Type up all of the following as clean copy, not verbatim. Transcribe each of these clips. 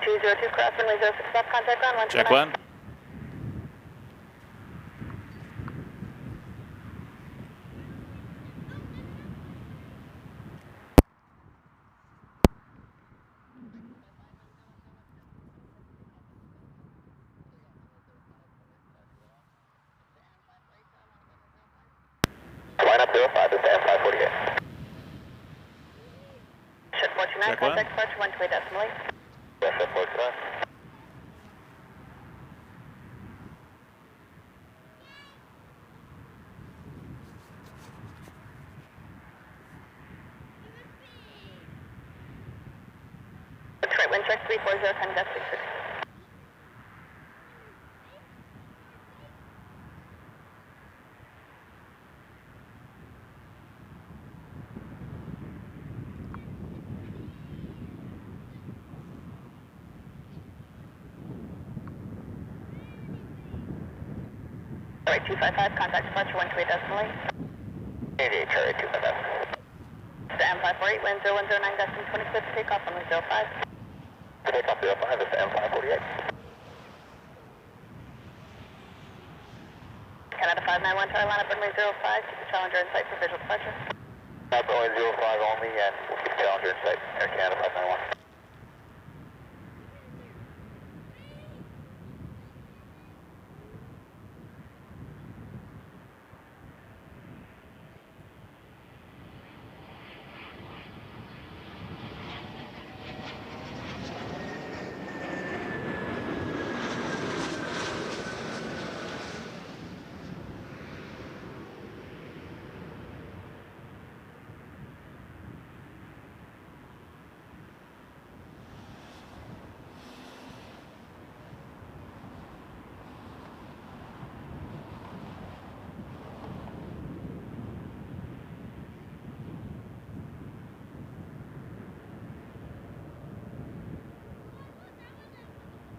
202 cross runway 06 left, contact ground 129. Check one. Line up 05, this is M548. Check 49, Check contact one. departure 128 decimally. Yes, that's 49. Detroit wind check 340, time desk 66. Alright, 255, contact departure 128 decimally. 88, Charlie 255. To M548, wind 0109, destination 26, takeoff runway 05. Takeoff 05, this is M548. Canada 591, tower line up runway 05, keep the Challenger in sight for visual departure. Up runway 05 only, and we'll keep Challenger in sight, Air Canada 591.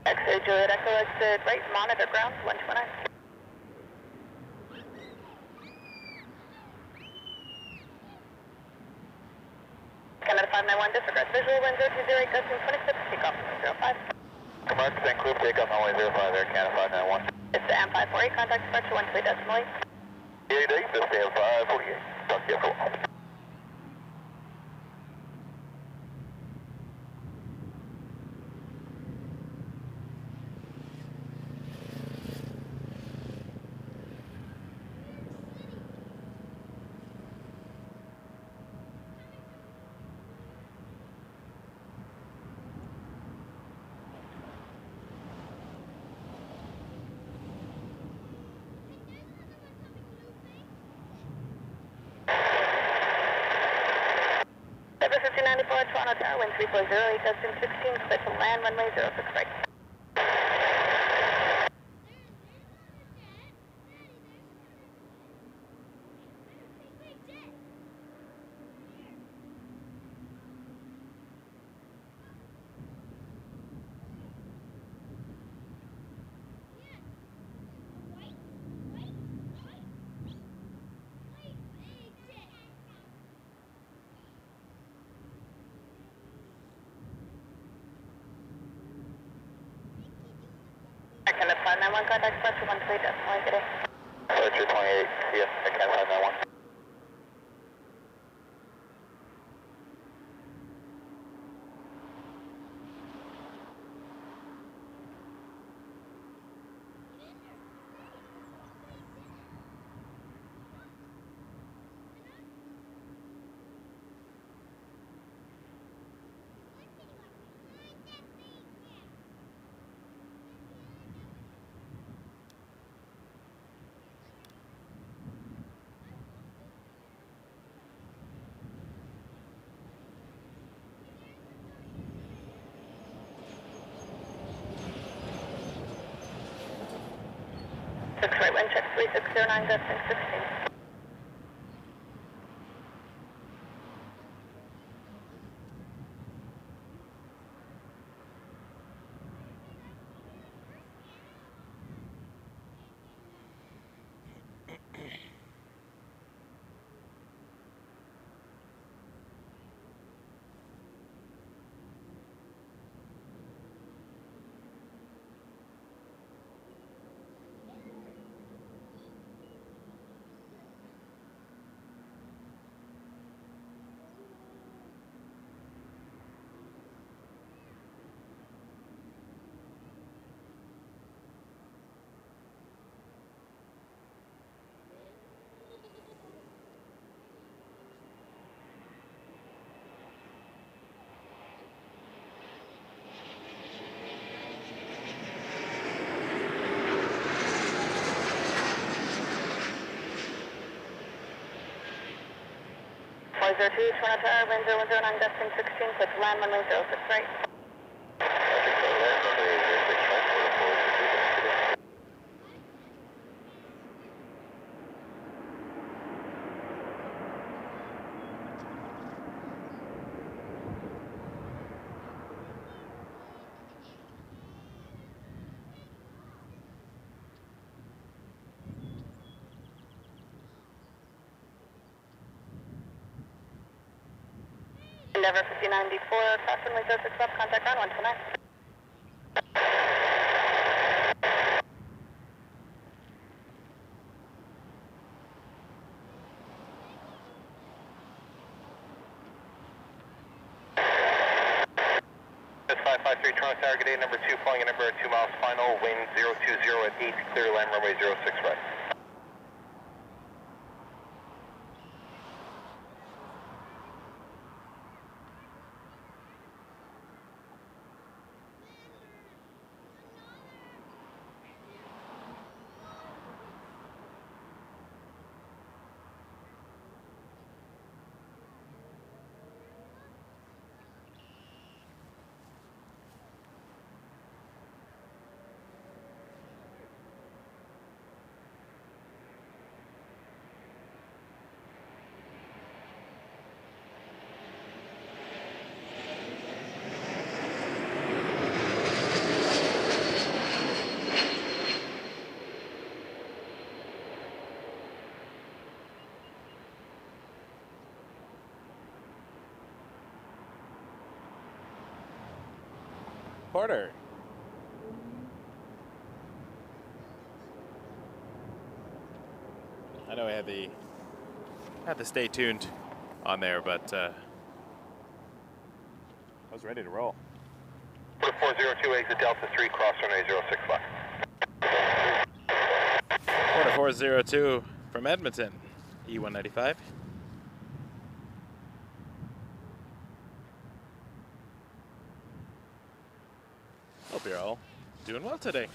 Exit Juliet Echo, exit right, monitor ground 129. Canada 591, disregard visual, wind 0208, gusting 26, takeoff runway 05. Mark, St. Cloud, takeoff runway 05, Air Canada 591. It's the M548, contact departure 128 decimally. 88, this is the M548, talk to you for a while. Toronto Tower, wind 340, destination 16, clear to land, runway 06 right. Canada 591, contact departure 128 decimally today. Departure 28, see ya, Canada 591. Right, wind check 3609, destination 16. Runway 02, Toronto Tower, wind 0109, gusting 16, clear to land, runway 06 right. Endeavour 59D4, cross runway 06 left, contact ground 129. That's 553 Toronto Tower, good day, number 2, flying at number 2 miles final, wind 020 at 8, clear to land runway 06 right. Porter. I know I had the stay tuned on there, but I was ready to roll. 402 exit Delta 3, cross runway 06 left. Porter 402 from Edmonton, E195. Hope you're all doing well today.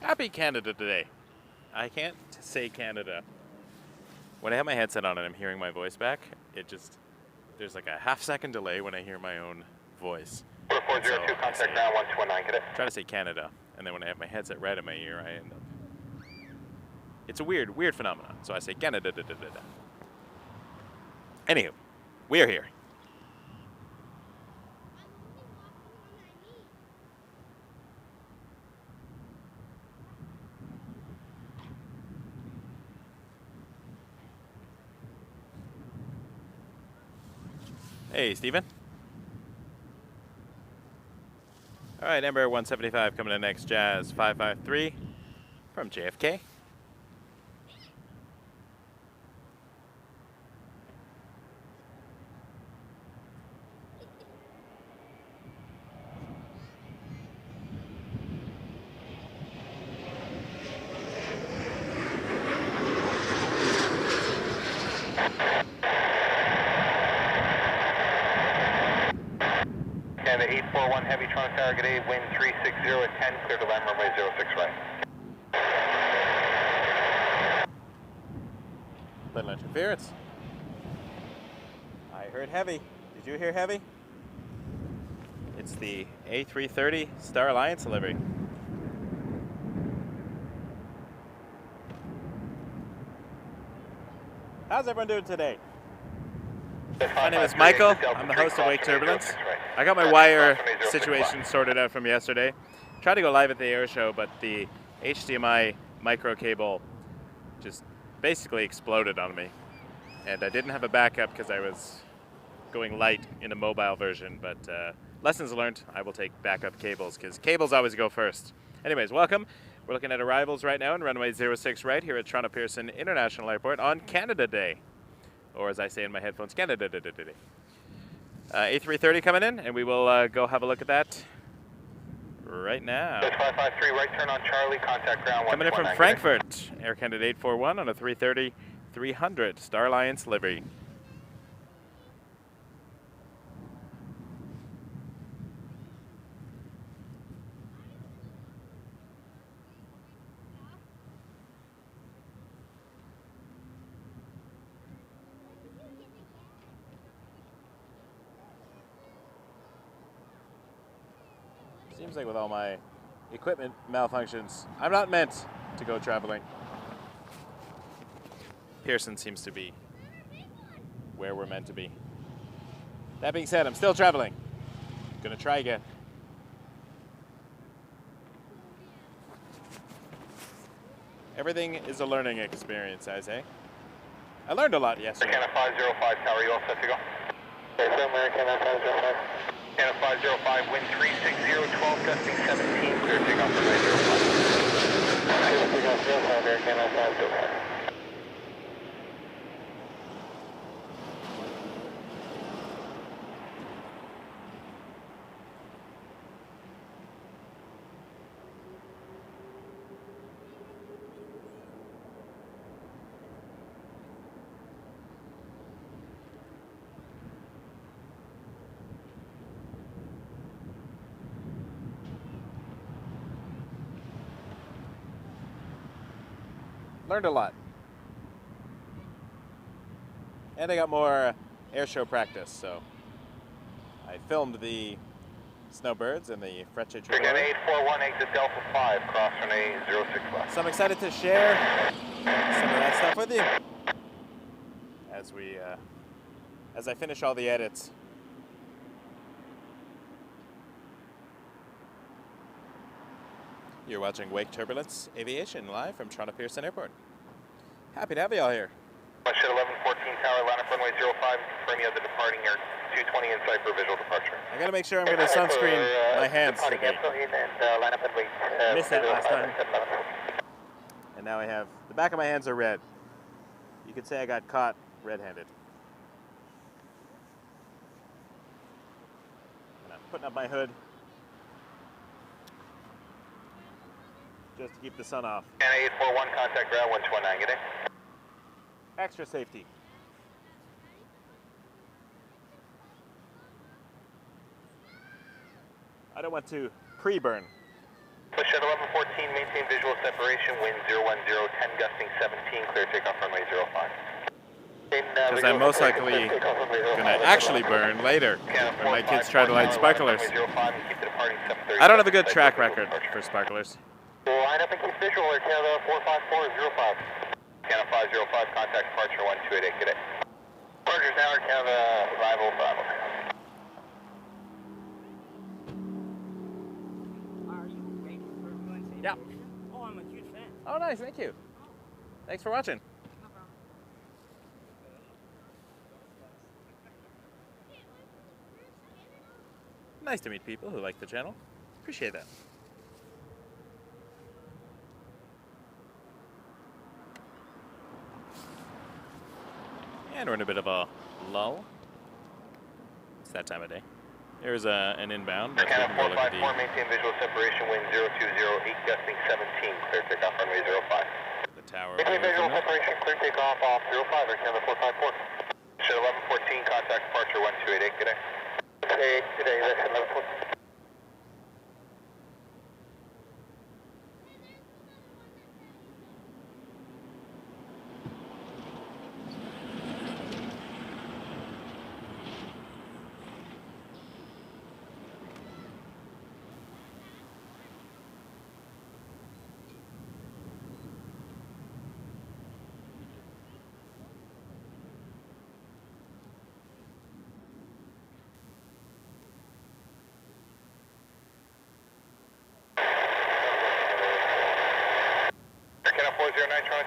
Happy Canada Day. I can't say Canada. When I have my headset on and I'm hearing my voice back, there's like a half-second delay when I hear my own voice. 402, contact ground 129, get it? Try to say Canada, and then when I have my headset right in my ear, I end up... It's a weird phenomenon, so I say Canada. Anywho, we are here. Hey, Steven. All right, Embraer 175 coming in next, Jazz 553 from JFK. And the 841 Heavy Toronto Tower, good day, wind 360 at 10, clear to land runway 06 right. Little interference. I heard heavy. Did you hear heavy? It's the A330 Star Alliance livery. How's everyone doing today? My name is Michael. I'm the host of Wake Turbulence. I got my wire situation sorted out from yesterday. Tried to go live at the air show, but the HDMI micro cable just basically exploded on me. And I didn't have a backup because I was going light in a mobile version, but lessons learned, I will take backup cables because cables always go first. Anyways, welcome. We're looking at arrivals right now in runway 06 right here at Toronto Pearson International Airport on Canada Day. Or as I say in my headphones, Canada Day. A330 coming in, and we will go have a look at that right now. 553, right turn on Charlie, contact ground 129. Coming in from Frankfurt, Air Canada 841 on a 330-300 Star Alliance livery. Seems like with all my equipment malfunctions, I'm not meant to go traveling. Pearson seems to be where we're meant to be. That being said, I'm still traveling. Gonna try again. Everything is a learning experience, I say. I learned a lot yesterday. Canada 505 Tower, you all set to go? Okay, so American 505. Canada 505, wind 360, 12 gusting 17, clear takeoff runway 05. Clear takeoff 05, American 505. Learned a lot. And I got more air show practice, so I filmed the snowbirds and the Frecce Tricolore. Again, 841, exit Delta 5, cross runway 06 left. So I'm excited to share some of that stuff with you as I finish all the edits. You're watching Wake Turbulence Aviation live from Toronto Pearson Airport. Happy to have you all here. Shed 1114 Tower, line up runway 05, confirm you have the departing air 220 in sight for visual departure. I gotta make sure I'm gonna sunscreen my hands today. Line up and wait. Missed that last time. And now I have, the back of my hands are red. You could say I got caught red-handed. And I'm putting up my hood just to keep the sun off. Canada 841, contact ground 129, get in. Extra safety. I don't want to pre-burn. Push at 1114, maintain visual separation, wind 010, 10 gusting 17, clear takeoff runway 05. Because I'm most likely going to actually burn later when my kids try to light sparklers. I don't have a good track record for sparklers. Line up and keep visual, Air Canada 45405. Canada 505, contact departure 1288, get it. Departures now, Air Canada 505. Are you ready for fluency? Yeah. Oh, I'm a huge fan. Oh, nice. Thank you. Thanks for watching. No problem. Nice to meet people who like the channel. Appreciate that. And we're in a bit of a lull. It's that time of day. Here's an inbound. Canada 454, maintain visual separation, wind 020, 8 gusting 17, clear takeoff runway 05. The tower. Maintain visual separation, clear takeoff off 05, Air Canada 454. Shed 1114, contact departure 1288, good day. Okay, today, that's 1114.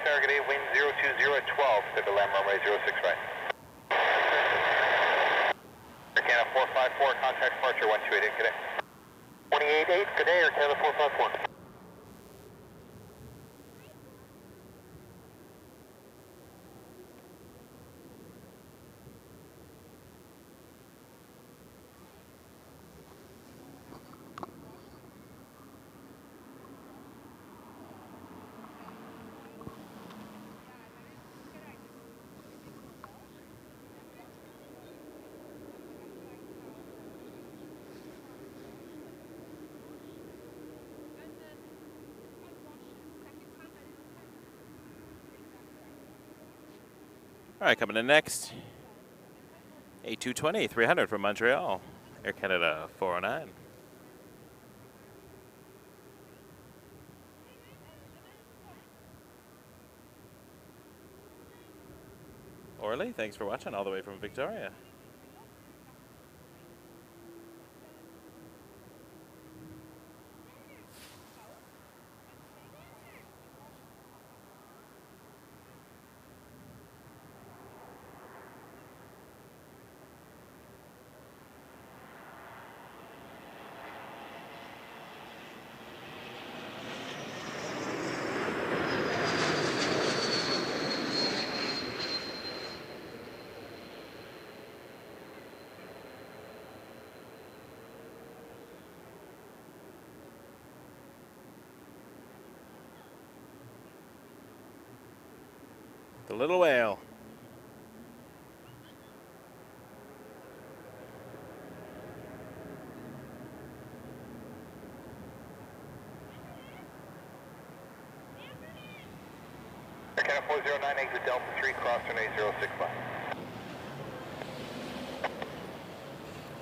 Target 8, wind 020 at 12, to the land runway 06 right. Air Canada 454, contact departure 1288, good day. 288, good day, Air Canada 454. All right, coming in next, A220 300 from Montreal, Air Canada 409. Orly, thanks for watching all the way from Victoria. The little whale. Canada 409, exit Delta 3, cross runway 065.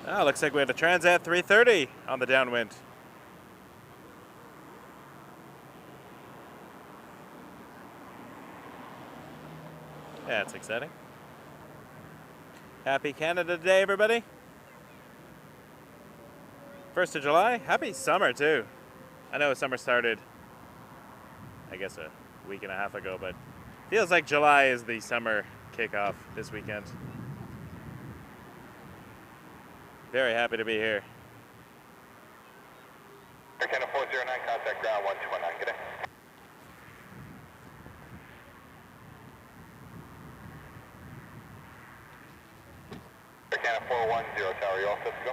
Ah, looks like we had a Transat 330 on the downwind. Yeah, it's exciting. Happy Canada Day, everybody. 1st of July. Happy summer, too. I know summer started, I guess, a week and a half ago, but feels like July is the summer kickoff this weekend. Very happy to be here. Canada 409, contact ground 1219, good day. Canada 410, tower, you all set to go?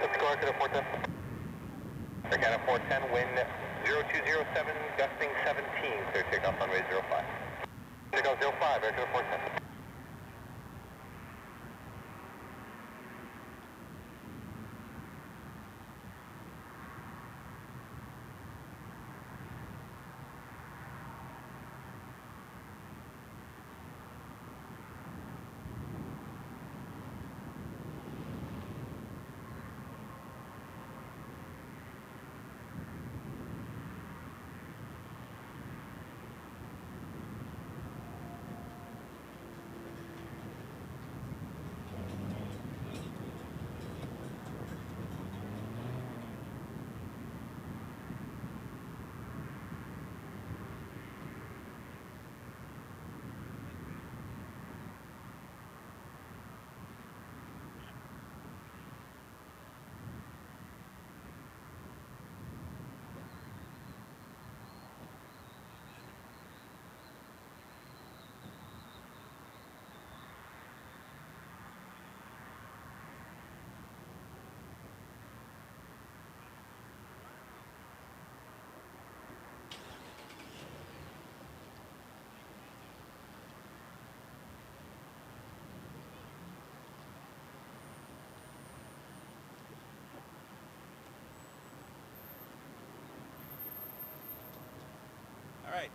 Set to go, Canada 410. Canada 410, wind 0207, gusting 17, clear takeoff runway 05. Takeoff 05, Canada 410. All right.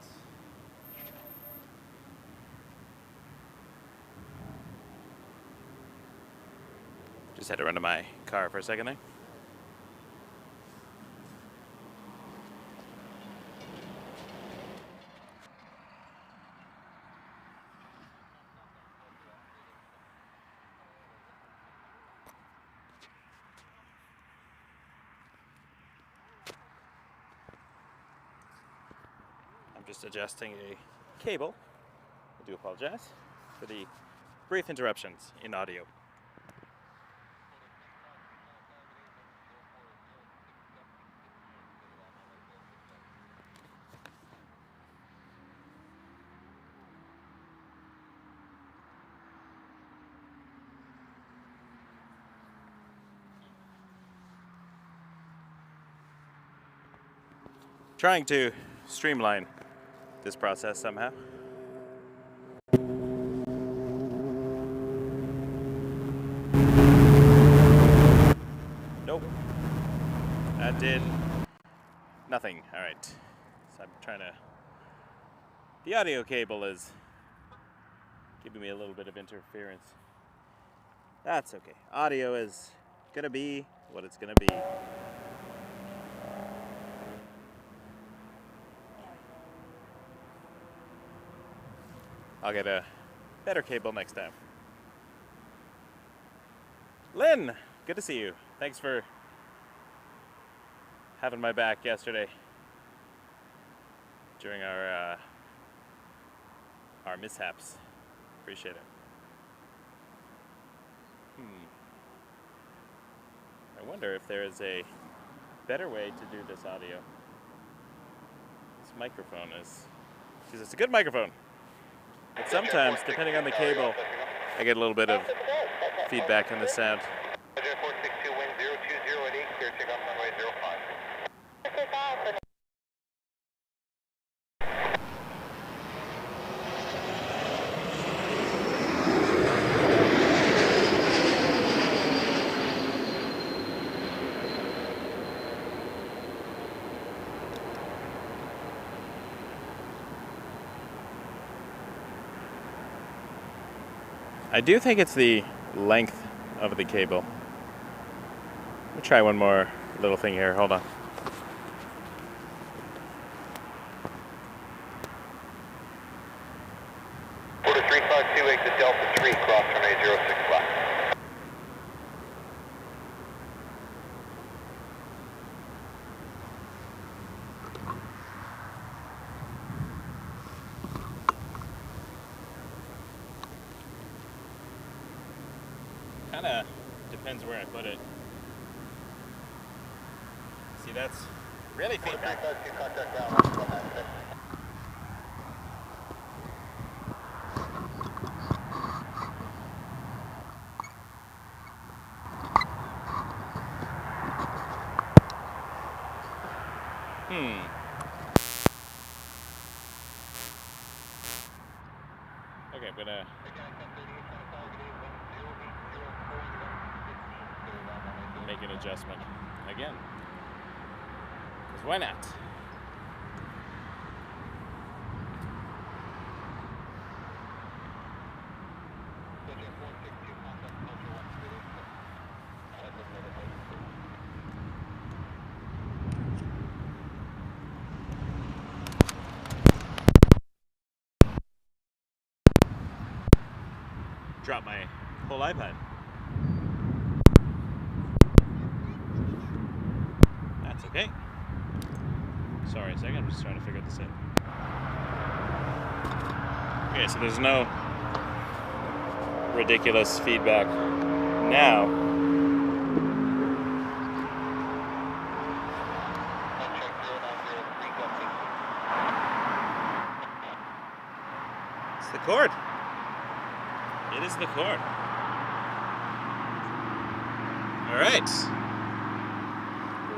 Just had to run to my car for a second there. I'm just adjusting a cable. I do apologize for the brief interruptions in audio. Trying to streamline this process somehow. Nope. That did nothing. All right. So I'm trying to... The audio cable is giving me a little bit of interference. That's okay. Audio is gonna be what it's gonna be. I'll get a better cable next time. Lynn, good to see you. Thanks for having my back yesterday during our mishaps. Appreciate it. I wonder if there is a better way to do this audio. This microphone is, because it's a good microphone. But sometimes, depending on the cable, I get a little bit of feedback on the sound. 462 wind 020 at 8, clear takeoff runway 05. I do think it's the length of the cable. Let me try one more little thing here. Hold on. Order 3528 to Delta 3, cross runway 06 black. Kinda depends where I put it. See, that's really feedback. Contact down. Okay, I'm gonna make an adjustment again. Because why not? Drop my whole iPad. That's okay. Sorry a second, I'm just trying to figure this out. Okay, so there's no ridiculous feedback now. It's the cord. It is the cord. All right.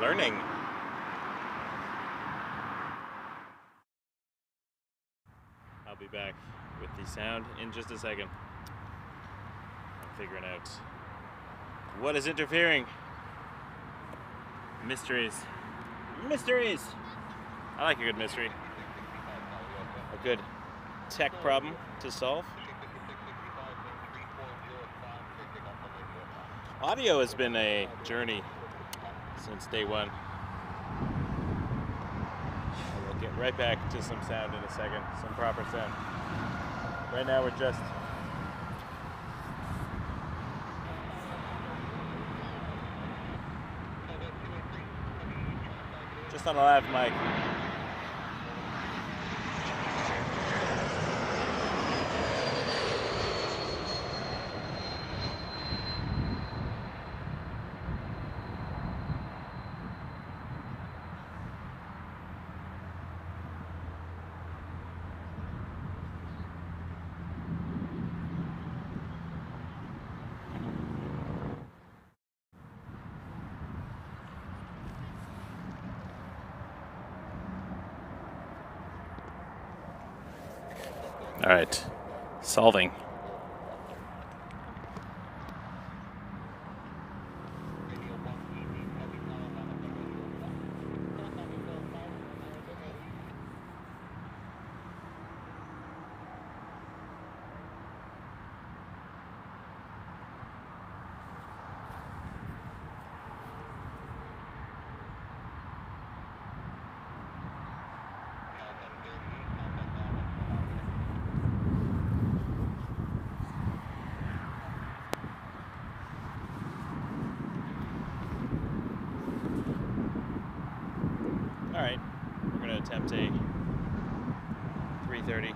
Learning. I'll be back with the sound in just a second. I'm figuring out what is interfering. Mysteries. Mysteries! I like a good mystery. A good tech problem to solve. Audio has been a journey since day one. We'll get right back to some sound in a second, some proper sound. Right now we're just on a lav mic. All right, solving. attempt a 330.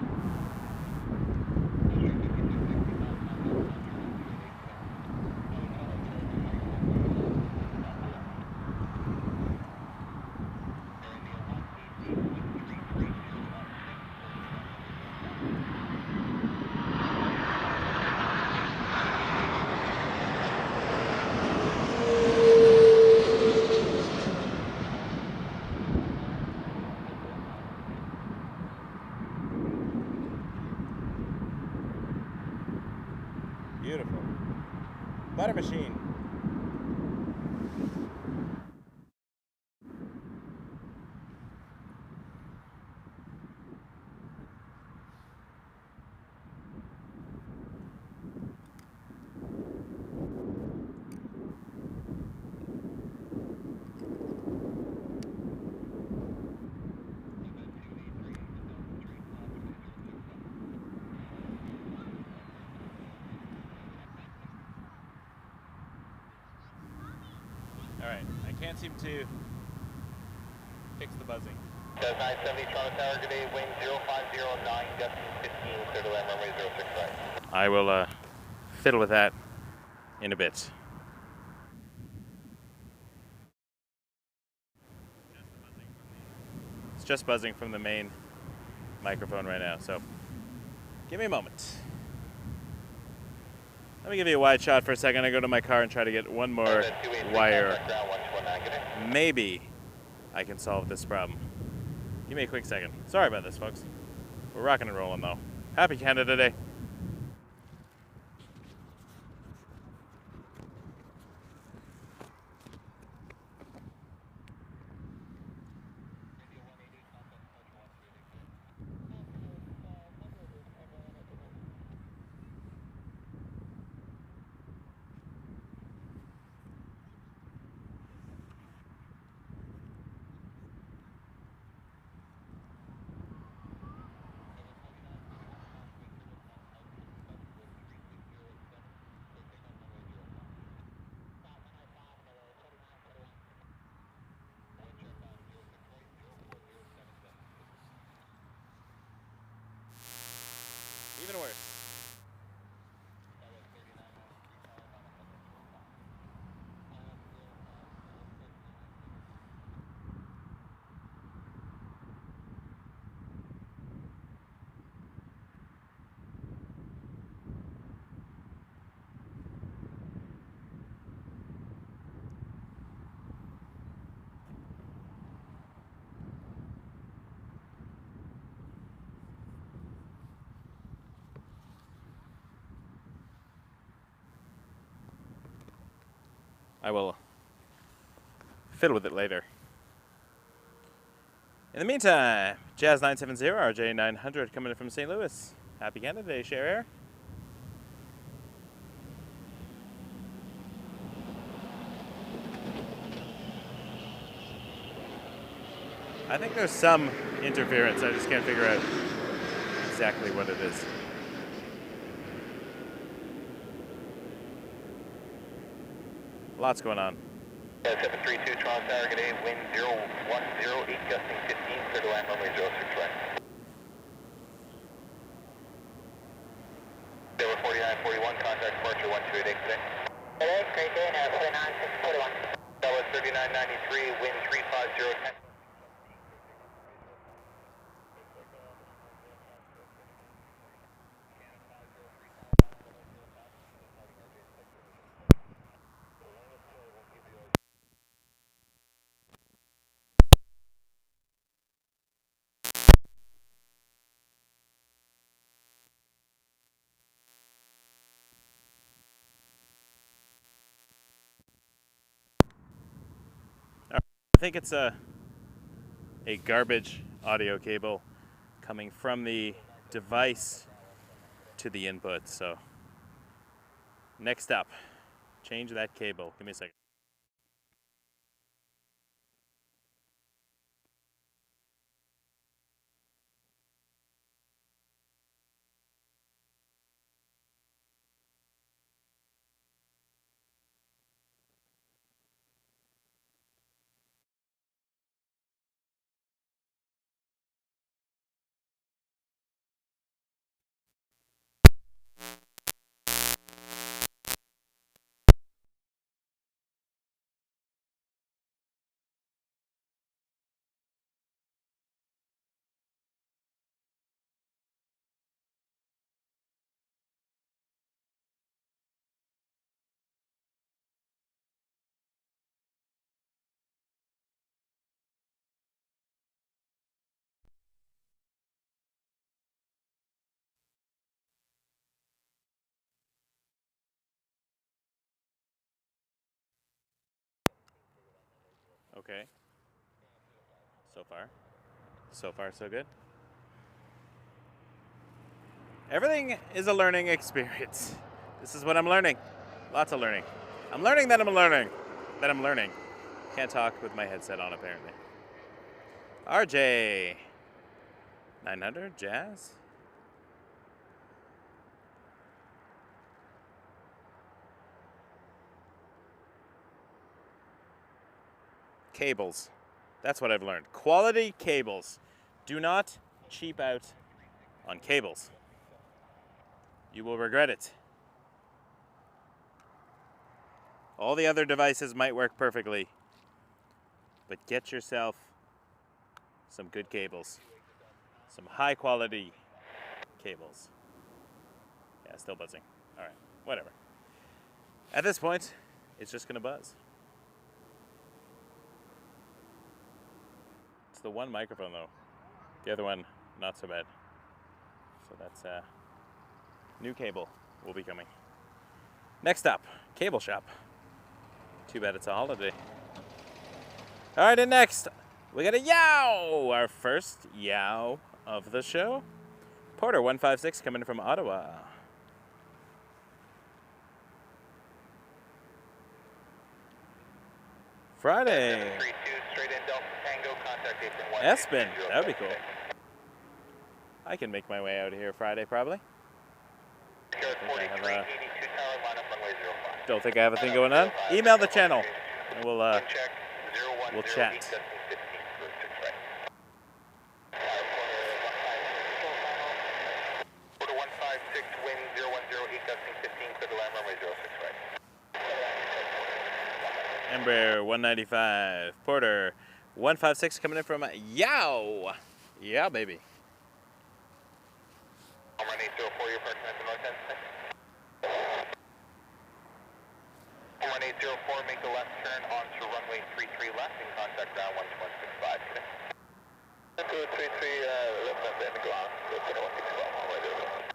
Beautiful. Butter machine. Alright, I can't seem to fix the buzzing. That's 970 Toronto Tower, good day, wind 0509, gusting 15, clear to land, runway 06 right. I will fiddle with that in a bit. It's just buzzing from the main microphone right now, so give me a moment. Let me give you a wide shot for a second. I go to my car and try to get one more wire. Maybe I can solve this problem. Give me a quick second. Sorry about this, folks. We're rocking and rolling, though. Happy Canada Day. Even worse. I will fiddle with it later. In the meantime, Jazz 970, RJ 900 coming in from St. Louis. Happy Canada Day, share air. I think there's some interference. I just can't figure out exactly what it is. Lots going on. 732 Toronto Tower, good day, wind 0108, gusting 15, clear to land, runway 06 right. They were 4941, contact departure 1288 today. Today, great day, now 49, 641. That was 3993, wind 35010. I think it's a garbage audio cable coming from the device to the input. So next up, change that cable. Give me a second. Okay. So far, so good. Everything is a learning experience. This is what I'm learning. Lots of learning. I'm learning that I'm learning. Can't talk with my headset on, apparently. RJ 900 Jazz. Cables. That's what I've learned. Quality cables. Do not cheap out on cables. You will regret it. All the other devices might work perfectly, but get yourself some good cables. Some high quality cables. Yeah, still buzzing. All right, whatever. At this point, it's just gonna buzz. It's the one microphone though. The other one, not so bad. So that's new cable will be coming. Next up, cable shop. Too bad it's a holiday. All right, and next we got a yow, our first yow of the show. Porter 156 coming from Ottawa. Friday. Espen, that would be cool. I can make my way out of here Friday probably. Don't think I have a thing going on. Email the channel and we'll chat. Embraer 195. Porter 156 coming in from Yow. Yeah, baby. 1804, your Pearson at the north end. 1804, make the left turn onto runway 33 left and contact ground 12165. 233, left up in the ground, 165, all right over.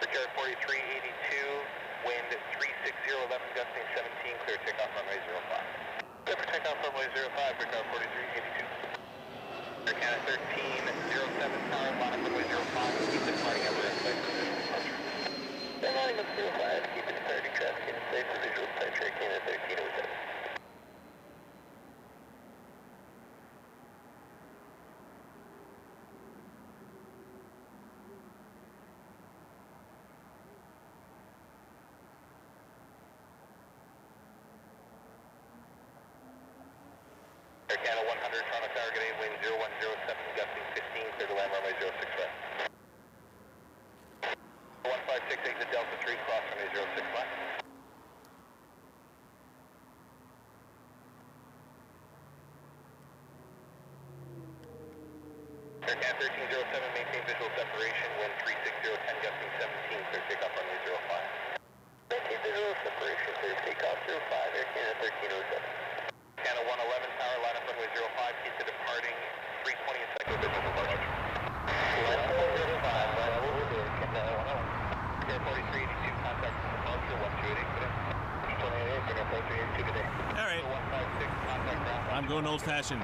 Secure 4382, wind 36011, gusting 17, clear takeoff runway 05. Clear for takeoff runway 05, Recon 4382. Recon 1307, tower, line up runway 05, keep this lighting up with insight for visual departure. The lining up 05, keep it 30, traffic in safe for visual departure, Recon 1307. Canada 100, Toronto Tower, get 8, wind 0107, gusting 15, clear to land runway 06 right. 156, exit Delta 3, cross runway 06 left. Air Canada 1307, maintain visual separation, wind 36010, gusting 17, clear takeoff runway 05. Maintain visual separation, clear takeoff 05, Air Canada 1307. Canada 111 tower, line up runway 05, keep to departing 320 and cycle visual departure. Line up 05, line up over there, Canada 111. Air 4382, contact departure 128, good day. 28, Air 4382, good day. All right. 156, contact ground. I'm going old fashioned.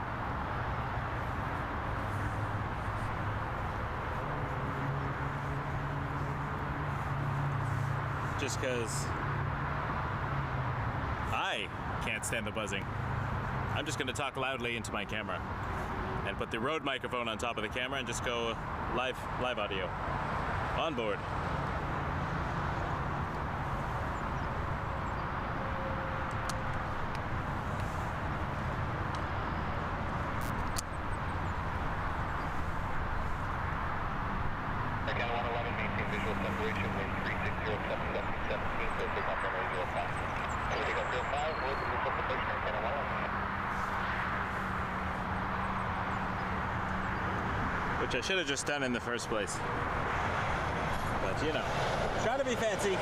Just because I can't stand the buzzing. I'm just going to talk loudly into my camera and put the Rode microphone on top of the camera and just go live audio on board. Canada 111, maintain visual separation, wind 3607, gusting 17, clear takeoff runway 05. Clear takeoff 05, hold the visual separation, Canada 111. Which I should have just done in the first place. But you know, try to be fancy.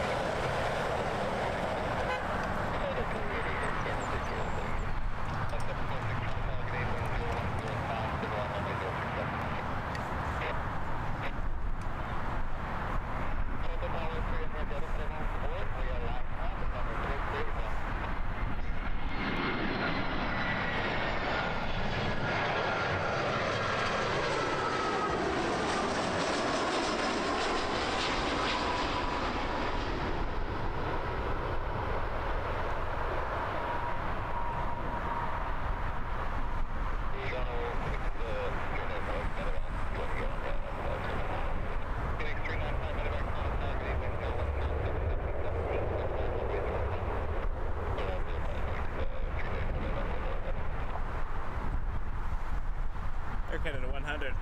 Air Canada 100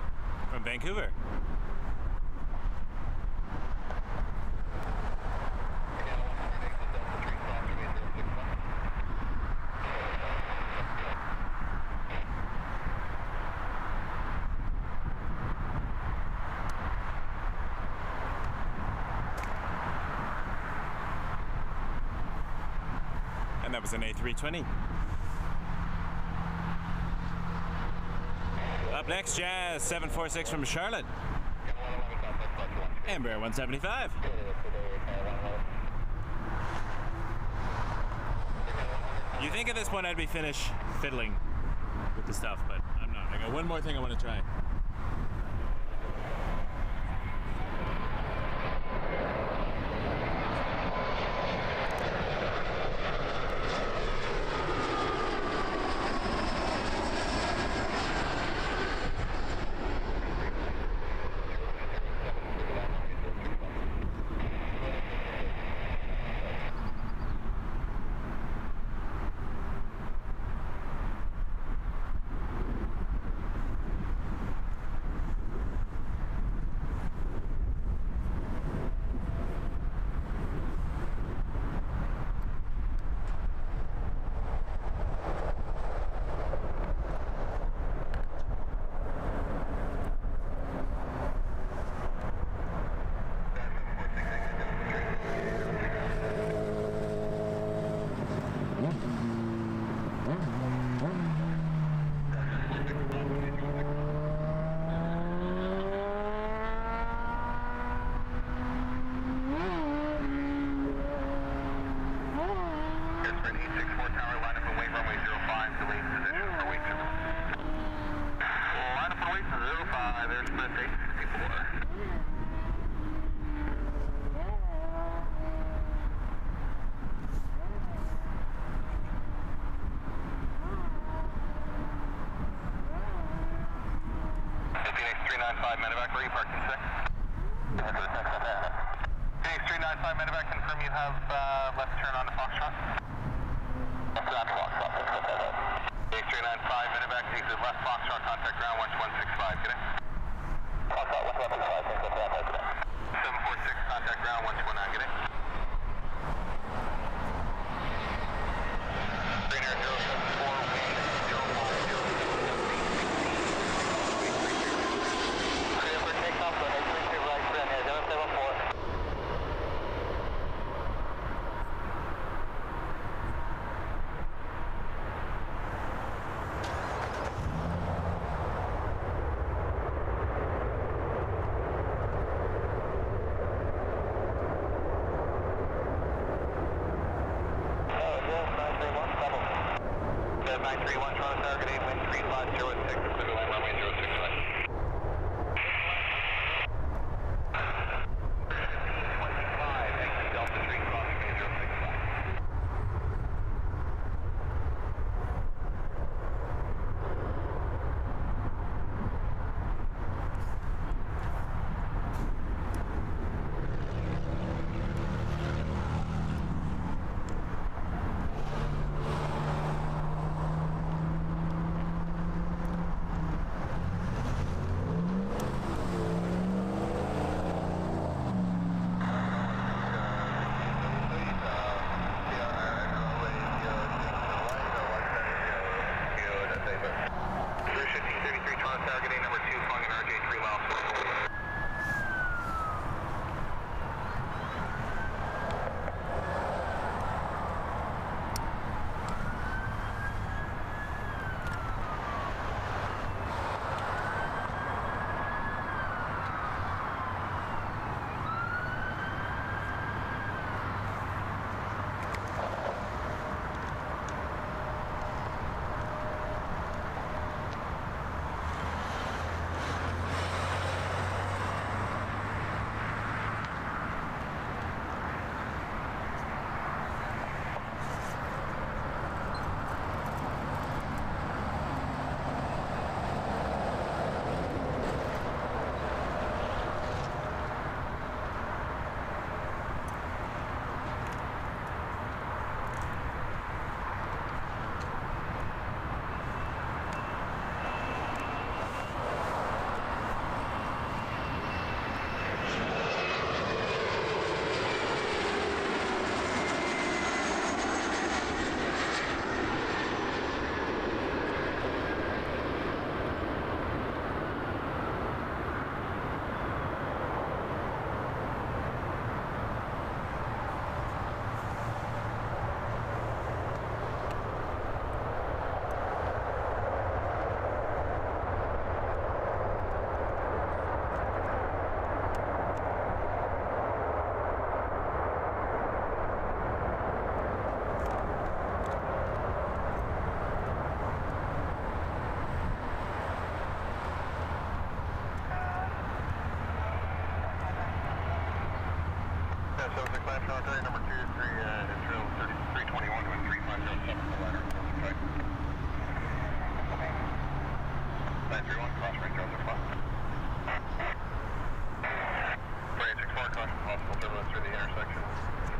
from Vancouver. And that was an A320. Up next, Jazz 746 from Charlotte. Embraer 175. You think at this point I'd be finished fiddling with the stuff, but I'm not. I got one more thing I want to try. 576 Lance, number 23, intro 321 with 3507 for ladder. Okay. 931, cross range 005. 364, caution possible turbulence through the intersection.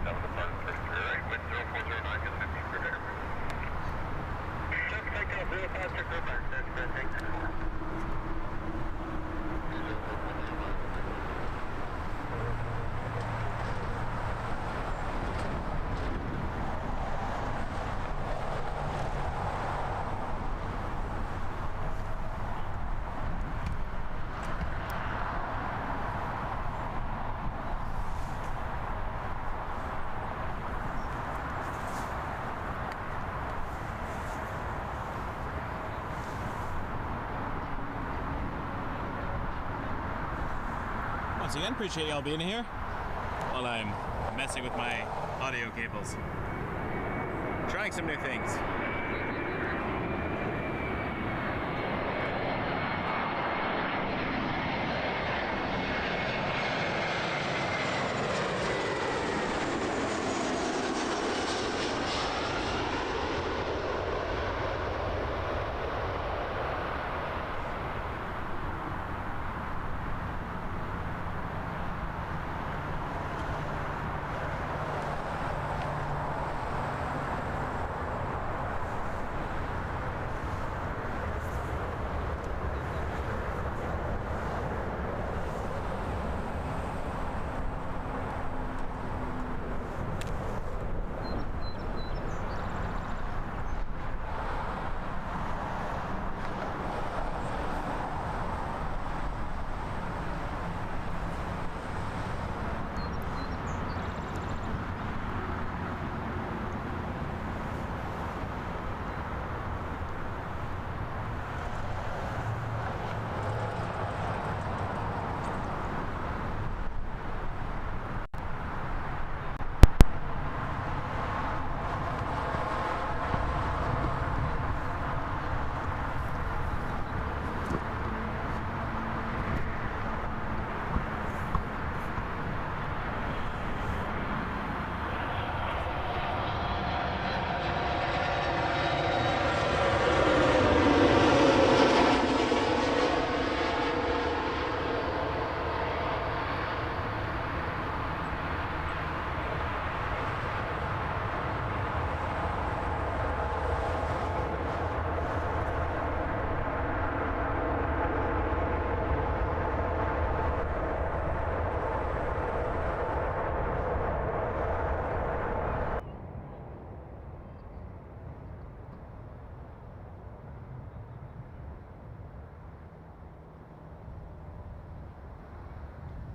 7 departed 33 right, wind 0409, get 15 clear air. 7 takeoff 056 Urban, that's good, take 64. Once again, appreciate y'all being here while I'm messing with my audio cables. Trying some new things.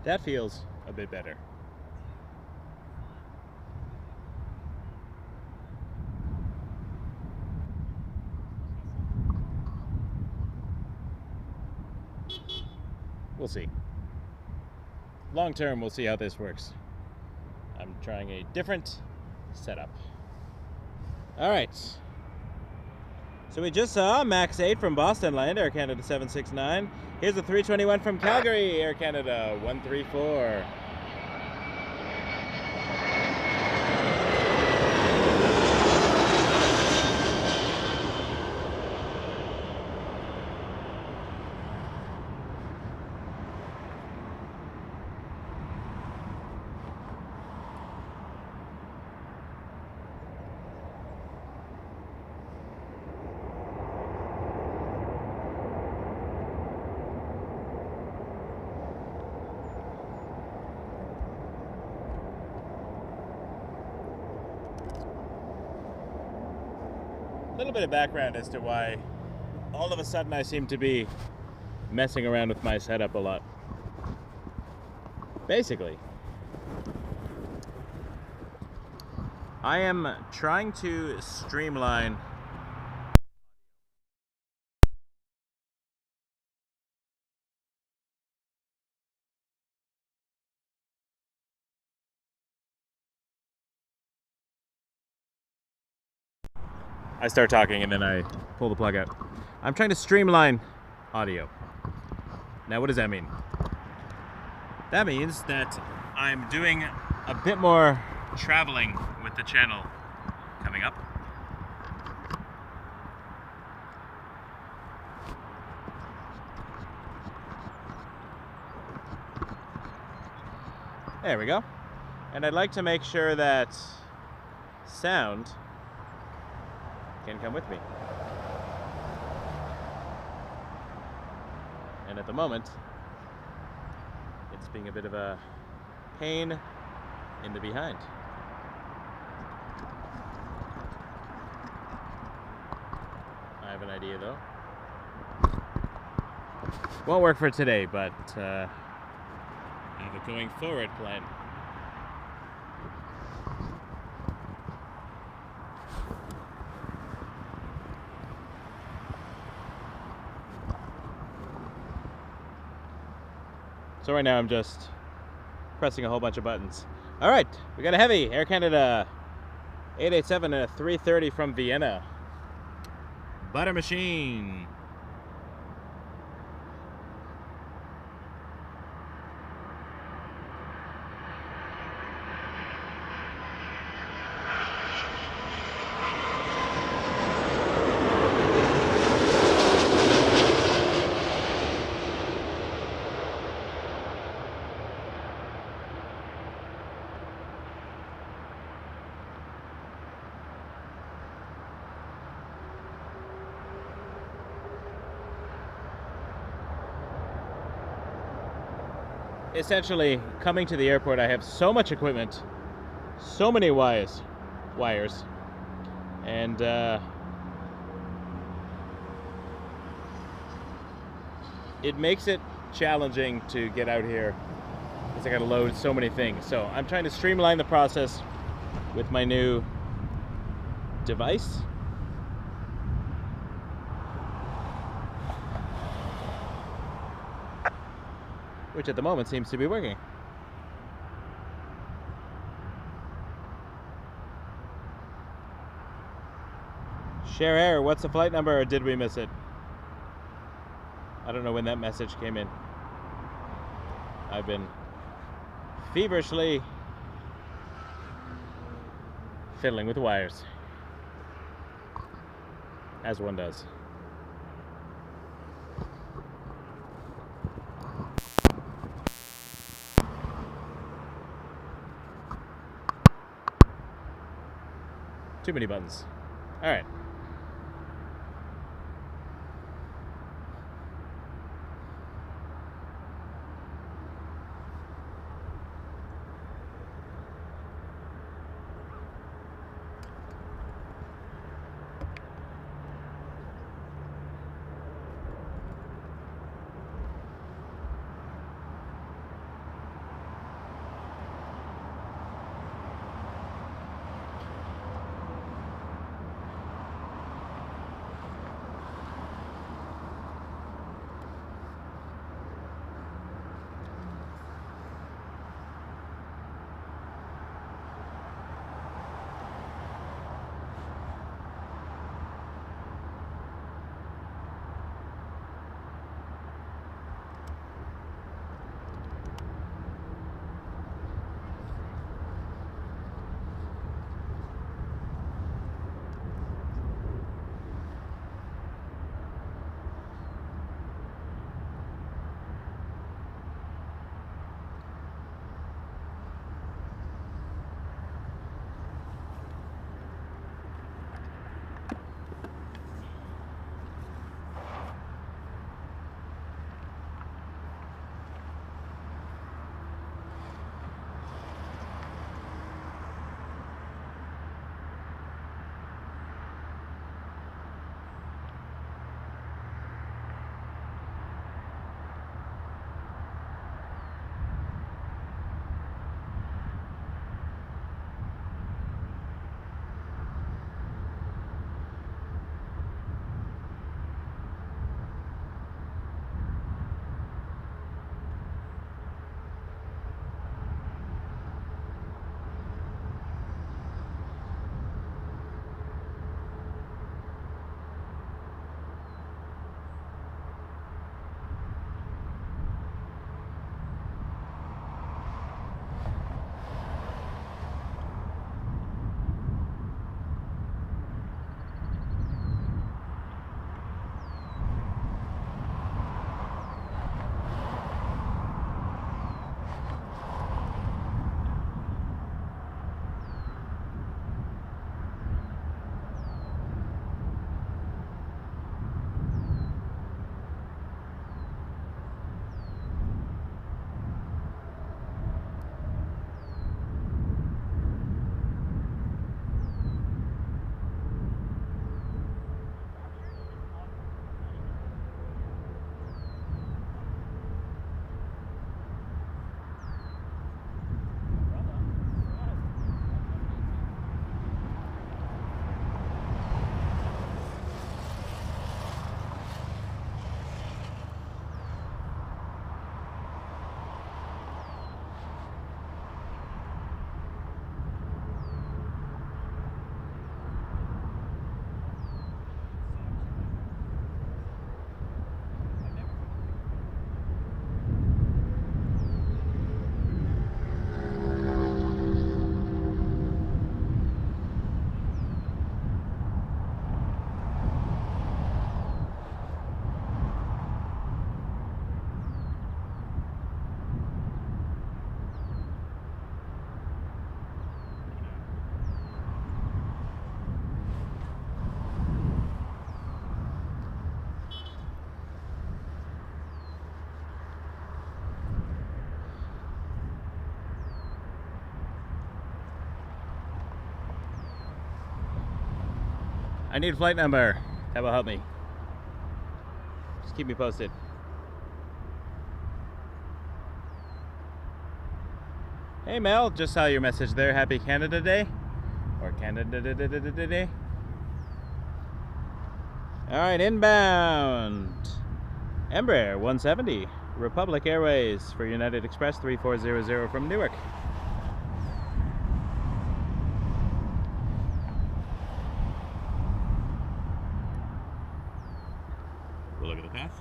That feels a bit better. We'll see. Long term, we'll see how this works. I'm trying a different setup. All right. So we just saw Max 8 from Boston land, Air Canada 769. Here's a 321 from Calgary, Air Canada 134. A little bit of background as to why all of a sudden I seem to be messing around with my setup a lot. Basically, I am trying to streamline I start talking and then I pull the plug out. I'm trying to streamline audio. Now, what does that mean? That means that I'm doing a bit more traveling with the channel coming up. There we go. And I'd like to make sure that sound can come with me. And at the moment, it's being a bit of a pain in the behind. I have an idea though. Won't work for today, but I have a going forward plan. So right now I'm just pressing a whole bunch of buttons. All right, we got a heavy Air Canada 887 and a 330 from Vienna. Butter machine. Essentially, coming to the airport, I have so much equipment, so many wires, and it makes it challenging to get out here because I got to load so many things. So I'm trying to streamline the process with my new device. Which at the moment seems to be working. Share air, what's the flight number, or did we miss it? I don't know when that message came in. I've been feverishly fiddling with wires, as one does. Too many buttons. All right. I need flight number. That will help me. Just keep me posted. Hey Mel, just saw your message there. Happy Canada Day. Or Canada Day. Alright, inbound. Embraer 170. Republic Airways for United Express 3400 from Newark. We'll look at the path.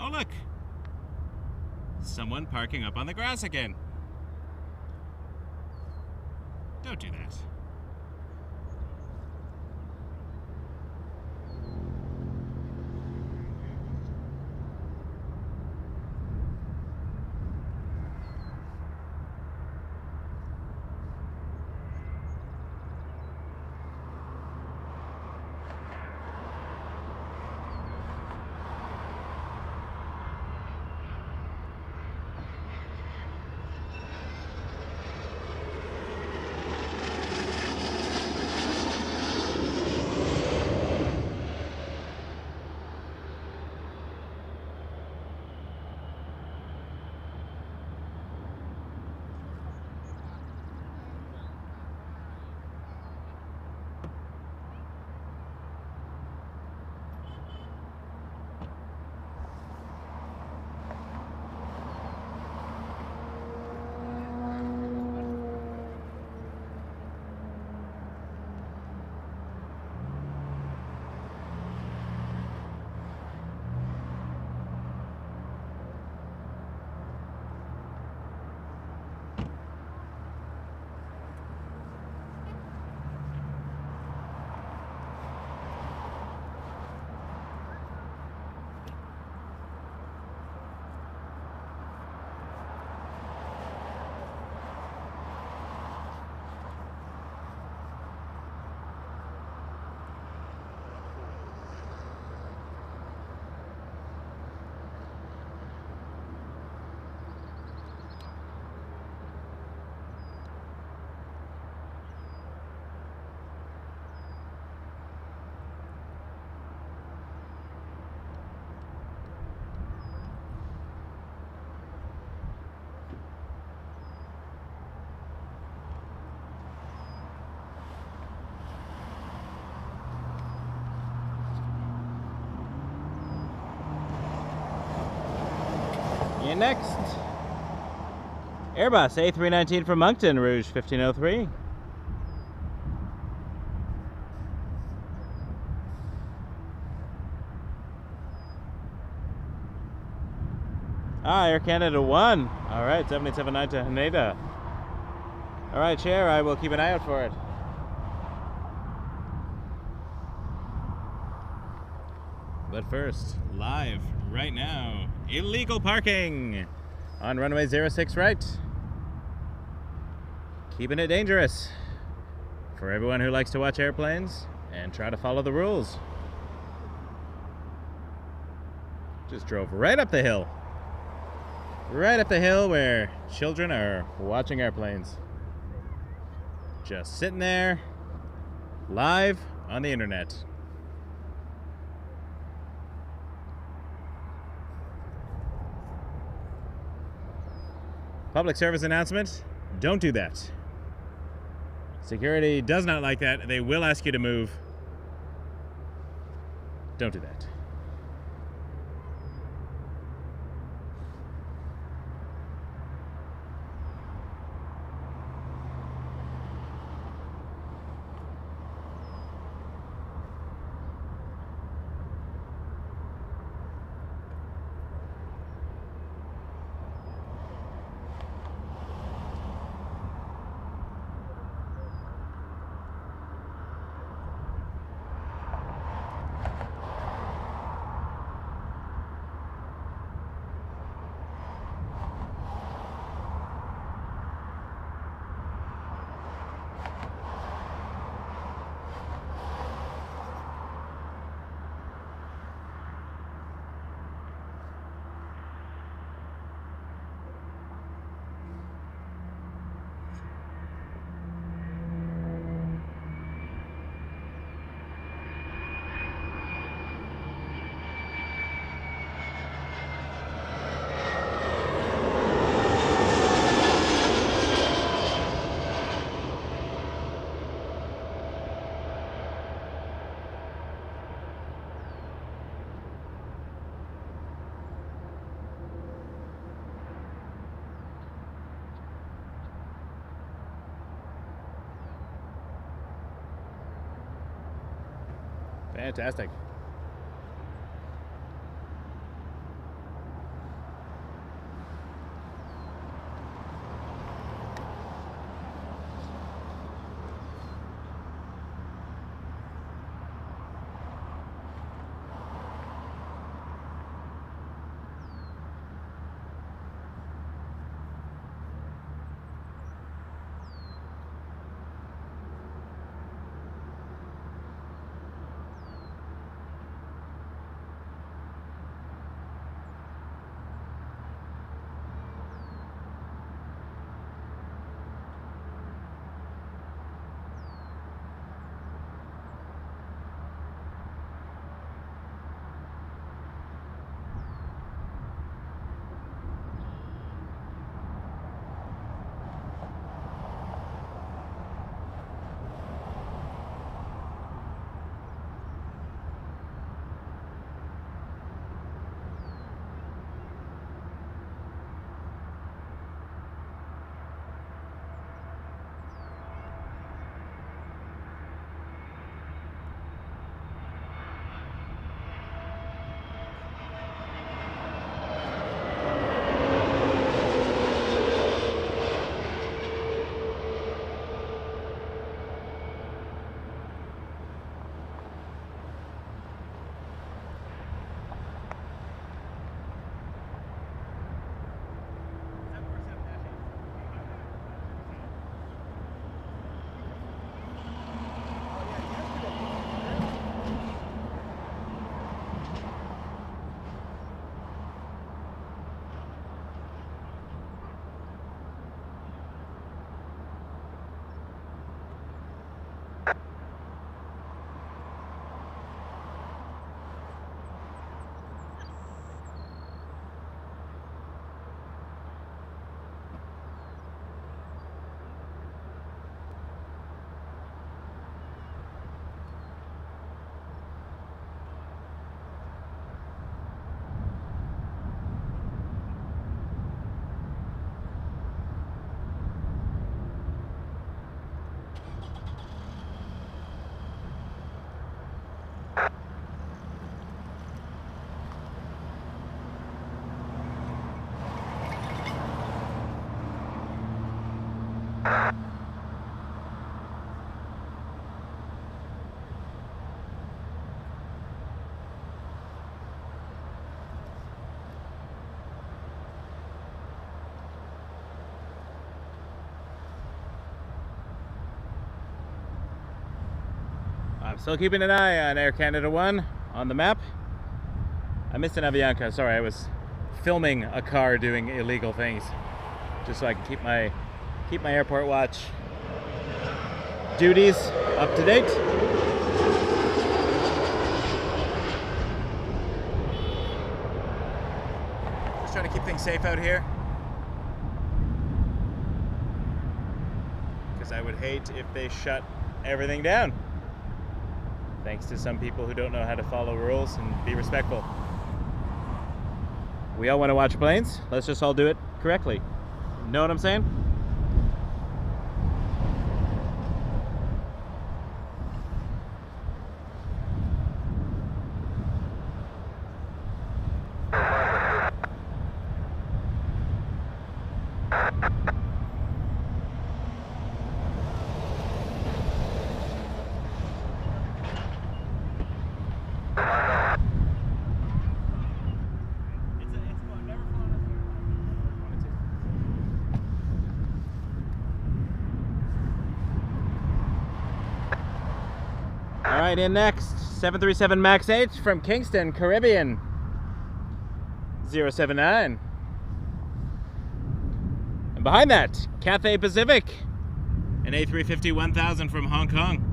Oh look! Someone parking up on the grass again. Don't do that. You next. Airbus A319 from Moncton, Rouge 1503. Air Canada 1. All right, 787-9 to Haneda. All right, Chair, I will keep an eye out for it. But first, live right now, illegal parking on runway 06 right. Keeping it dangerous for everyone who likes to watch airplanes and try to follow the rules. Just drove right up the hill. Right up the hill where children are watching airplanes. Just sitting there, live on the internet. Public service announcement, don't do that. Security does not like that. They will ask you to move. Don't do that. Fantastic. Still keeping an eye on Air Canada 1 on the map. I missed an Avianca. Sorry, I was filming a car doing illegal things, just so I can keep my airport watch duties up to date. Just trying to keep things safe out here, because I would hate if they shut everything down, thanks to some people who don't know how to follow rules and be respectful. We all want to watch planes. Let's just all do it correctly. Know what I'm saying? Alright, in next, 737 MAX 8 from Kingston, Caribbean, 079. And behind that, Cathay Pacific, an A350-1000 from Hong Kong.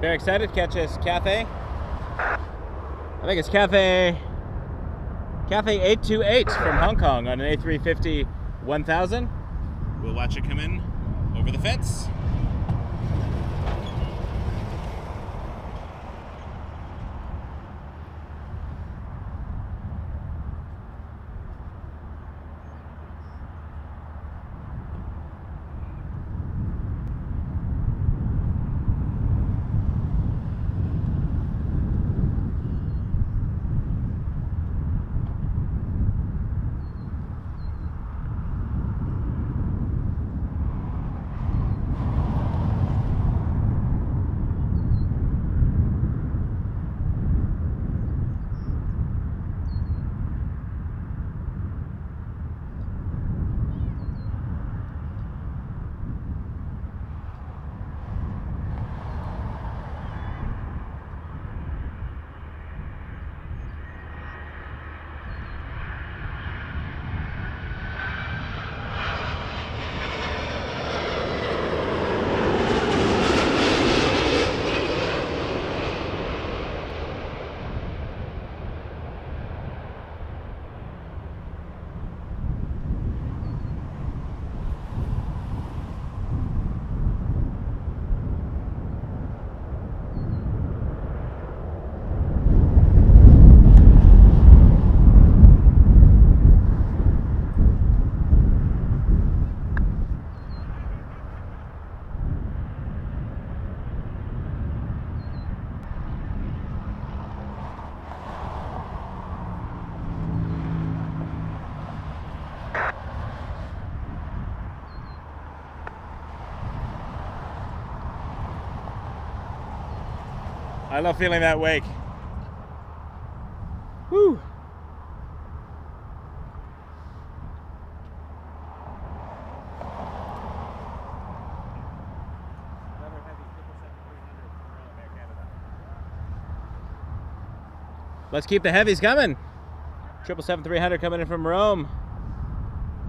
Very excited to catch this Cathay. I think it's Cathay 828 from Hong Kong on an A350-1000. We'll watch it come in over the fence. I love feeling that wake. Woo! Let's keep the heavies coming. 777-300 coming in from Rome.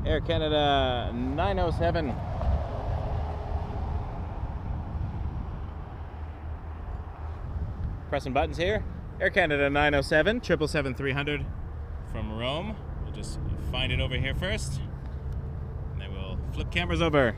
Air Canada 907. Pressing buttons here. Air Canada 907, 777-300 from Rome. We'll just find it over here first, and then we'll flip cameras over.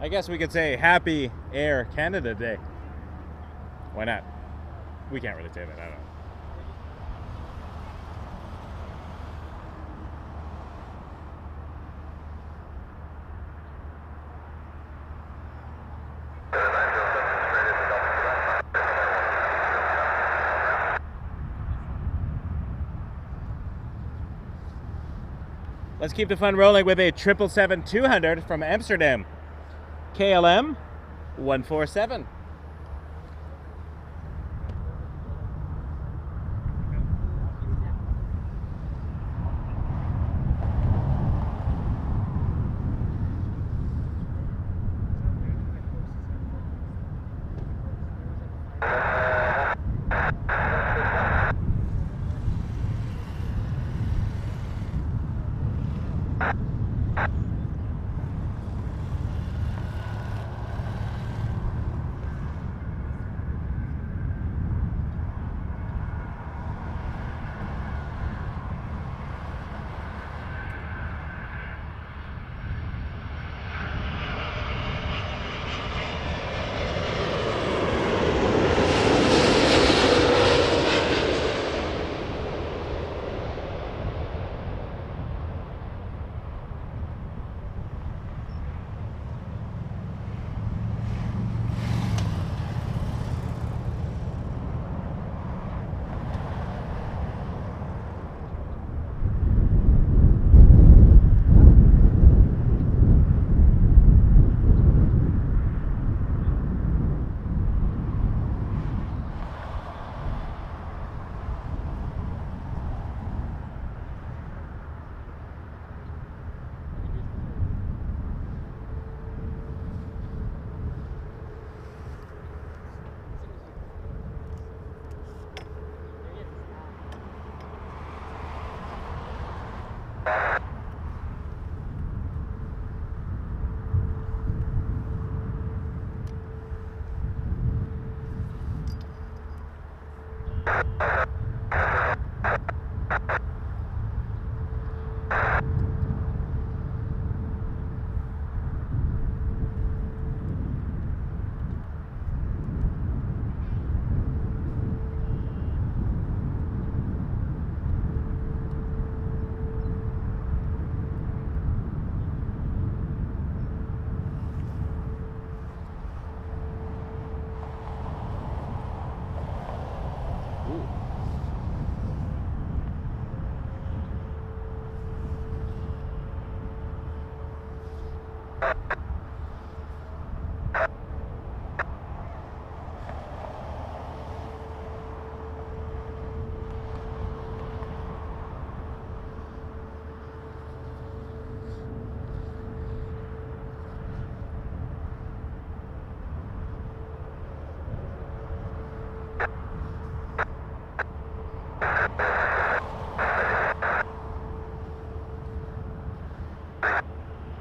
I guess we could say Happy Air Canada Day. Why not? We can't really say that, I don't know. Let's keep the fun rolling with a 777-200 from Amsterdam. KLM 147.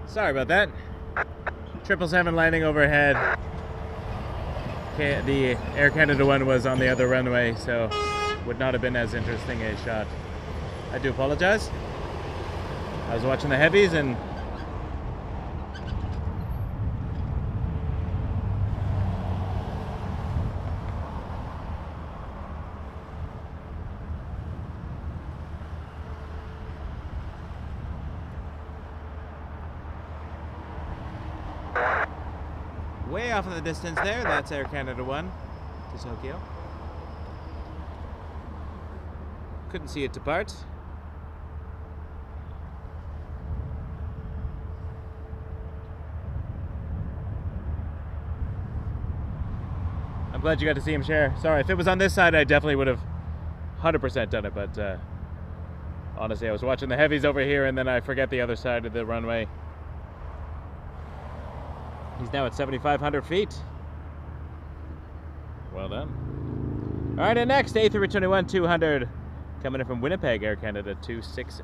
Sorry about that. 777 landing overhead. The Air Canada one was on the other runway, so would not have been as interesting a shot. I do apologize. I was watching the heavies and way off in the distance there, that's Air Canada 1 to Tokyo. Couldn't see it depart. I'm glad you got to see him share. Sorry, if it was on this side, I definitely would have 100% done it, but honestly, I was watching the heavies over here and then I forget the other side of the runway. He's now at 7,500 feet. Well done. All right, and next, A321-200, coming in from Winnipeg, Air Canada 260.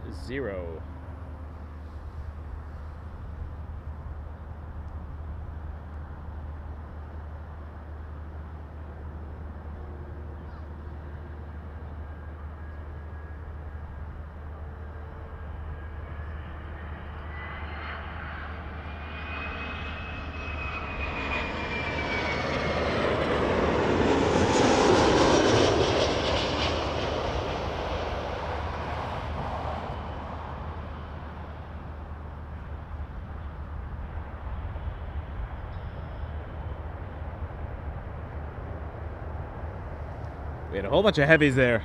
We had a whole bunch of heavies there.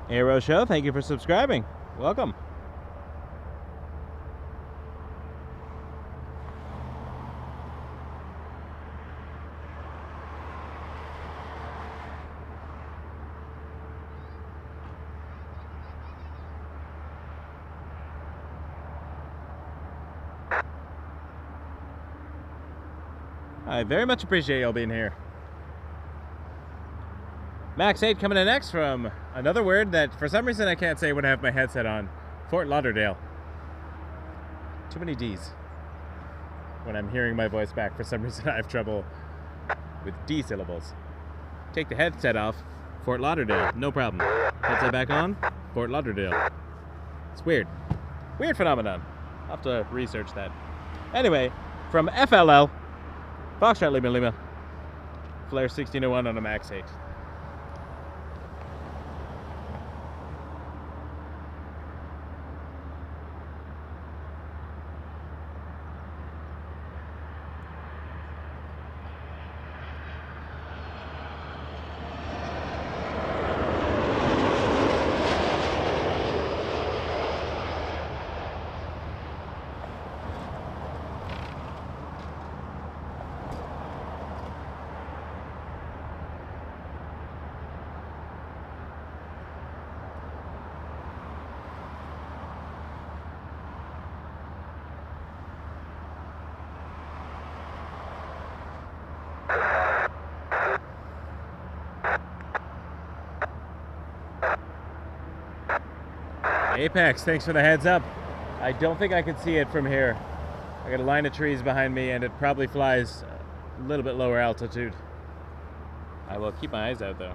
Aero Show, thank you for subscribing. Welcome. I very much appreciate y'all being here. Max 8 coming in next from another word that for some reason I can't say when I have my headset on. Fort Lauderdale. Too many D's. When I'm hearing my voice back, for some reason I have trouble with D syllables. Take the headset off, Fort Lauderdale, no problem. Headset back on, Fort Lauderdale. It's weird. Weird phenomenon. I'll have to research that. Anyway, from FLL, Foxtrot Lima Lima, Flare 1601 on a Max 8. Apex, thanks for the heads up. I don't think I can see it from here. I got a line of trees behind me and it probably flies a little bit lower altitude. I will keep my eyes out though.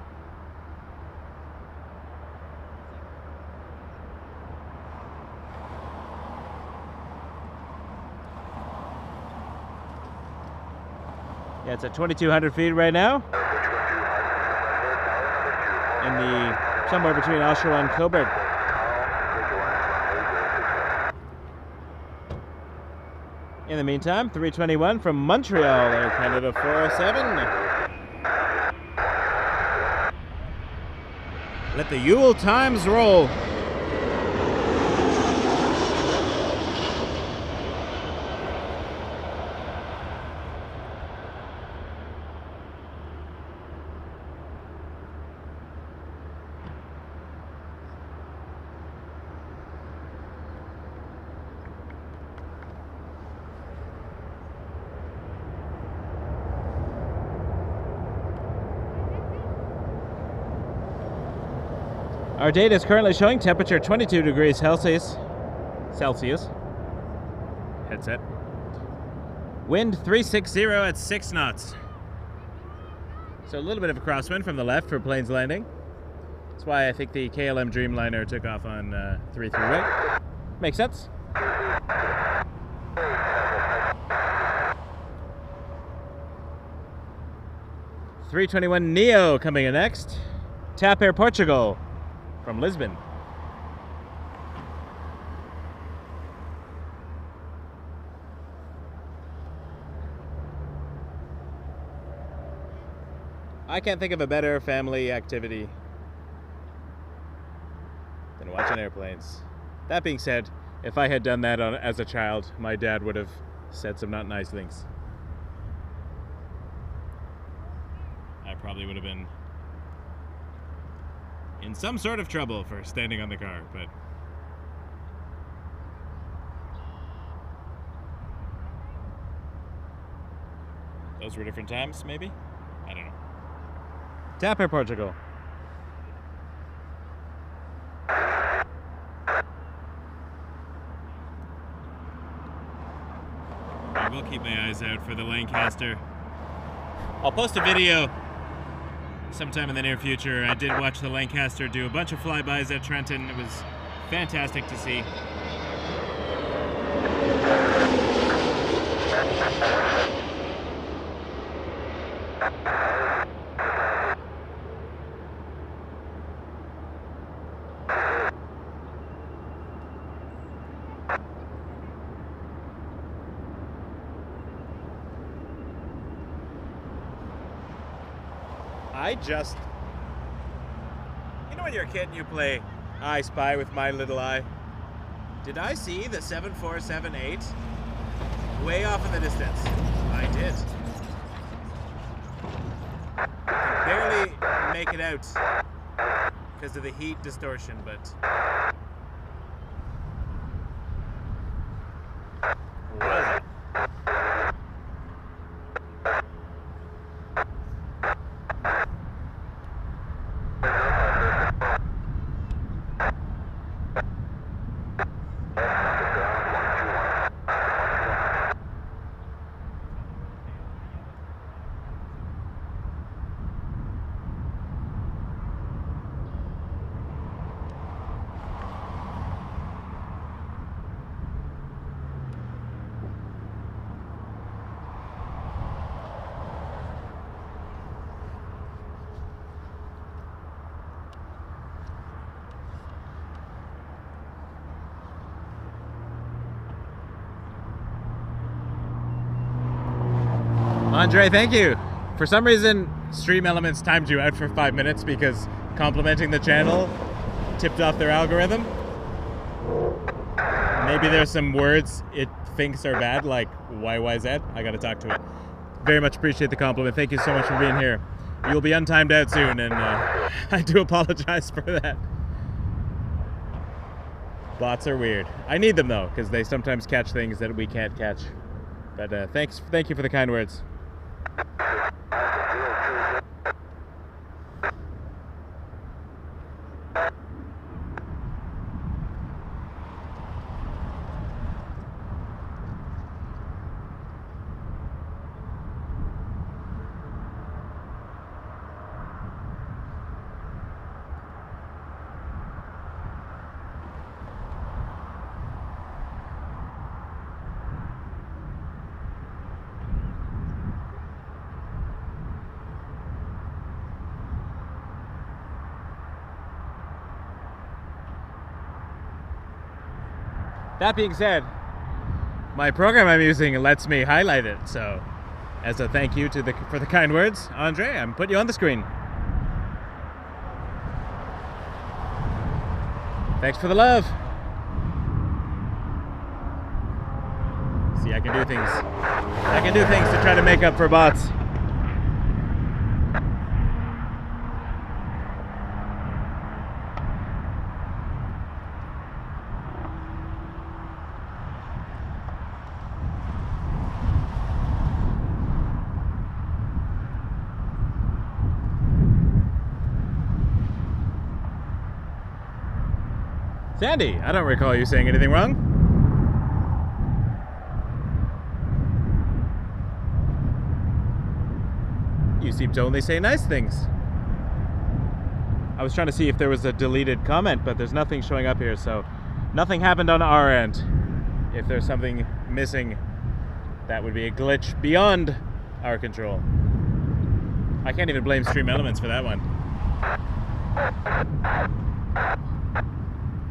Yeah, it's at 2,200 feet right now. In the somewhere between Oshawa and Coburg. In the meantime, 321 from Montreal, Air Canada 407. Let the Yule times roll. Our data is currently showing temperature 22 degrees Celsius. Headset. Wind 360 at 6 knots. So a little bit of a crosswind from the left for planes landing. That's why I think the KLM Dreamliner took off on 338. Makes sense. A321neo coming in next. TAP Air Portugal from Lisbon. I can't think of a better family activity than watching airplanes. That being said, if I had done that as a child, my dad would have said some not nice things. I probably would have been in some sort of trouble for standing on the car, but those were different times, maybe? I don't know. TAP Air Portugal. I will keep my eyes out for the Lancaster. I'll post a video sometime in the near future. I did watch the Lancaster do a bunch of flybys at Trenton. It was fantastic to see. You know when you're a kid and you play I Spy with My Little Eye? Did I see the 7478 way off in the distance? I did. Barely make it out because of the heat distortion, but what is it? Andre, thank you. For some reason, Stream Elements timed you out for 5 minutes because complimenting the channel tipped off their algorithm. Maybe there's some words it thinks are bad, like YYZ. I gotta talk to it. Very much appreciate the compliment. Thank you so much for being here. You'll be untimed out soon, and I do apologize for that. Bots are weird. I need them though, because they sometimes catch things that we can't catch. But thank you for the kind words. That being said, my program I'm using lets me highlight it, so as a thank you for the kind words, Andre, I'm putting you on the screen. Thanks for the love. See, I can do things. I can do things to try to make up for bots. Sandy, I don't recall you saying anything wrong. You seem to only say nice things. I was trying to see if there was a deleted comment, but there's nothing showing up here, so nothing happened on our end. If there's something missing, that would be a glitch beyond our control. I can't even blame Stream Elements for that one.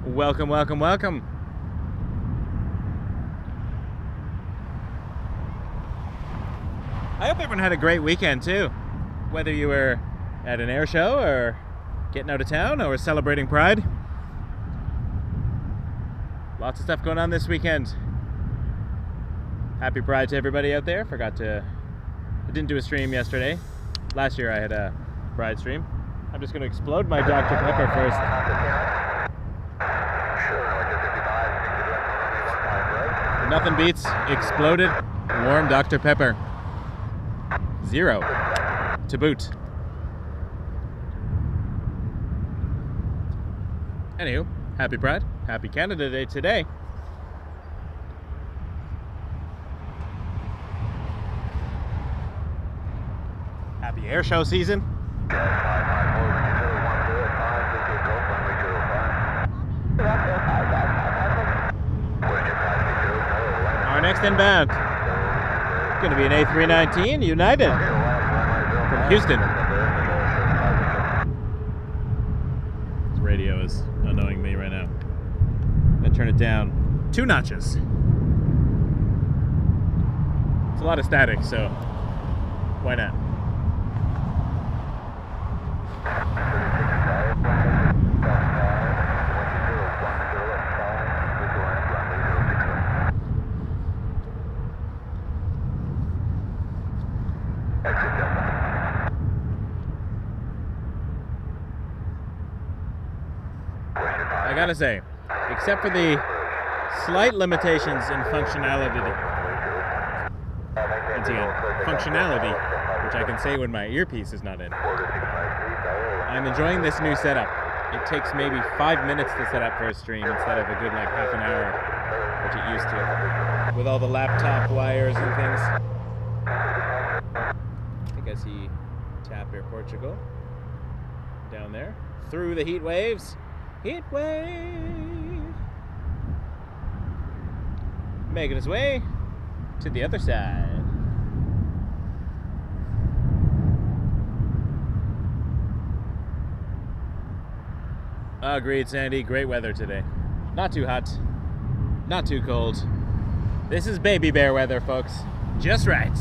Welcome, welcome, welcome. I hope everyone had a great weekend too. Whether you were at an air show or getting out of town or celebrating Pride. Lots of stuff going on this weekend. Happy Pride to everybody out there. I didn't do a stream yesterday. Last year I had a Pride stream. I'm just going to explode my Dr. Pepper first. Nothing beats exploded warm Dr. Pepper. 0 to boot. Anywho, happy Pride, happy Canada Day today. Happy air show season. Our next inbound going to be an A319 United from Houston. This radio is annoying me right now. I'm going to turn it down 2 notches. It's a lot of static, so why not? I gotta say, except for the slight limitations in functionality, which I can say when my earpiece is not in, I'm enjoying this new setup. It takes maybe 5 minutes to set up for a stream instead of a good like half an hour, which it used to, with all the laptop wires and things. I think I see TAP Air Portugal down there, through the heat waves. Heat wave! Making his way to the other side. Agreed, Sandy. Great weather today. Not too hot, not too cold. This is baby bear weather, folks. Just right.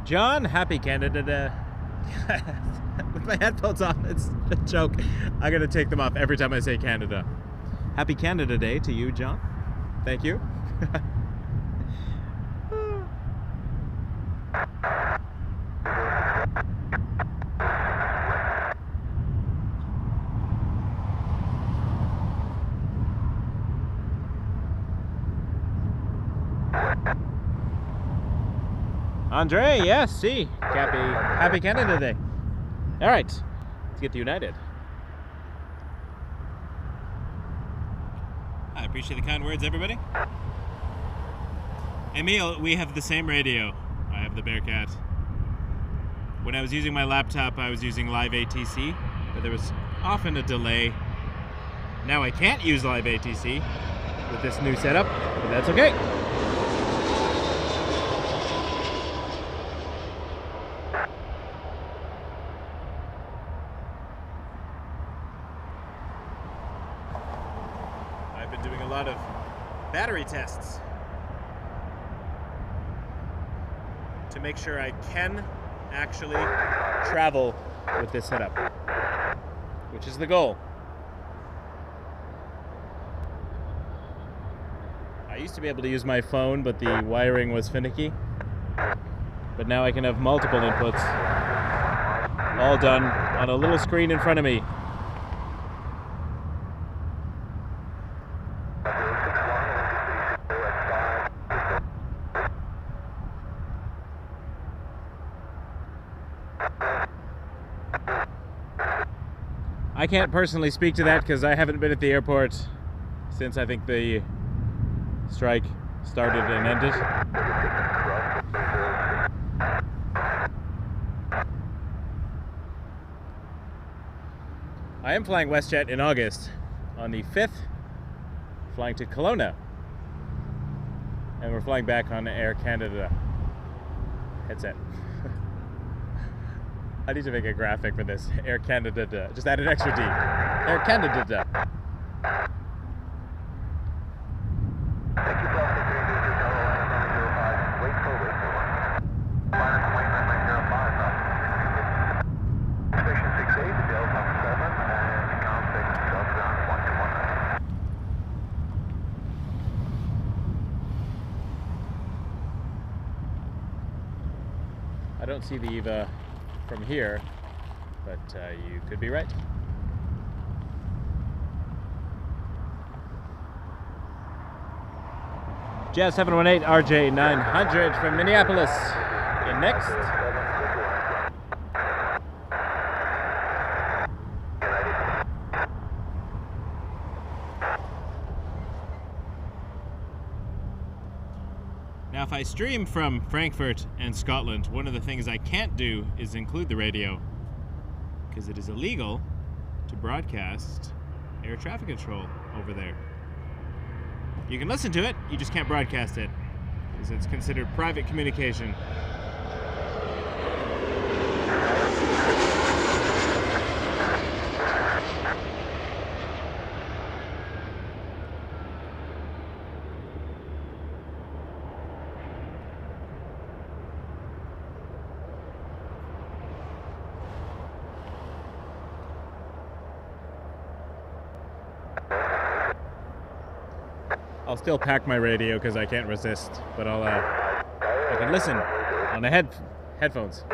John, happy Canada Day. With my headphones on, it's a joke. I'm going to take them off every time I say Canada. Happy Canada Day to you, John. Thank you. Andre, yes, see. Happy Canada Day. All right, let's get to United. I appreciate the kind words, everybody. Emil, we have the same radio. I have the Bearcat. When I was using my laptop, I was using live ATC, but there was often a delay. Now I can't use live ATC with this new setup, but that's okay. Battery tests to make sure I can actually travel with this setup, which is the goal. I used to be able to use my phone, but the wiring was finicky. But now I can have multiple inputs, all done on a little screen in front of me. I can't personally speak to that because I haven't been at the airport since I think the strike started and ended. I am flying WestJet in August on the 5th, flying to Kelowna. And we're flying back on Air Canada headset. I need to make a graphic for this. Air Canada. Just add an extra D. Air Canada. I don't see the EVA from here, but you could be right. Jazz 718 RJ 900 from Minneapolis. In next. Now, if I stream from Frankfurt and Scotland, one of the things I can't do is include the radio, because it is illegal to broadcast air traffic control over there. You can listen to it, you just can't broadcast it, because it's considered private communication. I'll still pack my radio because I can't resist, but I can listen on the headphones.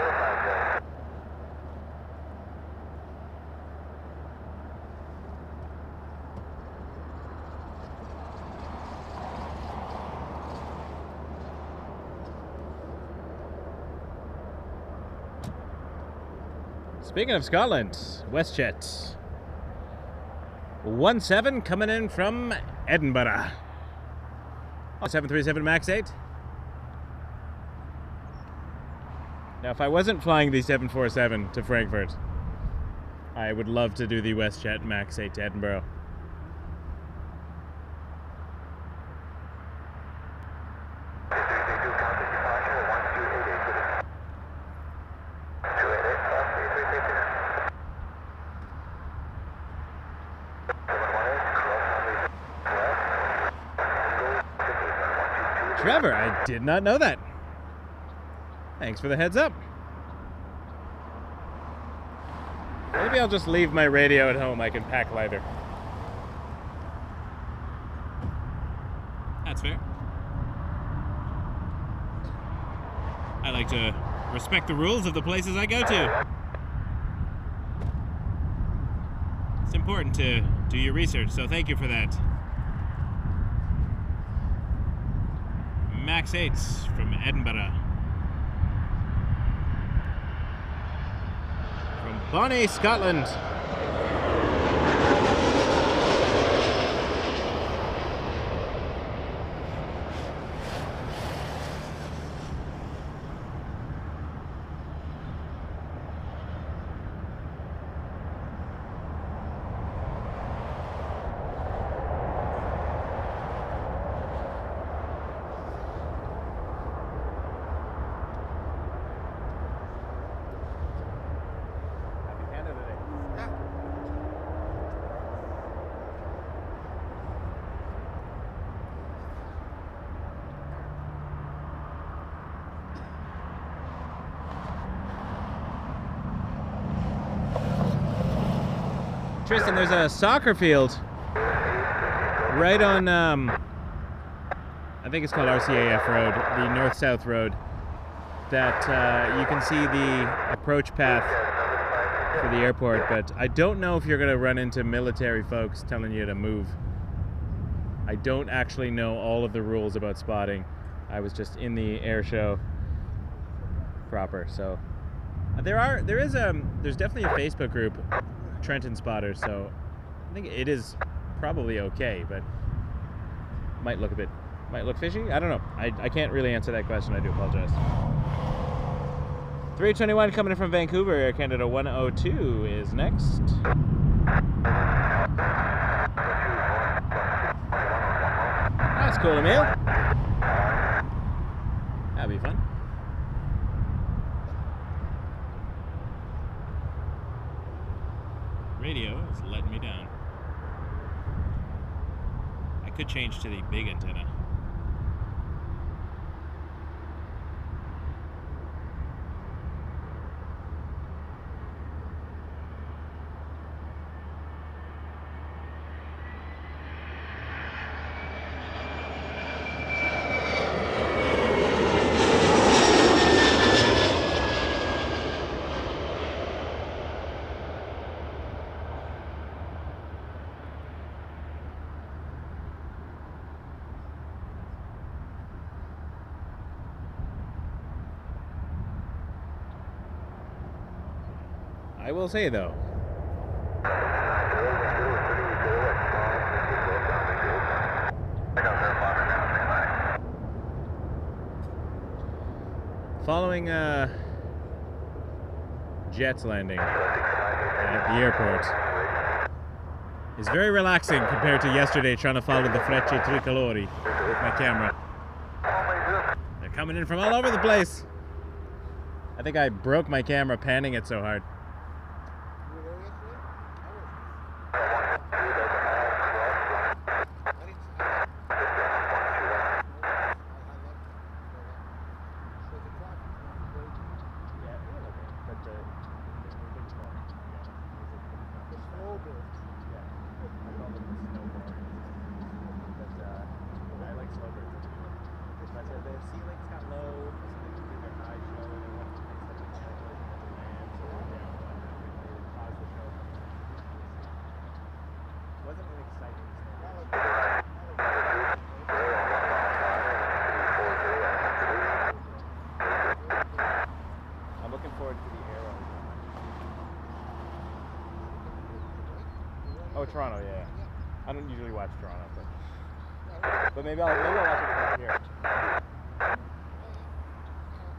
Speaking of Scotland, WestJet 17 coming in from Edinburgh. 737 MAX 8. Now, if I wasn't flying the 747 to Frankfurt, I would love to do the WestJet MAX 8 to Edinburgh. Trevor, I did not know that. Thanks for the heads up. Maybe I'll just leave my radio at home. I can pack lighter. That's fair. I like to respect the rules of the places I go to. It's important to do your research, so thank you for that. MAX 8s from Edinburgh. From Bonnie, Scotland. Tristan, there's a soccer field right on, I think it's called RCAF Road, the north-south road, that you can see the approach path for the airport, but I don't know if you're going to run into military folks telling you to move. I don't actually know all of the rules about spotting. I was just in the air show proper, so there's definitely a Facebook group, Trenton Spotters, so I think it is probably okay, but might look fishy. I don't know. I can't really answer that question. I do apologize. 321 coming in from Vancouver, Air Canada 102 is next. That's cool, Emil. That'll be fun. Radio is letting me down. I could change to the big antenna. I will say though, following jets landing at the airport, is very relaxing compared to yesterday trying to follow the Frecce Tricolori with my camera. They're coming in from all over the place. I think I broke my camera panning it so hard. Oh, Toronto, yeah. I don't usually watch Toronto, but maybe I'll watch it from here. I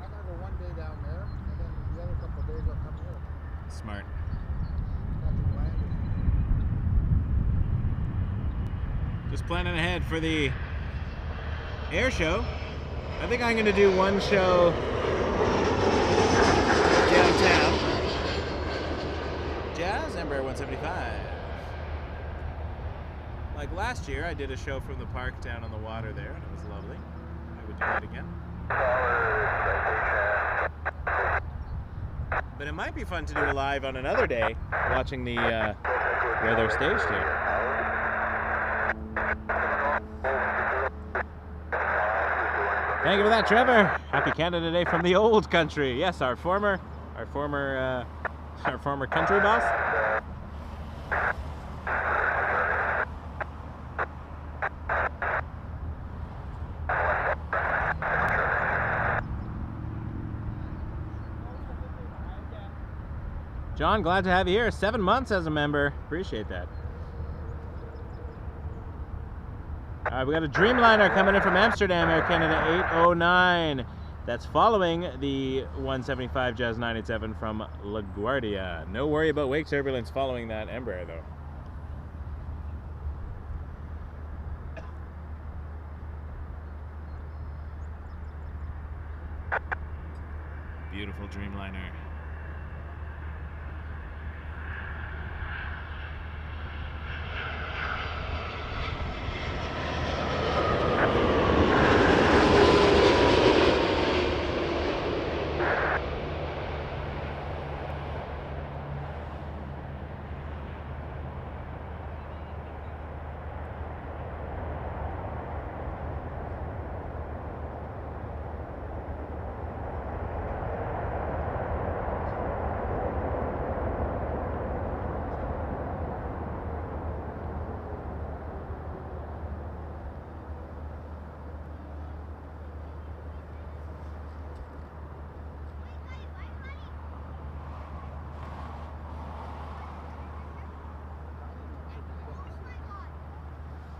gotta go one day down there, and then the other couple of days I'll come here. Smart. Just planning ahead for the air show. I think I'm going to do one show downtown. Jazz, Embraer 175. Like last year, I did a show from the park down on the water there, and it was lovely. I would do that again. But it might be fun to do a live on another day, watching the where they're staged here. Thank you for that, Trevor. Happy Canada Day from the old country. Yes, our former country boss. John, glad to have you here. 7 months as a member. Appreciate that. All right, we got a Dreamliner coming in from Amsterdam, Air Canada 809. That's following the 175 Jazz 987 from LaGuardia. No worry about wake turbulence following that Embraer, though. Beautiful Dreamliner.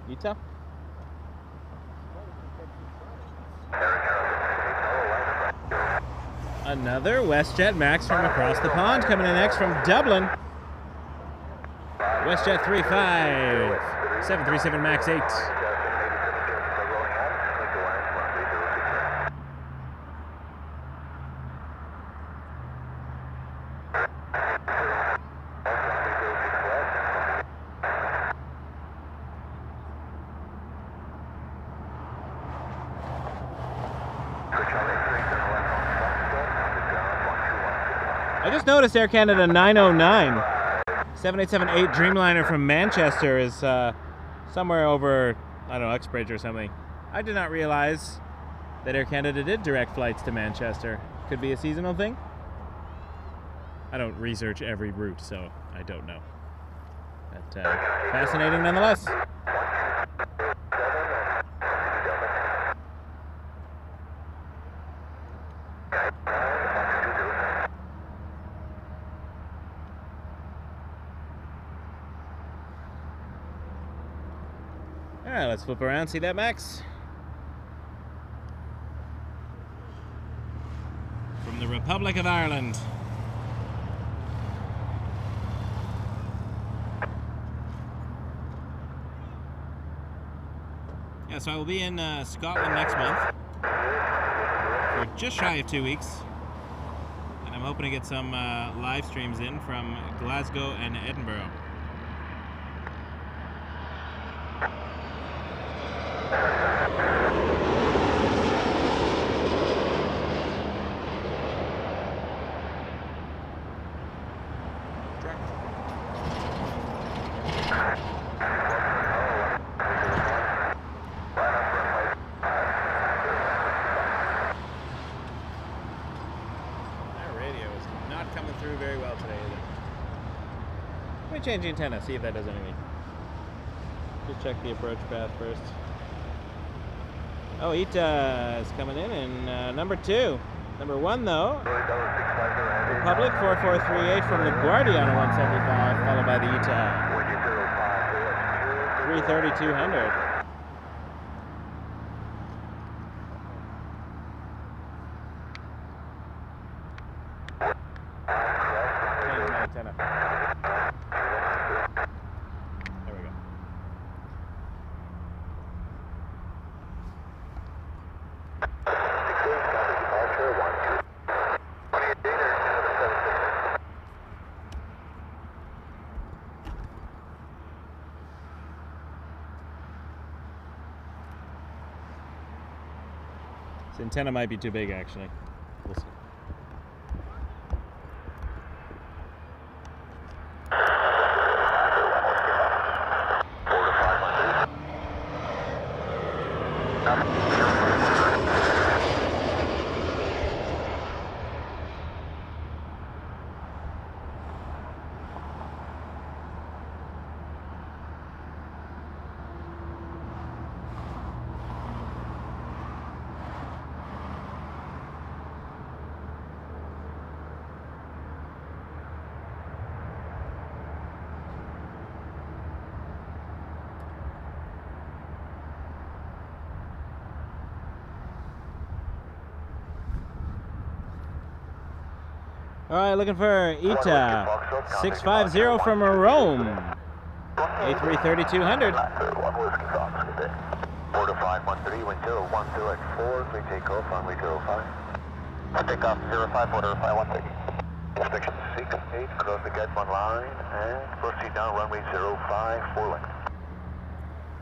ITA? Another WestJet Max from across the pond coming in next from Dublin. WestJet 35 737 Max 8. I just noticed Air Canada 909 7878 Dreamliner from Manchester is somewhere over, I don't know, Uxbridge or something. I did not realize that Air Canada did direct flights to Manchester. Could be a seasonal thing? I don't research every route, so I don't know. But fascinating nonetheless. Alright, let's flip around, see that, Max? From the Republic of Ireland. Yeah, so I will be in Scotland next month for just shy of 2 weeks. And I'm hoping to get some live streams in from Glasgow and Edinburgh. Change the antenna, see if that does anything. Just check the approach path first. Oh, ITA is coming in number 2. Number 1 though, Republic 4438 from LaGuardia on a 175, followed by the ITA 330-200. This antenna might be too big, actually. We'll see. All right, looking for ITA 650 from Rome A330-200. 4513, wind 012 at 4, we take off runway 05. Take off 05, 130. Inspection 68, cross the gate 1 line, and proceed down runway 05, full length.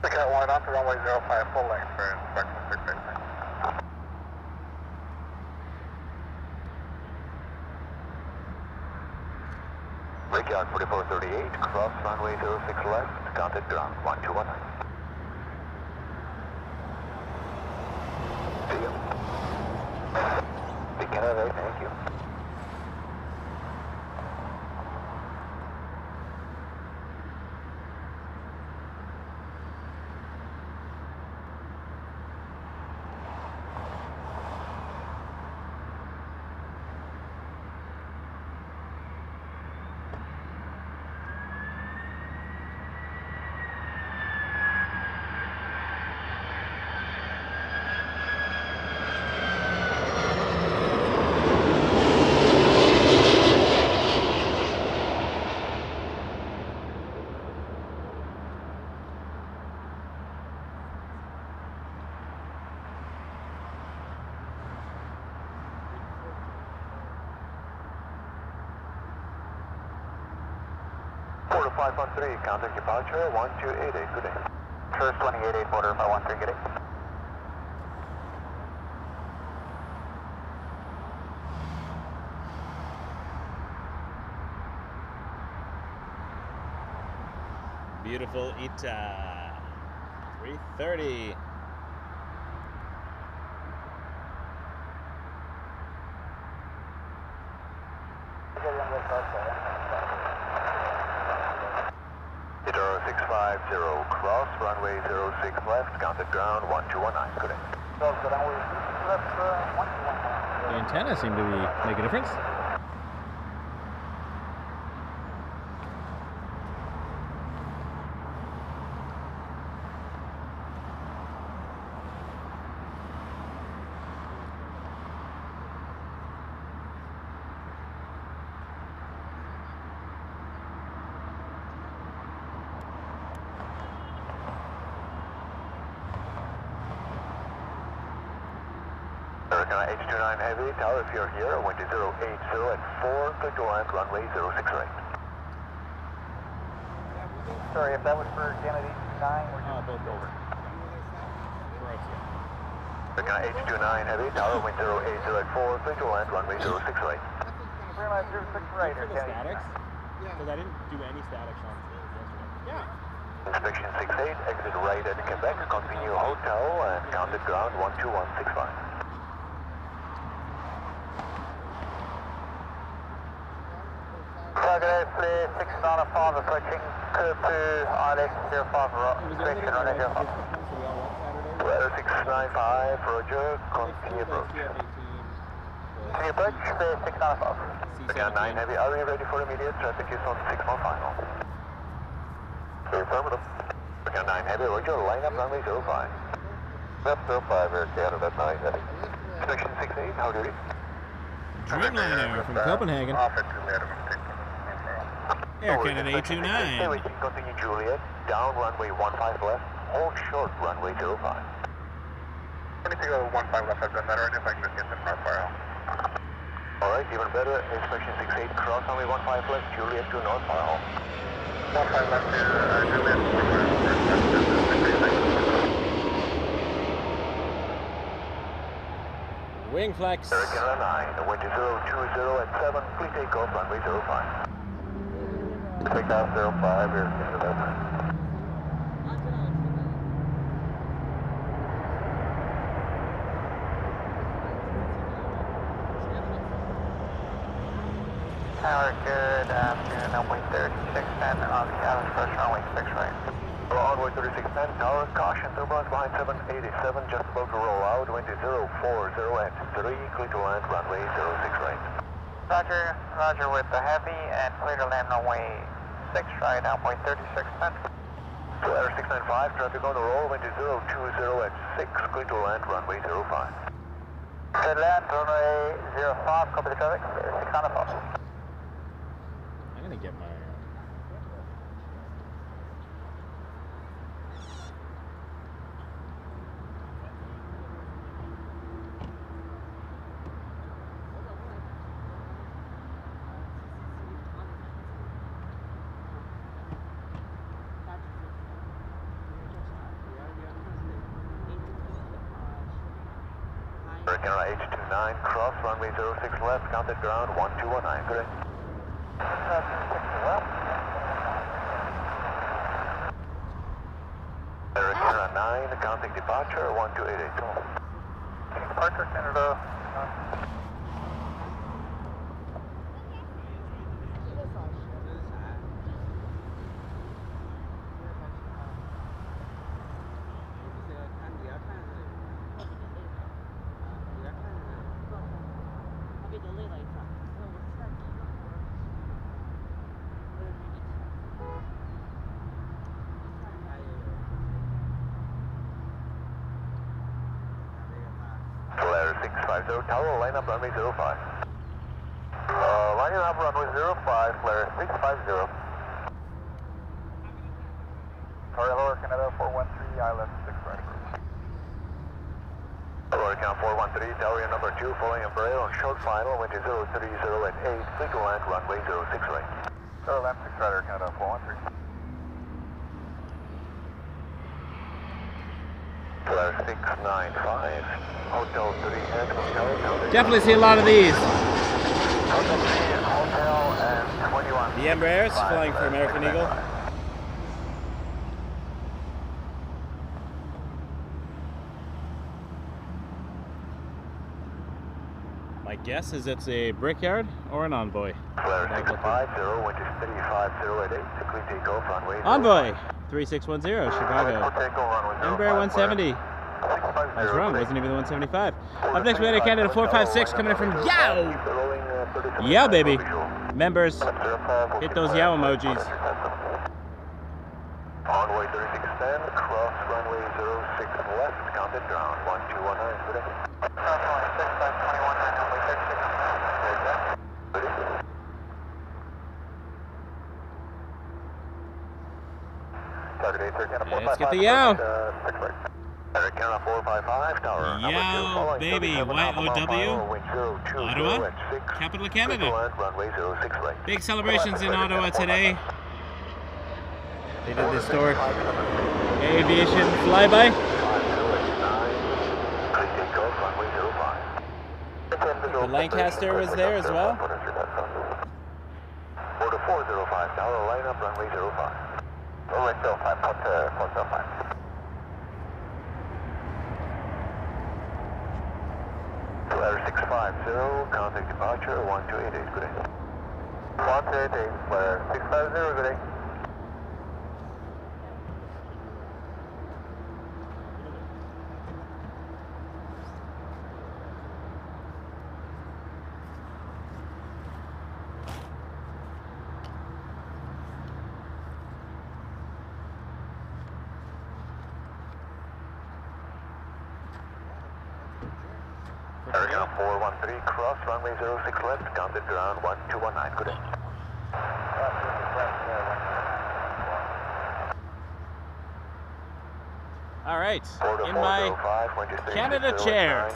Take out 1 onto runway 05, full length for inspection 68. Breakout 4438, cross runway 06 left, contact ground 1219. See you. Be Canada, thank you. Quarter 513, contact departure 1288, good day. First 288, quarter 513, good day. Beautiful ITA 330. ITA 650, cross runway 06 left, contact ground 1219, good day. The antenna seemed to make a difference. Canada H29 Heavy, tower if you're here, wind is 080 at 4, clear to land, runway 06 right. Sorry, if that was for Canada H29, we're just both over. Canada H29 Heavy, tower wind 080 at 4, clear to land, runway 06 right. Clear line 06 right, For or the Canada statics? Yeah. Because I didn't do any statics on yesterday. Yeah. Inspection 68, exit right at Quebec, continue hotel and counted ground 12165. Target play 695 approaching Kupu, ILS 05, inspection running 05. Weather 695, Roger, continue approach. Continue approach, play 695. Again, 9 Heavy, are you ready for immediate traffic is on 6 on final? Affirmative. Again, 9 Heavy, Roger, line up runway 05. Left 05, Air Canada, 9 Heavy. Inspection 68, how do you read? Dreamliner from Copenhagen. Air Canada A229. Continue Juliet, down runway 15 left, hold short runway 05. Anything over 15 left, I've done that already, if I can just get them North Fire. Alright, even better, inspection 68, cross runway 15 left, Juliet to North Fire. 15 left to Juliet. Wing flex. Air Canada 9, wind is 020 at 7, please take off runway 05. Take off 05, Air Canada. Tower, good afternoon, runway 3610, on the Adams first runway 6 right. Runway 3610, tower, caution, turbulence behind 787, just about to roll out, wind is 040 at 3, clear to land, runway 06 right. Roger, Roger with the Heavy, and clear to land runway 6 right, runway 3610. So Air 695, traffic on the roll, wind is 020 at 6, clear to land, runway 05. Clear to land, runway 05, copy the traffic, 695. I'm gonna get my. Canada H29, cross runway 06 left, counted ground 1219, correct. Air Canada 9, counting departure 12882. Departure Canada. Tower, line up runway 05. Lining up runway 05, flare 650. Sorry, Lower Canada 413, ILS 6 right. Lower Canada 413, tower number 2, following Embraer on short final, wind is 030 at 8, clear to land, runway 06 right. Land 6 right, Air Canada 413. Flare 695, Hotel 3 and Hotel. Definitely see a lot of these. Hotel 3, Hotel and 21. The Embraers flying for American Eagle. My guess is it's a Brickyard or an Envoy. Flare 650, wind is 350 at 8, clear takeoff runway. Envoy 3610, Chicago. Embraer 170. I was wrong, wasn't even the 175. Up next, we had a Canada 456 coming in from Yow! Yeah, baby. Members, hit those Yow emojis. Envoy 3610, cross runway 06 left, counted ground 1219 today. Cross runway 6 left, 219, runway 36. Target 8 Let's get the Yow. Canada 456, 055 tower. Yo, baby, YOW, Ottawa, capital of Canada. Runway 06 right. Big celebrations in Ottawa today. They did the historic aviation flyby. The Lancaster was there as well. 405 tower, line up runway 05. Runway 05, port 05. Air 650, contact departure 1288, good day. 1288, Air 650, good day. Air 413, cross runway 06 left, contact ground 1219, good day. All right, in my Canada chair.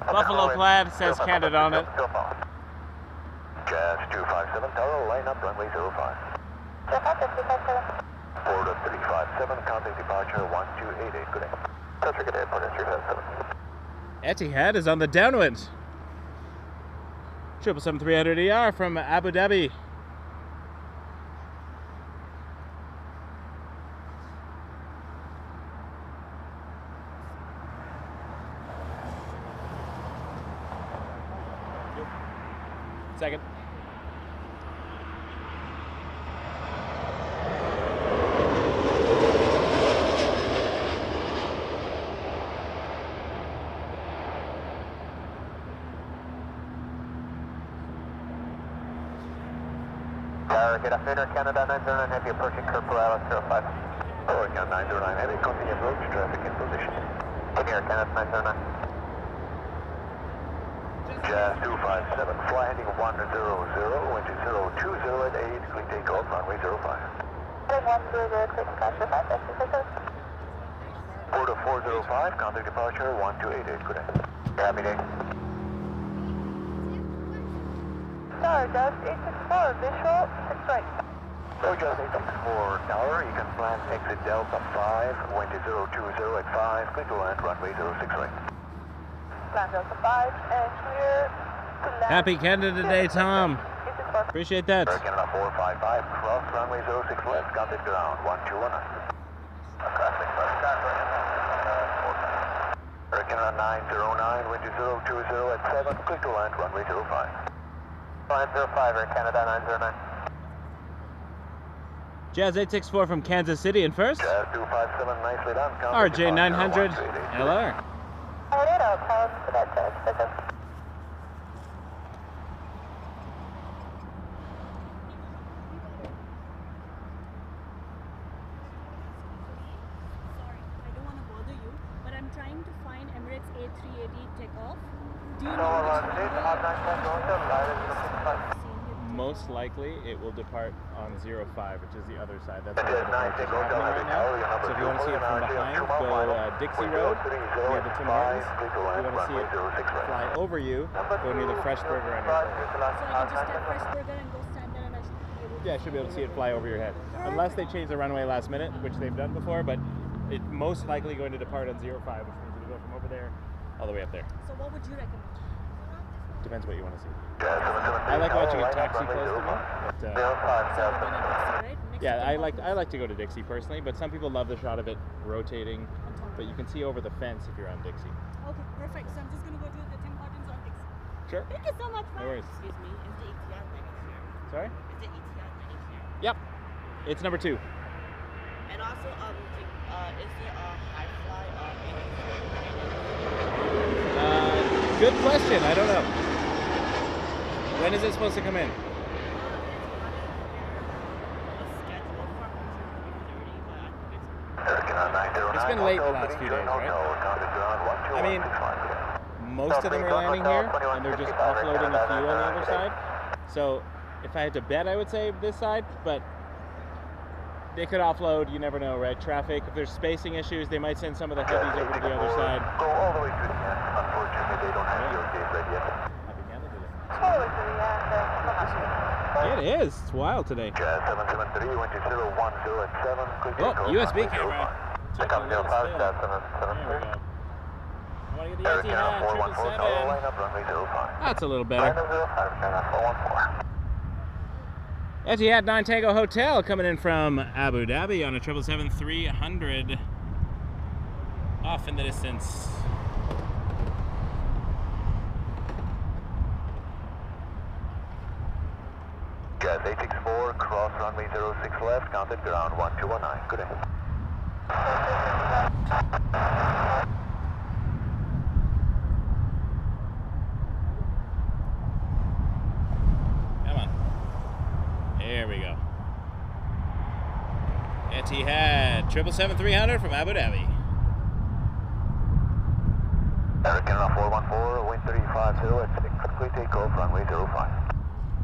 Buffalo plaid says Canada on it. Jazz 257 tower, line up runway 05. 4357, contact departure 1288, good day. Traffic Airport 357. Etihad is on the downwind. 777-300ER from Abu Dhabi. Second. Good afternoon, Canada 909 Heavy approaching Curve Polaris 05. Canada 909 Heavy, continue approach, traffic in position. Here, Canada 909. Jazz 257, fly heading 100, wind 020 at 8, clean takeoff, runway 05. 100, clean departure 5, that's 405, contact departure 1288, good day. Happy day. Star, Jazz 864, visual, 6 right. So Jazz 864 tower, you can plan exit Delta 5, wind 020 at 5, clean to land, runway 06 right. Land Delta 5, and clear to land. Happy Canada Day, Tom. Appreciate that. Air Canada 455, cross runway 06 left, contact ground 1219. Classic bus start Air Canada 909, wind 020 at 7, clear to land, runway 05. 905, Air Canada 909. Jazz 864 from Kansas City in first. Jazz 257, nicely done. RJ 900 LR. Alright, I'll call for that Jazz. Sorry, I don't want to bother you, but I'm trying to find Emirates A380 takeoff. Do you So, know which this hot 910, Most likely it will depart on 05, which is the other side. That's It where is the departure is 9, happening right now. So if you want to see it from behind, go Dixie Road near the Tim Hortons. If you want to see it fly over you, go near the Fresh Burger on your side. So I can just get Fresh Burger and go stand there and I should be able to... Yeah, you should be able to see it fly over your head. Unless they change the runway last minute, which they've done before, but it's most likely going to depart on 05, which means it'll go from over there all the way up there. So what would you recommend? Depends what you want to see. I like watching a taxi close to me. But, yeah, I like to go to Dixie personally, but some people love the shot of it rotating. But you can see over the fence if you're on Dixie. Okay, perfect. So I'm just going to go do the Tim Hortons on Dixie. Sure. Thank you so much, No worries. Excuse me, is the Etihad landing here? Sorry? Is the Etihad landing here? Yep. It's number 2. And also, is the HiFly Good question. I don't know. When is it supposed to come in? It's been late the last few days, right? I mean, most of them are landing here, and they're just offloading a few on the other side. So, if I had to bet, I would say this side, but they could offload. You never know, right? Traffic. If there's spacing issues, they might send some of the heavies over to the other side. Go all the way to the end. Unfortunately, they don't have your gate ready yet. It is. It's wild today. Jazz 773, wind 010 at 7. Oh, USB camera. Check out 05, Jazz 773. I want to get the Etihad 777. Line up runway 05. That's a little better. Line up 05, China 414. Etihad 9 Tango Hotel coming in from Abu Dhabi on a 777-300. Off in the distance. Jazz 864, cross runway 06 left, contact ground 1219. Good day. Come on. There we go. Etihad 777-300 from Abu Dhabi. Air Canada 414, wind 350 at 6, complete takeoff, runway 05.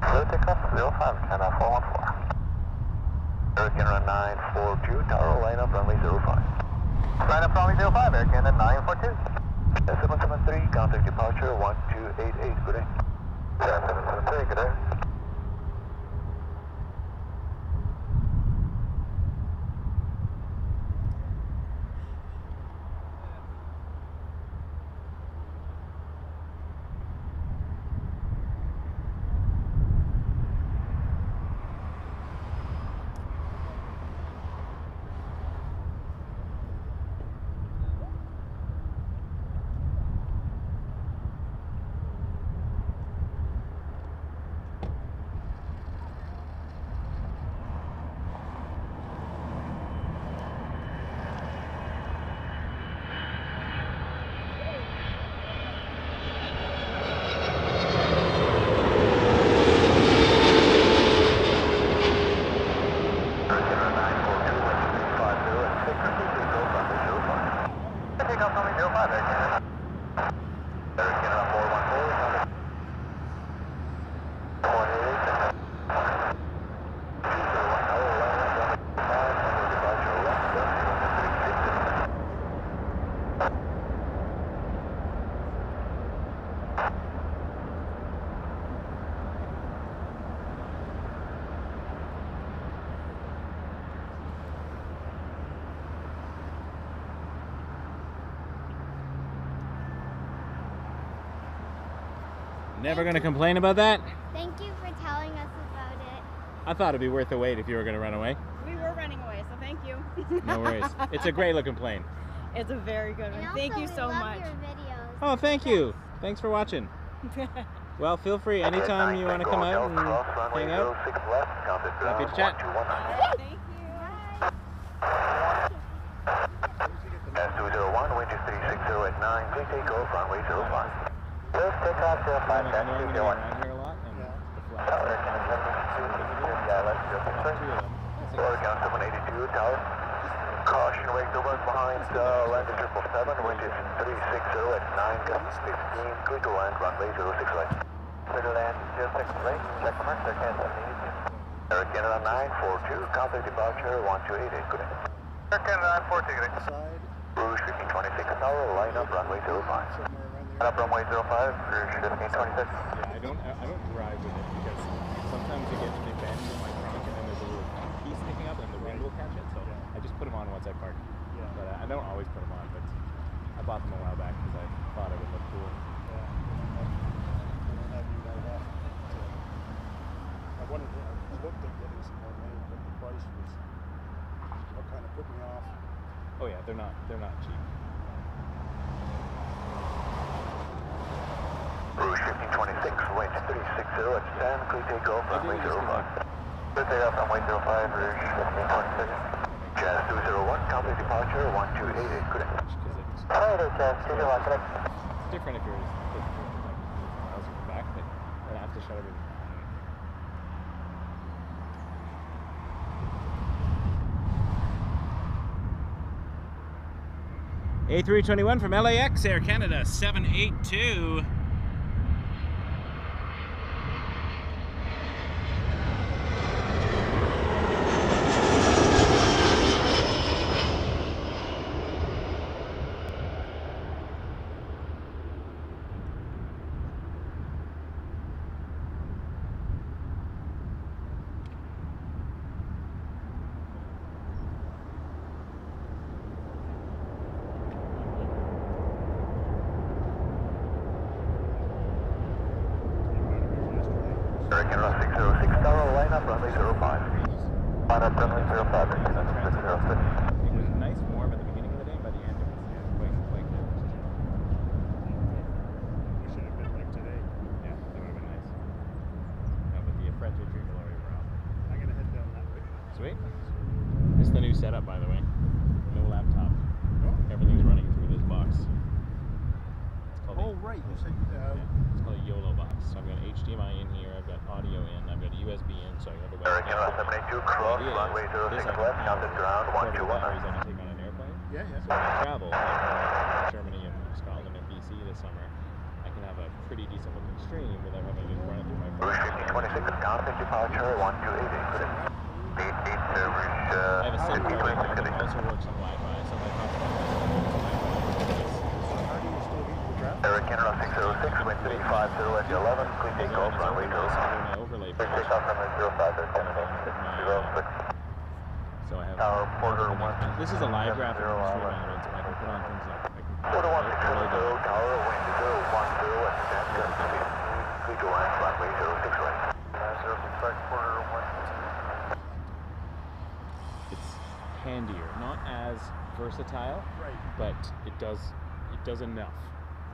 Clear takeoff 05, Canada 414. Air Canada 942, tower, line up, runway 05. Line up, runway 05, Air Canada 942. 773, contact departure 1288, good day. 773, good day. Never going to complain about that? Thank you for telling us about it. I thought it'd be worth the wait if you were going to run away. We were running away, so thank you. No worries. It's a great looking plane. It's a very good one. Thank you so much. Your videos. Oh, thank you. Thanks for watching. Well, feel free anytime you want to come out and hang out. Happy to chat. Thank you. S201, wind 360 at 9, please take off runway 05. Just take off 05, I know that's I'm going to 201. be around here a lot, and the flights Tower, can I send you to let's go. Oregon 782, tower. Caution, wake turbulence behind landing 777, wind is 360 at 9, gust 15, clear to land, runway 06 right. Clear to land 06 right, check mark, Air Canada 782. Air Canada 942, contact departure 1288, good day. Air Canada 942, good day. Side, Rouge 1526, tower, line up, runway 05. somewhere around there. Line up, runway 05, Rouge 1526. Yeah, I don't drive with it because sometimes you get to the bend in my trunk and then there's a little piece sticking up and the wind will catch it. So I just put them on once I park. Yeah. But I don't always put them on. But I bought them a while back because I thought it would look cool. Yeah. I don't have you that often. I looked at getting some more made, but the price was what kind of put me off. Oh yeah, they're not cheap. Rouge 1526, wind 360 at 10, clear takeoff, runway 05. Clear takeoff, runway 05, Rouge 1526. Jazz 201, complete departure 1288, good day. Hi there, Jazz 201, connect. It's different if you're like miles from the back, but I have to shut everything down. A321 from LAX, Air Canada 782. Canada 606 Tower, line up runway 05. Line up runway 05, Air Canada 606. It was nice warm at the beginning of the day, by the end it was quite cold. We should have been like today. Yeah, that would have been nice. No, but the French entry glory were off. I'm gonna head down that way. Sweet. This is the new setup, by the way. No laptop. Oh, Everything's running through this box. It's called oh right. You said it's called a YOLO box. So I've got HDMI in here, I've got audio in, I've got USB in, so I have a Air webcam. Canada 782 cross, runway 06 left, counted ground, 121. Batteries I can take on an airplane. yeah, yeah. So when I travel, like Germany and Scotland and BC this summer, I can have a pretty decent looking stream without having to run it through my phone. Rouge 1526, contact departure 1280. I have a SIM card in there that also works on Wi-Fi, so my Air Canada 606, wind 350 at 11, clean take off, runway 05. overlay Clean take off, runway 05, Air Canada 606. So I have Tower, Porter 1. This is a live graphic stream element, so I can put on things like Porter 1600, tower, wind 010 at 10, gust speed. Clean to land, runway 06 right. 06 right, Porter 1. it's handier, not as versatile, Right. but it does enough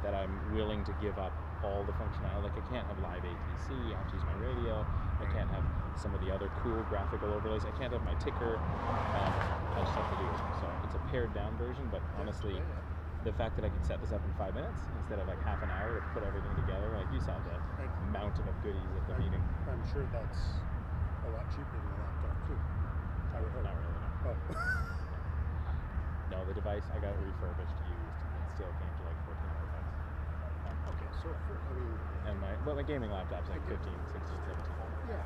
that I'm willing to give up all the functionality. Like I can't have live ATC, I have to use my radio, I can't have some of the other cool graphical overlays, I can't have my ticker, I just have to do it. So it's a pared down version, but honestly, the fact that I can set this up in 5 minutes instead of like half an hour to put everything together, like you saw the mountain of goodies at the meeting. I'm sure that's a lot cheaper than a laptop too. I would hope. Not really, no. Oh. No, the device, I got it refurbished, used, and it still came to like $1,400. Okay, so I mean, And my gaming laptop's like 15, 16, 17. yeah.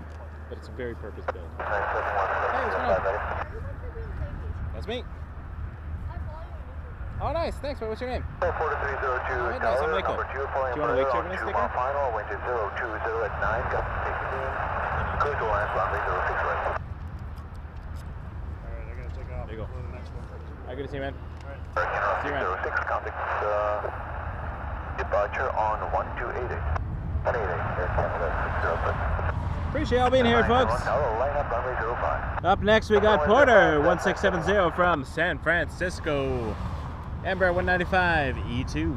But it's a very purpose built. Hey, what's going on? That's me. Oh, nice. Thanks. What's your name? 4302, nice. I'm Michael. number 2, Do you want a wake turbulence sticker? final, wind is 020 at 9, gust 16. Clear to land, runway 06 right. All right, I gotta take off. There you go. Go to the next one. All right, good to see you, man. Air Canada See you, man. 606, contact departure on 1280. 188, Air Canada 606. Appreciate y'all being here, folks. Line up, runway 05. Up next, we got Porter 1670 from San Francisco. Embraer 195 E2.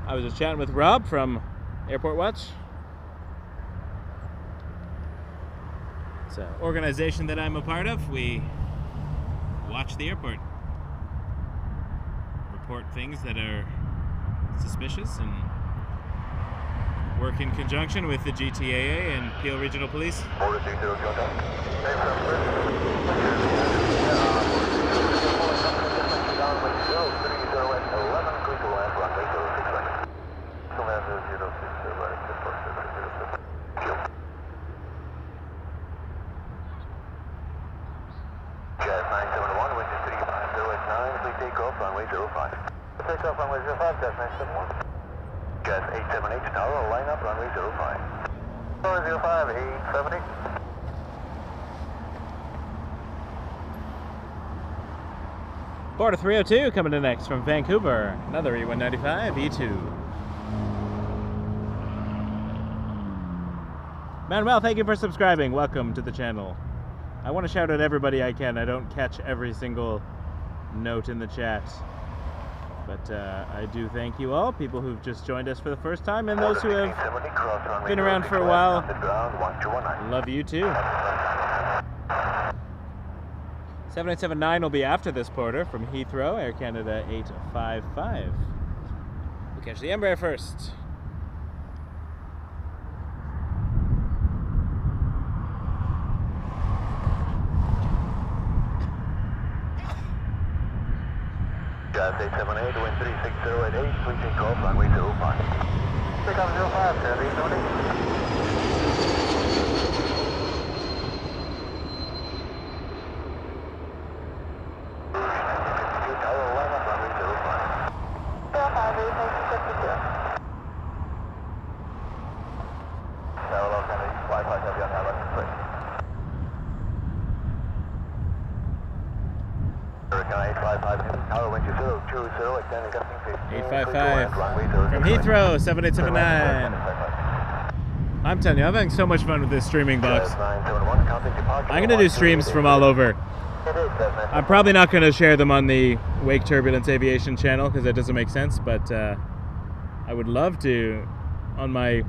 I was just chatting with Rob from Airport Watch. It's an organization that I'm a part of. We watch the airport, report things that are suspicious, and work in conjunction with the GTAA and Peel Regional Police. Jazz 971, wind is 350 at 9, please take off, runway 05. Take off, runway 05, Jazz 971. Jazz 878, tower, line up, runway 05. Runway 05, 878. Border 302 coming in next from Vancouver. Another E195 E2. Manuel, thank you for subscribing. Welcome to the channel. I want to shout out everybody I can. I don't catch every single note in the chat. But I do thank you all, people who've just joined us for the first time, and those who have been around for a while. Love you too. 7879 will be after this, Porter, from Heathrow, Air Canada 855. We'll catch the Embraer first. Jazz 878, wind 360 at 8, please take off, runway 05. Take off 05, Jazz 878. 855 from Heathrow, 7879. I'm telling you, I'm having so much fun with this streaming box. I'm going to do streams from all over. I'm probably not going to share them on the Wake Turbulence Aviation channel because that doesn't make sense, but I would love to on my...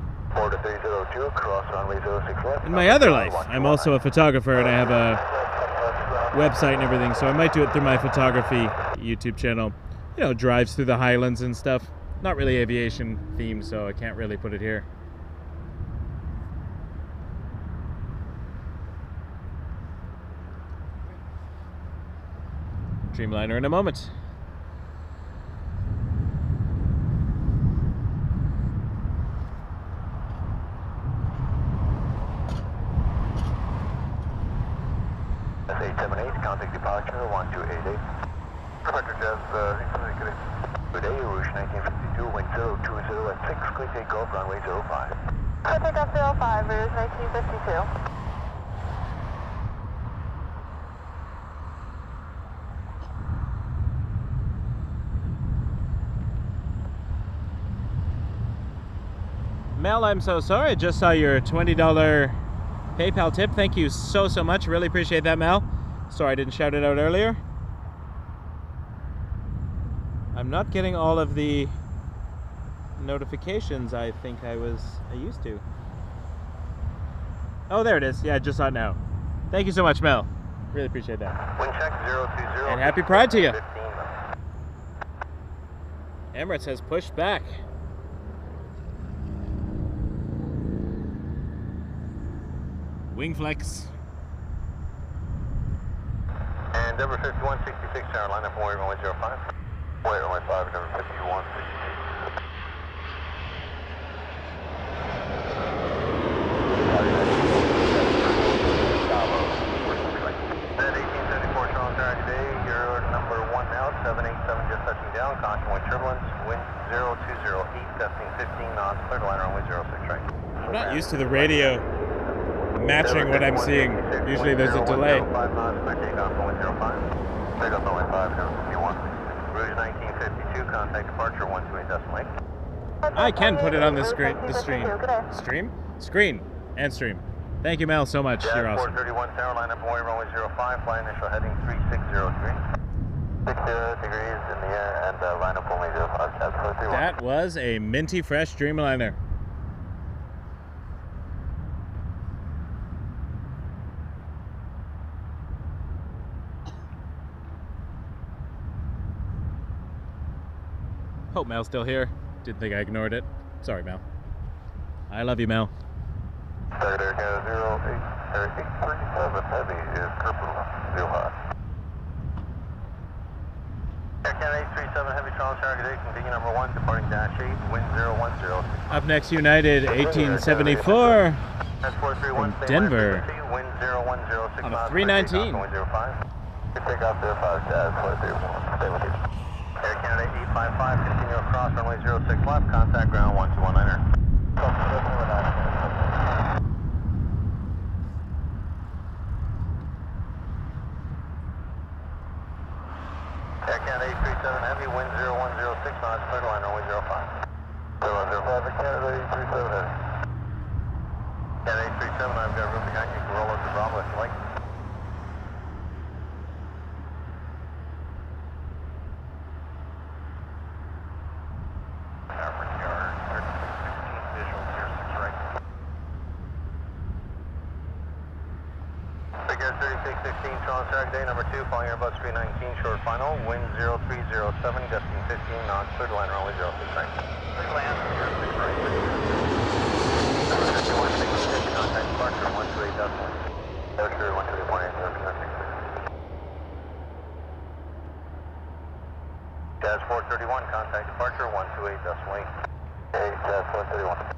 In my other life, I'm also a photographer and I have a website and everything, so I might do it through my photography YouTube channel. You know, drives through the Highlands and stuff. Not really aviation themed, so I can't really put it here. Dreamliner in a moment. SAS 878, contact departure 1288. Departure Jazz, good day, Rouge 1952, wind 020 at 6, clear takeoff, runway 05. Clear takeoff 05, Rouge 1952. Mel, I'm so sorry. I just saw your $20 PayPal tip. Thank you so much. Really appreciate that, Mel. Sorry I didn't shout it out earlier. I'm not getting all of the notifications I think I used to. Oh, there it is. Yeah, I just saw it now. Thank you so much, Mel. Really appreciate that. Wind check 020. And happy Pride to you. 15. Emirates has pushed back. Wing flex. And Denver 5166, tower line up from Warrior 105. Warrior 105, Denver 5166. At 1874 Charles Tower today, you're number 1 now, 787 just touching down, caution wind turbulence, wind 0208, testing 15 knots, clear to line runway 06 right. I'm not used to the radio matching what I'm seeing. Usually there's a delay. 5 knots, clear takeoff runway 05. Take off runway 5, 51. Rouge 1952, contact departure 128.8. I can put it on the screen. Screen and stream. Thank you, Mel, so much. Jazz You're awesome. 431 tower line up runway 05, fly initial heading 3603. 60 degrees in the air and line up runway 05, Jazz 431. That was a minty fresh Dreamliner. Hope Mel's still here. Didn't think I ignored it. Sorry, Mel. I love you, Mel. Target Air Canada 837 Heavy is purple, 0 hot. Air Canada 837 Heavy, Charles Tower, good day, continue number 1, departing dash 8, wind 010. Up next, United 1874 from Denver wind 0106 on a 319. Wind 05. Take off 05, Jazz 431, stay with you. Air Canada 855, continue across runway 06 left, contact ground 1219er. Air Canada 837 Heavy, wind 0106 knots, clear to line runway 05. 0105, Air Canada 837 Heavy. Canada 837, I've got room behind you, you can roll over to Bravo if you like. Day number 2, following Airbus 319, short final, wind 0307, gusting 15 knots, clear to line runway 06 right. Clear land 06 right. Number 51, contact departure 128.1. Departure 128.8, Jazz 431, contact departure 128.8. Hey, Jazz 431.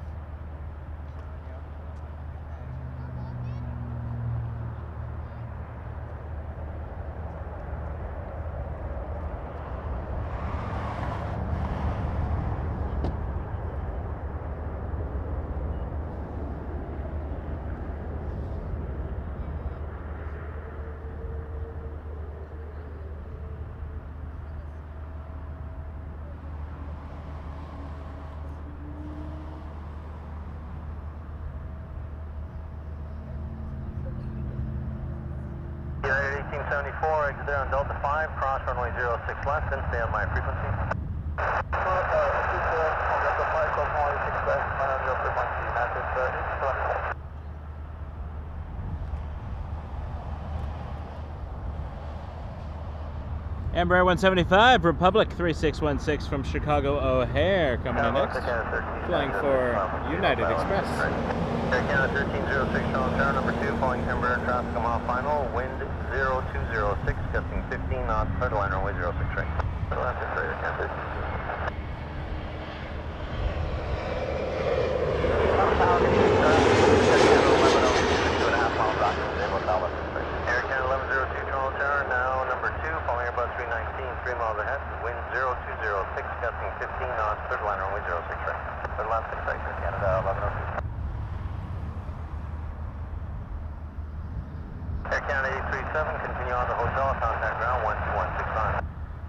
United 1874, exit there on Delta 5, cross runway 06 left, and stay on my frequency. Embraer 175, Republic 3616 from Chicago O'Hare coming in next. Flying for United Express. Air Canada 1306, Charlotte Tower, number 2, following Embraer traffic, mile final, wind 0206, gusting 15 knots, clear to line runway 06 right. Clear to line 6 right, Air Canada 1306. Air Canada 1102, Charlotte Tower, now number 2, following Airbus 319, 3 miles ahead, wind 0206, gusting 15 knots, clear to line runway 06 right. Clear to line 6 right, Air Canada 1102. Air Canada A330, continue on to hotel, contact ground 12169.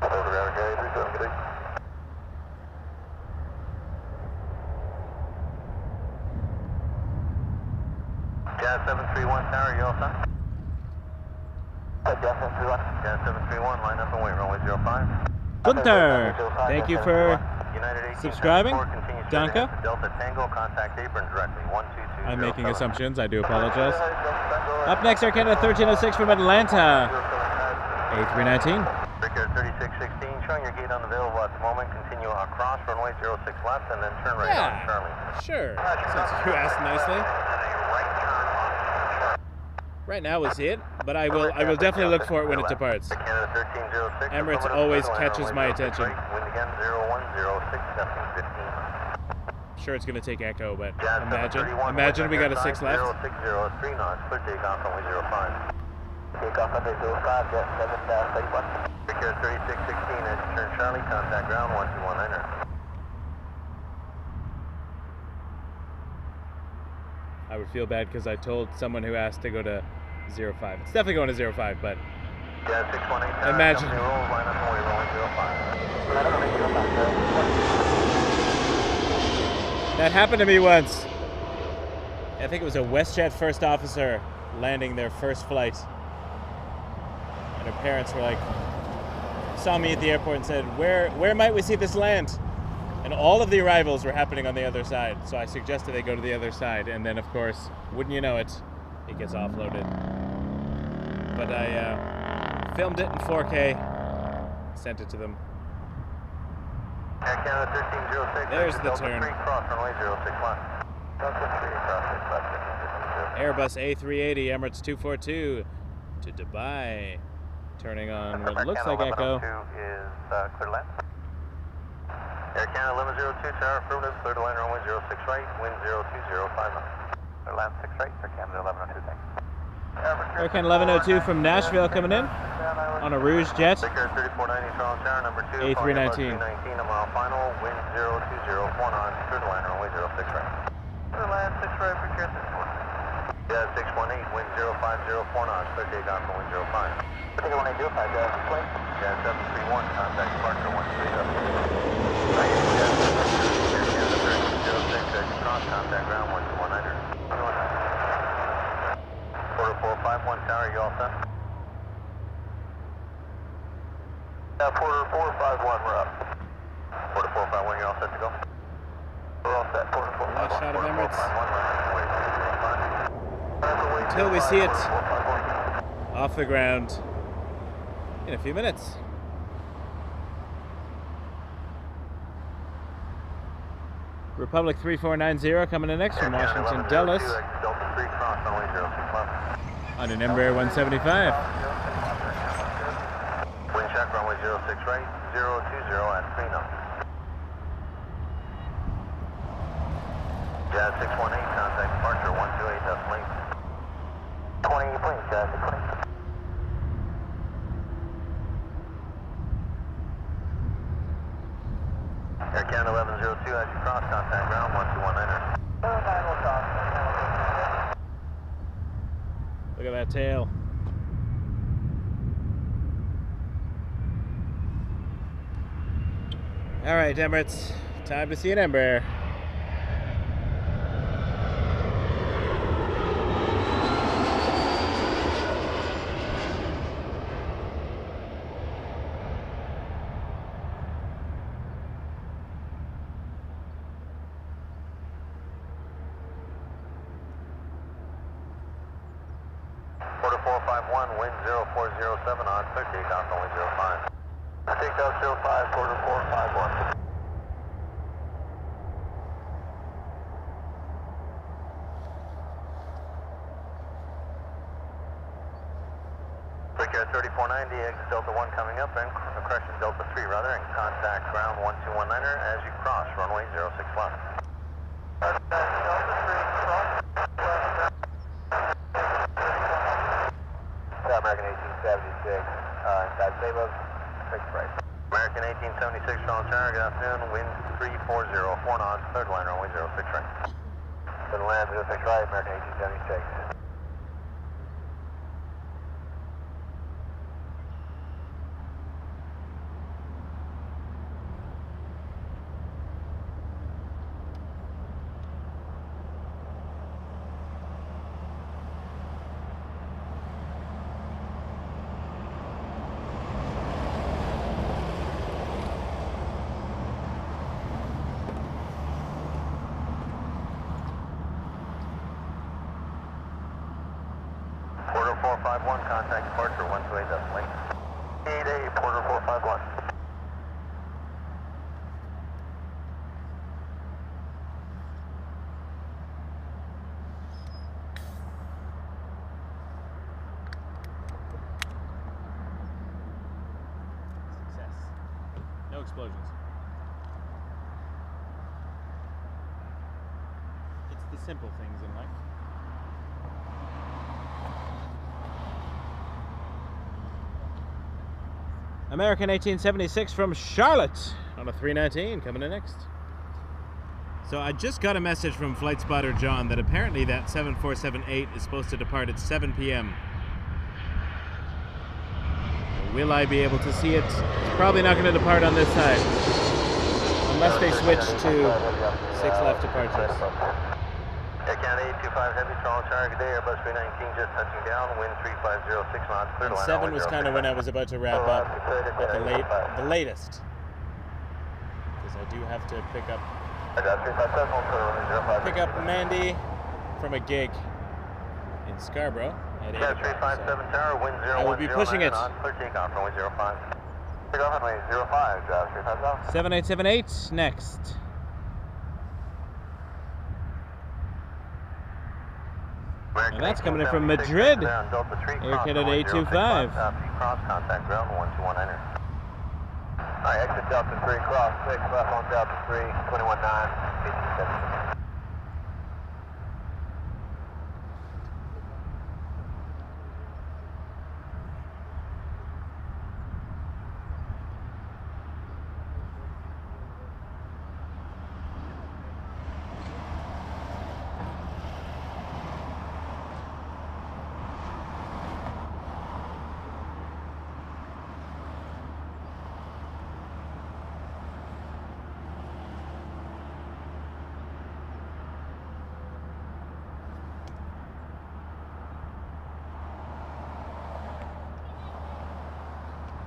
Over to Air Canada A330, good day. Jazz 731 Tower, you all set? Jazz 731. Jazz 731, line up and wait, runway 05. Gunther, thank you for subscribing. Danke. Delta Tango, contact apron directly, 122. I'm making assumptions, I do apologize. Up next, Air Canada 1306 from Atlanta, A319. Breaker 3616, showing your gate unavailable at the moment. Continue across runway 06 left and then turn right on Charlie. Sure, since you asked nicely. Right now we'll see it, but I will definitely look for it when it departs. Emirates always catches my attention. Wind again 0106, gusting 15. Sure, it's going to take echo, but imagine we got a 6 left. 060 is 3 knots, clear takeoff runway 05. Takeoff runway 05, jet 7-31. Breaker 3616, edge turn Charlie, contact ground 1219er. I would feel bad because I told someone who asked to go to 05. It's definitely going to 05, but imagine. That happened to me once. I think it was a WestJet first officer landing their first flight. And her parents were like, saw me at the airport and said, where might we see this land? And all of the arrivals were happening on the other side. So I suggested they go to the other side. And then, of course, wouldn't you know it, it gets offloaded. But I filmed it in 4K, sent it to them. Air Canada 1306. There's the turn. Cross runway 06 left. Airbus A380, Emirates 242 to Dubai. Turning on what looks like echo. Is clear to land. Air Canada 1102, tower affirmative, clear to land runway 06 right, wind 0205 knots. Clear land 6 right, Air Canada 1102, thanks. Air Canada 1102 from Nashville coming in on a Rouge jet. Baker 3490, Charles Tower, number 2. A319. 319, a mile final, wind 0204 knots, clear to land runway 06 right. Clear land 6 right, Baker 618. Yeah, 618, wind 0504 knots, clear takeoff runway 05. Baker 1805, yeah, 731, contact departure 130. Contact ground 1219er. Porter 451 tower, you all set? Yeah, Porter 451, we're up. Porter 451, you're all set to go? We're all set, Porter 451. Last shot of Emirates. Until we see it off the ground in a few minutes. Republic 3490 coming in next from Washington Dulles on an Embraer 175. Wind check runway 06 right, 020 at 3 knots. Jazz 618, contact departure 128 decimal 8. 20, please, Jazz 618. Air Canada 1102, as you cross, contact ground 1219er. Look at that tail. All right, Emirates, time to see an Embraer. 4451, wind 0407 on clear takeoff, runway 05. Takeoff 05, quarter 451. Quick 3490, exit Delta 1 coming up, and correction Delta 3 rather, and contact ground 1219er as you cross runway 06 left. Delta 3 cross. American 1876, inside Sabos, fixed right. American 1876, Charles Tower, good afternoon, wind 340, 4 knots, third line runway 06 right. Third land 06 right, American 1876. Porter 451, contact departure 128 decimal 8A, Porter 451. Success. No explosions. It's the simple things in life. American 1876 from Charlotte on a 319 coming in next. So I just got a message from flight spotter John that apparently that 7478 is supposed to depart at 7 p.m. Will I be able to see it? It's probably not going to depart on this side unless they switch to 6 left departures. Air Canada 825 Heavy, Charles Tower, good day, Airbus 319 just touching down, wind 3506 knots, clear to line. 7 was kind of when I was about to wrap up, but the latest, because I do have to pick up Mandy from a gig in Scarborough at 8 o'clock. So Tower, wind 010, I will be pushing it. clear takeoff, runway 05. Takeoff, runway 05, 7878 next. And that's coming in from Madrid. Air Canada 825. Cross contact ground 1219er. Alright, exit Delta 3 cross 6 left on Delta 3, 219, 1870.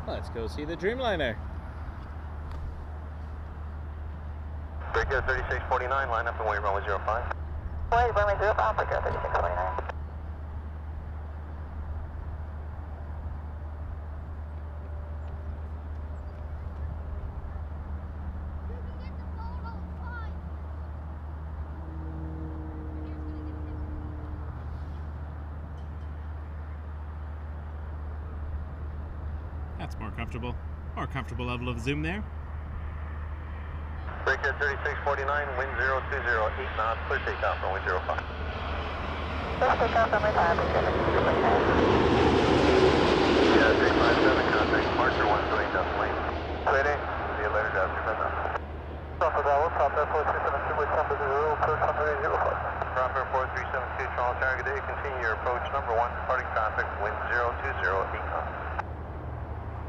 Let's go see the Dreamliner. Breaker 3649, line up and wait runway 05. Wait, runway 05, Breaker 3649. That's more comfortable. More comfortable level of zoom there. Breaker 3649, wind 020, 8 knots, clear takeoff, runway 05. Clear takeoff, runway 5, Breaker 3649. Yeah, 357, contact departure 128 decimal 8. Clear, see you later, guys. Alpha Bravo, Top Air 4372, with number 0, approach runway 05. Top Air 4372, Charles Tower, good day, continue your approach number 1, departing traffic, wind 020, 8 knots.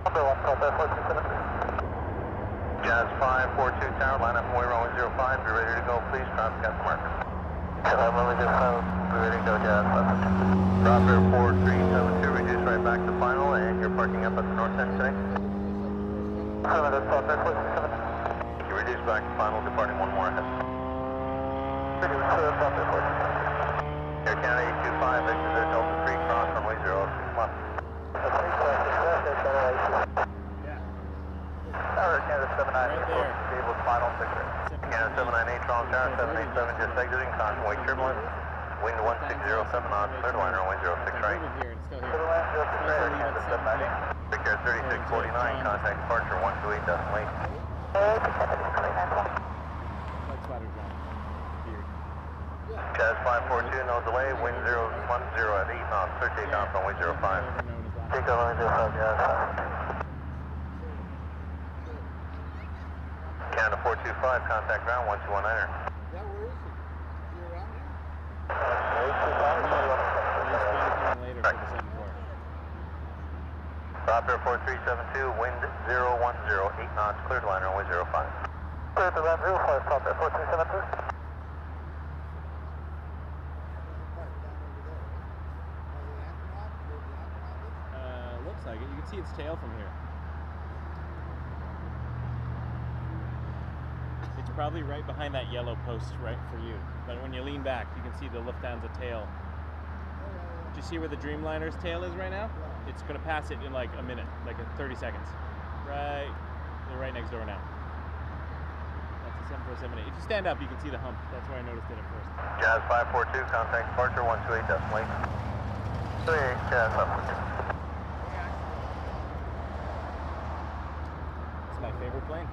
Number 1, Top Air 4372. Jazz 542 Tower, line up and wait runway 05, be ready to go, please, traffic at the mark. Runway 05, be ready to go, Jazz 542. Drop Air 4372, reduce right back to final, and you're parking up at the north end today. That's Top Air 4372. You reduce back to final, departing one more ahead. Reduce Top Air 4372. Air Canada 825, exit Delta 3, cross runway 05, Canada 798, stable final picture. Canada 798, Toronto Tower, 787 just exiting, constant wake turbulence. Wind 1607 knots, third line runway 06 right. Third line 06 right, Canada 798. Big Air 3649, contact departure 128 decimal 8. Chaz 542, no delay, wind 010 at 8 knots, 38 knots, runway 05. Take on runway 05, yeah. Canada 425, contact ground 1219er. Yeah, where is he? Is he around here? Raptor 4372, wind 010, 8 knots, cleared line runway 05. Cleared to land 05, stop at 4372. Looks like it. You can see its tail from here. It's probably right behind that yellow post right for you. But when you lean back, you can see the Lufthansa tail. Do you see where the Dreamliner's tail is right now? It's going to pass it in like a minute, like 30 seconds. Right, they're right next door now. That's the 7478. If you stand up, you can see the hump. That's where I noticed it at first. Jazz 542, contact departure 128 decimal 8. 38, Jazz 542. It's my favorite plane.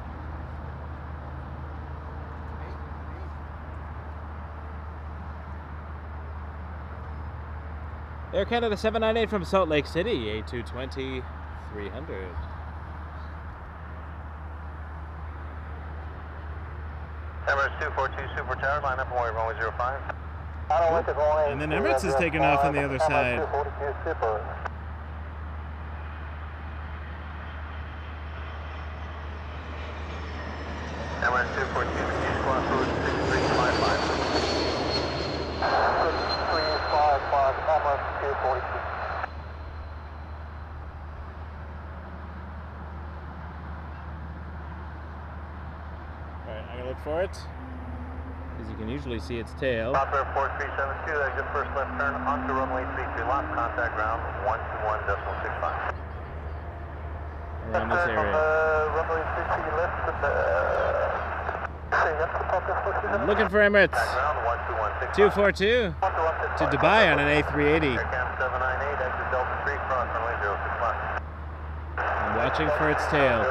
Air Canada 798 from Salt Lake City, A220 300. Emirates 242 Super Tower, line up and wait runway 05. And then Emirates is taking off on the other side. Emirates 242 Super. Emirates 242, squawk code 6355. 6355, Emirates 242. Alright, I'm gonna look for it. Because you can usually see its tail. Raptor 4372, exit first left turn onto runway 33 left, contact ground 121.65. Around this area. Runway 33 left, I'm looking for Emirates. 242 to Dubai on an A380. I'm watching for its tail.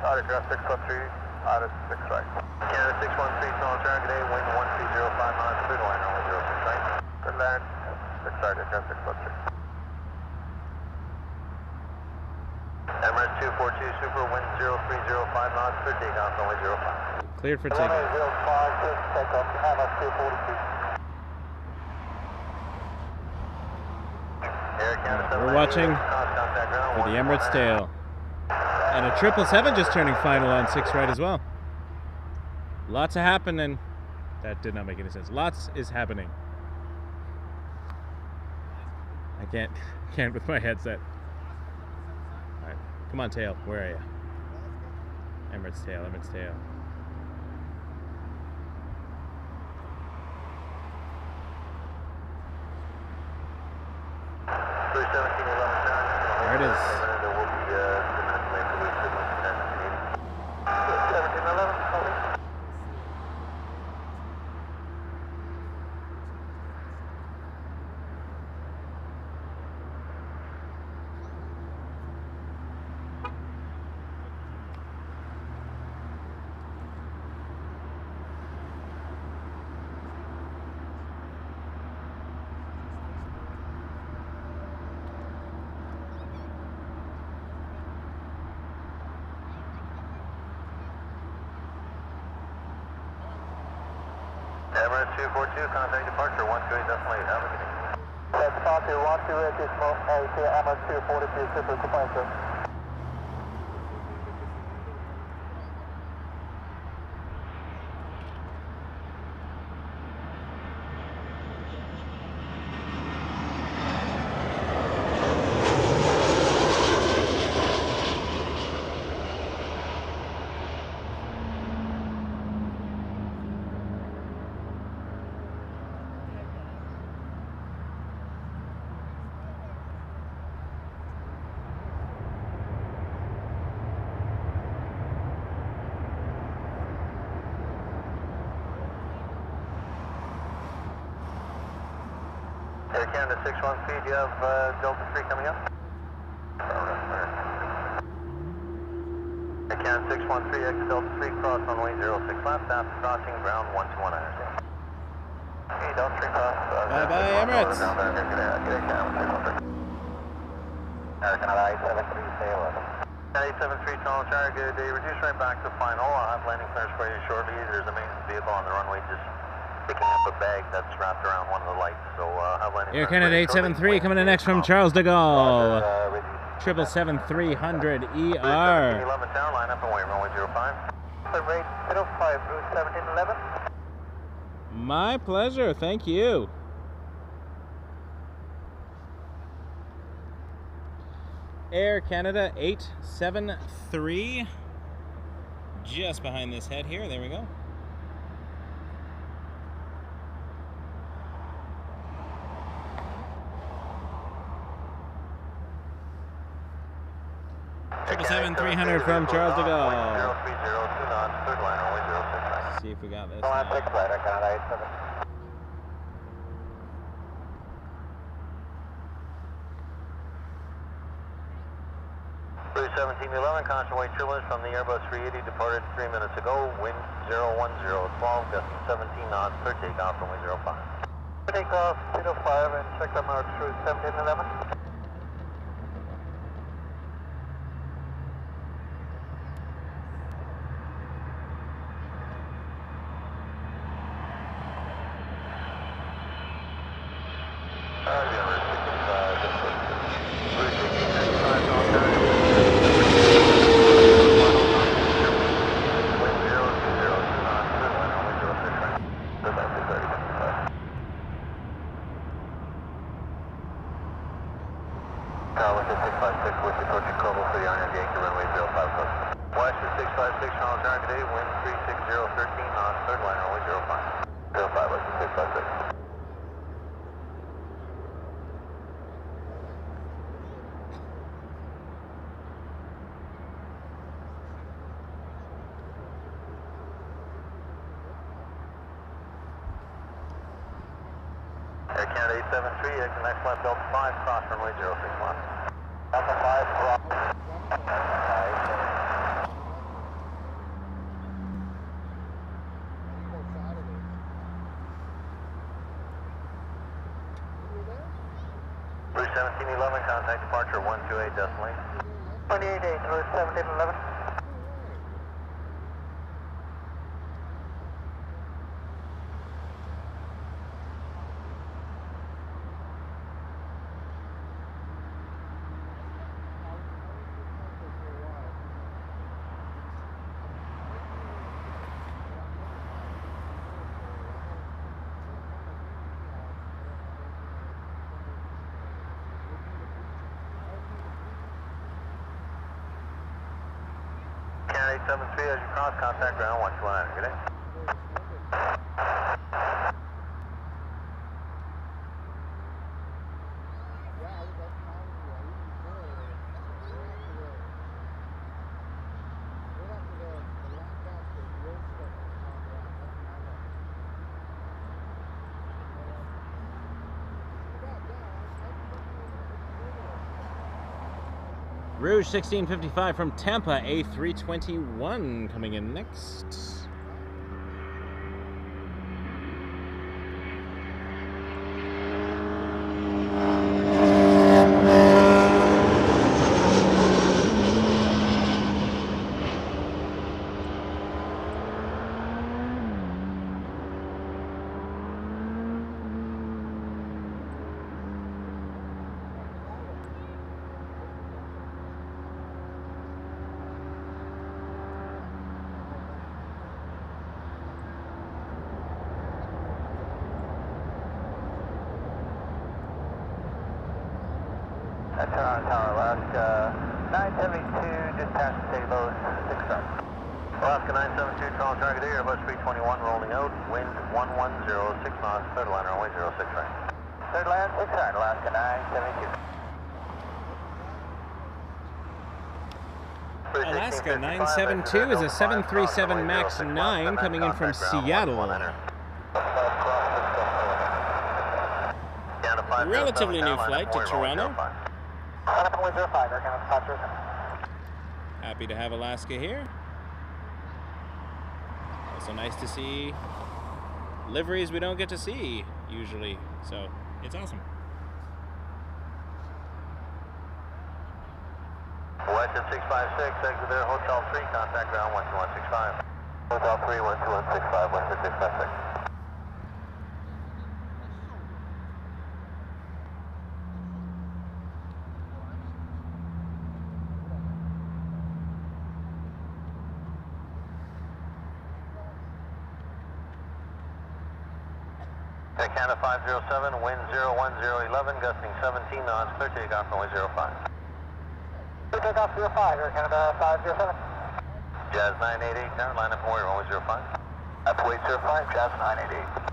Autograph 613, Auto 6 right. Canada 613, small target A, wind 1205 knots, clear line runway 06 right. Good land, 6 right, address 613. Emirates 242 Super, wind 0305 knots, clear takeoff runway 05. Cleared for takeoff. Runway 05, clear takeoff, Emirates 242. Air Canada 798, We're watching contact ground for the Emirates tail. And a 777 just turning final on 6 right as well. Lots of happening. That did not make any sense. Lots is happening. I can't with my headset. Alright, come on tail, where are you? Emirates tail, Emirates tail. There it is. Emirates 242, contact departure 128 decimal 8. Have a good day. That's Falcon 128 decimal 8, Emirates 242 Super departure. Air Canada 613, do you have Delta 3 coming up? Air Canada 613, X Delta 3, cross runway 06 left, after crossing ground 121 understand. Okay, Delta 3 cross. Bye-bye, Emirates. Air Canada I-73, say 11. A73 Toronto Tower, good day. Reduce right back to final. I'll have landing clearance for you shortly. There's a maintenance vehicle on the runway just picking up a bag that's wrapped around one of the lights. So have landing Air clearance Canada for you 873 shortly. coming in next from Charles de Gaulle. 777-300 ER. 11 tower, line up and wait, runway 05. Rate 05, route 1711. My pleasure, thank you. Air Canada 873, just behind this head here. There we go. Triple 300 from Charles de Gaulle. 0302 knots, third line, runway 06. See if we got this. Line 6 flight, Air Canada 87. 1711, constant weight turbulence from the Airbus 380 departed 3 minutes ago. Wind 010, 12, gusting 17 knots per takeoff, runway 05. Takeoff 05 and check them out through 1711. Air Canada 873, exit next left Delta 5, cross runway 061. Delta 5, cross. 1711, contact departure 128 decimal 28.8, route 1711. Canada 873 as you cross, contact ground 129. Good day. Rouge 1655 from Tampa, A321 coming in next. Toronto Tower, Alaska 972, dispatch to Low 6 stars. Alaska 972, Toronto Tower, good day, Airbus 321 rolling out, wind 1106 knots, third line runway 06 right. Third line 6 right, Alaska 972. Alaska 972 is a 737 MAX 9 coming in from Seattle. Canada 5 relatively new flight to Toronto. Happy to have Alaska here. Also nice to see liveries we don't get to see usually, so it's awesome. Western 656, exit there, Hotel 3, contact ground 12165. Hotel 3, 12165, Western 656. Canada 507, wind 01011, gusting 17 knots, clear takeoff runway 05. Clear takeoff 05, Air Canada 507. Jazz 988, Carolina from runway 05. Up weight 05, Jazz 988.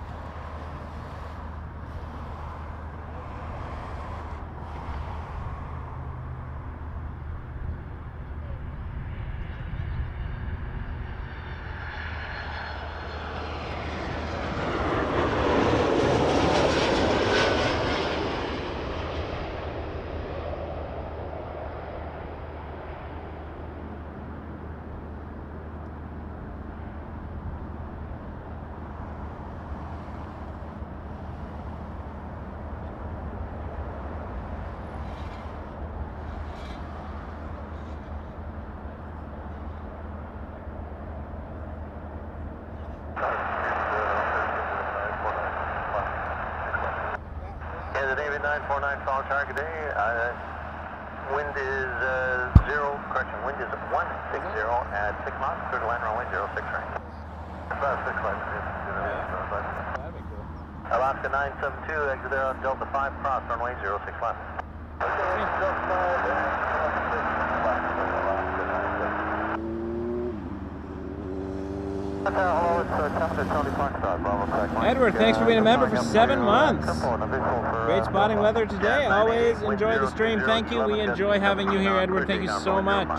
David 949 solid target day. Wind is wind is 160 at 6 knots, clear to land runway 06 right. About 6 left. That'd be cool. Alaska 972, exit there on Delta 5, cross runway 06 left. Edward, thanks for being a member for 7 months. Great spotting weather today. Always enjoy the stream. Thank you. We enjoy having you here, Edward. Thank you so much.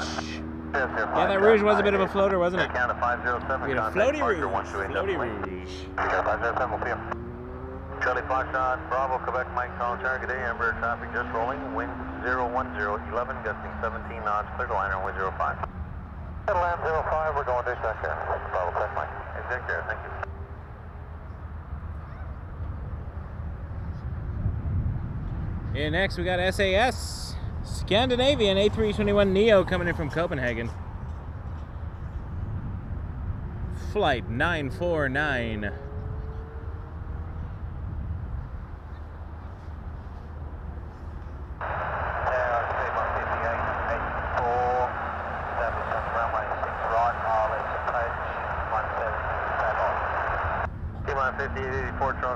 Yeah, that Rouge was a bit of a floater, wasn't it? We had a floaty Rouge. Floaty Rouge. Charlie Foxtrot, Bravo, Quebec, Mike, solid target day. Embraer traffic just rolling. Wind 01011, gusting 17 knots, clear to line runway 05. KLM 05, we're going to exec there. Bravo, Quebec, Mike. Exec there, thank you. Here next we got SAS Scandinavian A321neo coming in from Copenhagen. Flight 949.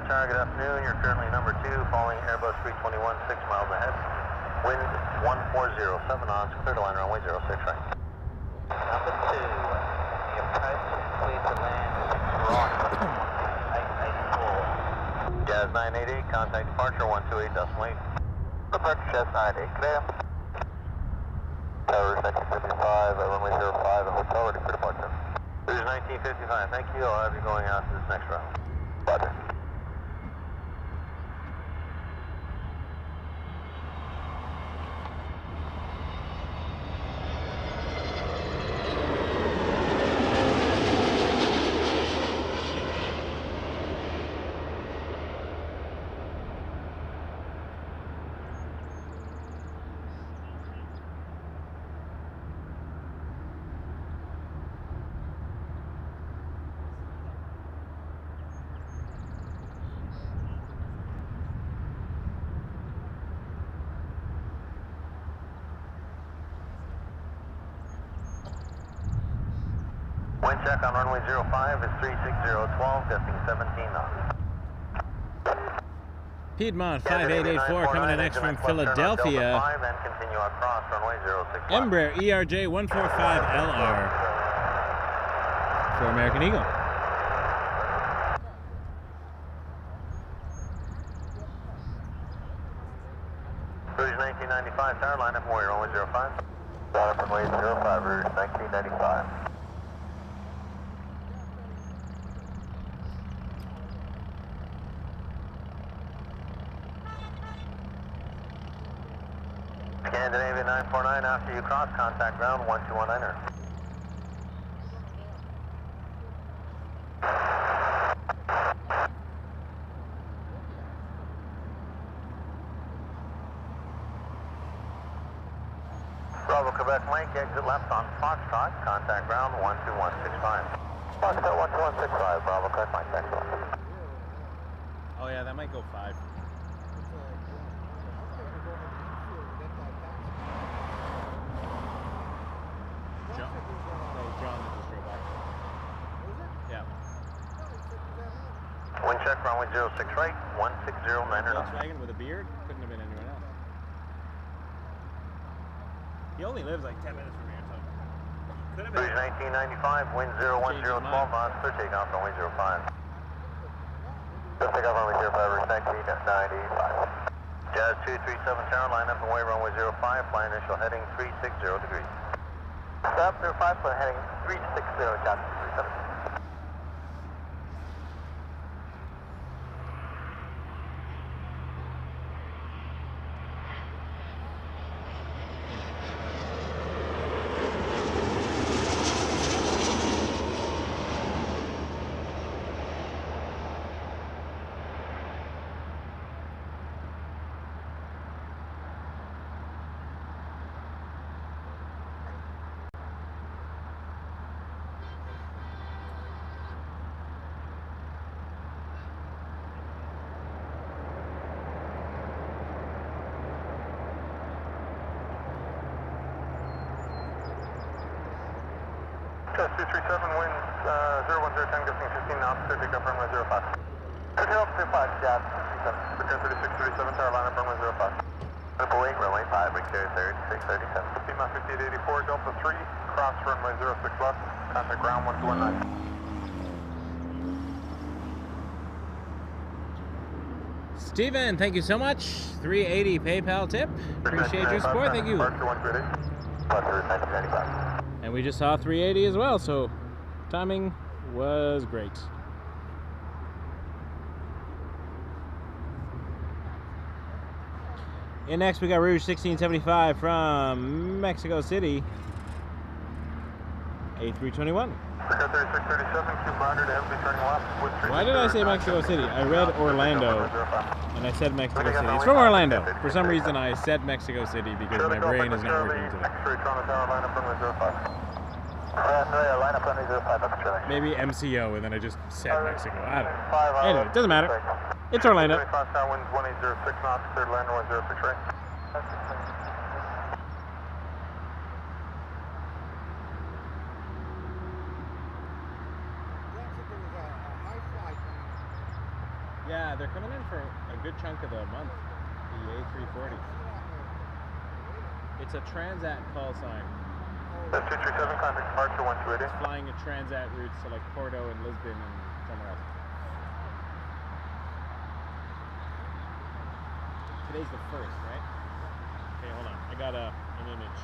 Good afternoon. You're currently number 2, following Airbus 321, 6 miles ahead. Wind 1407 knots, clear to line runway 06 right. Number 2, the approach is clear to land 6 right, 884. Jazz 988, contact departure 128.8. Departure Jazz 988, clear. Tower 1955, runway 05, and hotel ready for departure. Cruise 1955, thank you. I'll have you going out to this next round. Roger. Wind check on runway 05 is 36012, gusting 17 knots. Piedmont 5884 coming in next from Philadelphia. Embraer ERJ 145LR for American Eagle. Rouge 1995, tower line up Warrior, runway 05. Line up runway 05, Rouge 1995. Scandinavia 949, after you cross, contact ground 1219er. Bravo Quebec Link, exit left on Foxtrot, contact ground 12165. Foxtrot 12165, Bravo Quebec Link, thanks a lot. Oh yeah, that might go 5. John that just drove by. Yeah. Wind check, runway 06 right, 16090. Volkswagen with a beard? Couldn't have been anyone else. He only lives like 10 minutes from here, so could have been. Cruise 1995, wind 010, 12 knots, clear takeoff, runway 05. Clear takeoff, runway 05, respect 95. Jazz 237 tower, line up and way, runway 05, fly initial heading 360 degrees. Stop 05, fly heading 360, Jazz 237. Jazz 237, wind 010, gusting 15 knots, clear takeoff, runway 05. Clear takeoff, 25, Jazz 237. Victor 3637, tower, line up, runway 05. Triple 8, runway 5, Victor 3637. Pima 5884, Delta 3, cross runway 06 left, contact ground 1219. Steven, thank you so much. 380 PayPal tip. Appreciate your support. Thank you. And we just saw 380 as well, so timing was great. In next, we got Rouge 1675 from Mexico City. A321. Why did I say Mexico City? I read Orlando, and I said Mexico City. It's from Orlando. For some reason, I said Mexico City because my brain is not working today. Maybe MCO, and then I just said Mexico. I don't know. Anyway, it doesn't matter. It's Orlando. Yeah, they're coming in for a good chunk of the month, the A340. It's a Transat call sign. That's 237, contact departure 1280. It's flying a Transat routes to like Porto and Lisbon and somewhere else. Today's the 1st, right? Okay, hold on. I got an image.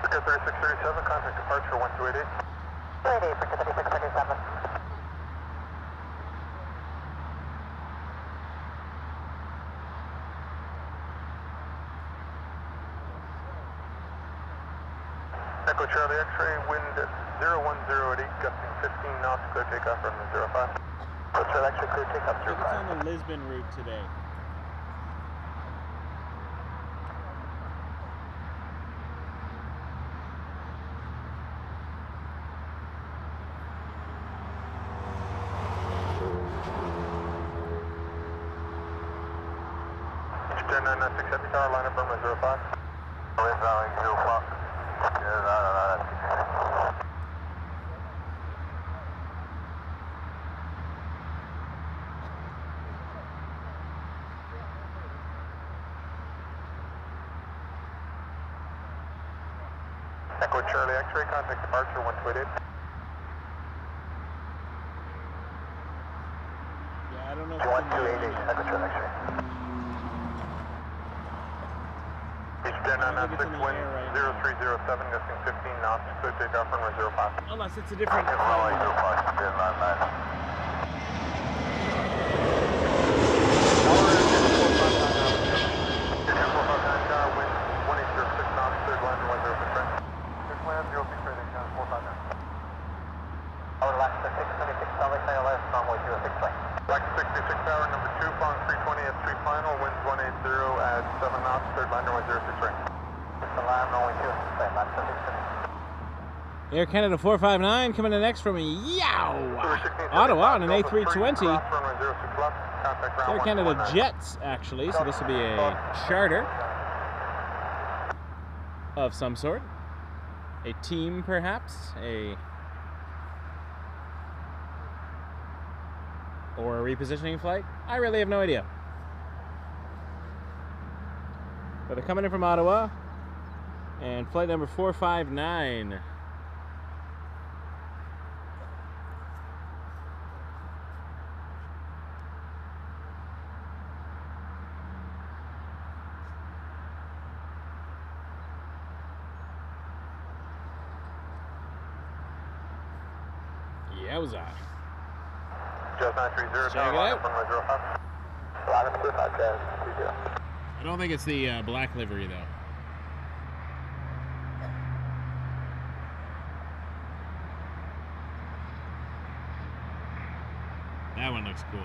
Victor 3637, contact departure 1280. 30, Victor 3637. Echo Charlie X-ray, wind 010 at 8, gusting 15 knots, clear takeoff, runway 05. Echo Charlie X-ray, clear takeoff, 05. It's on the Lisbon route today. Eastern 996 tower, line up, runway 05. Wind valley 0 o'clock. Echo Charlie X-ray, contact departure 128. Yeah, I don't know if 1280, Echo Charlie X-ray. Eastern 996, wind 0307, gusting 15 knots, clear takeoff, runway 05. Unless it's a different Runway flight. 05, good, 99. Air Canada 459 coming in next from Ottawa on an A320. Air Canada Jets, actually, so this will be a charter of some sort. A team, perhaps, or a repositioning flight. I really have no idea. But they're coming in from Ottawa, and flight number 459. Yowza. Just 930, check it out. 105. I don't think it's the black livery, though. That one looks cool.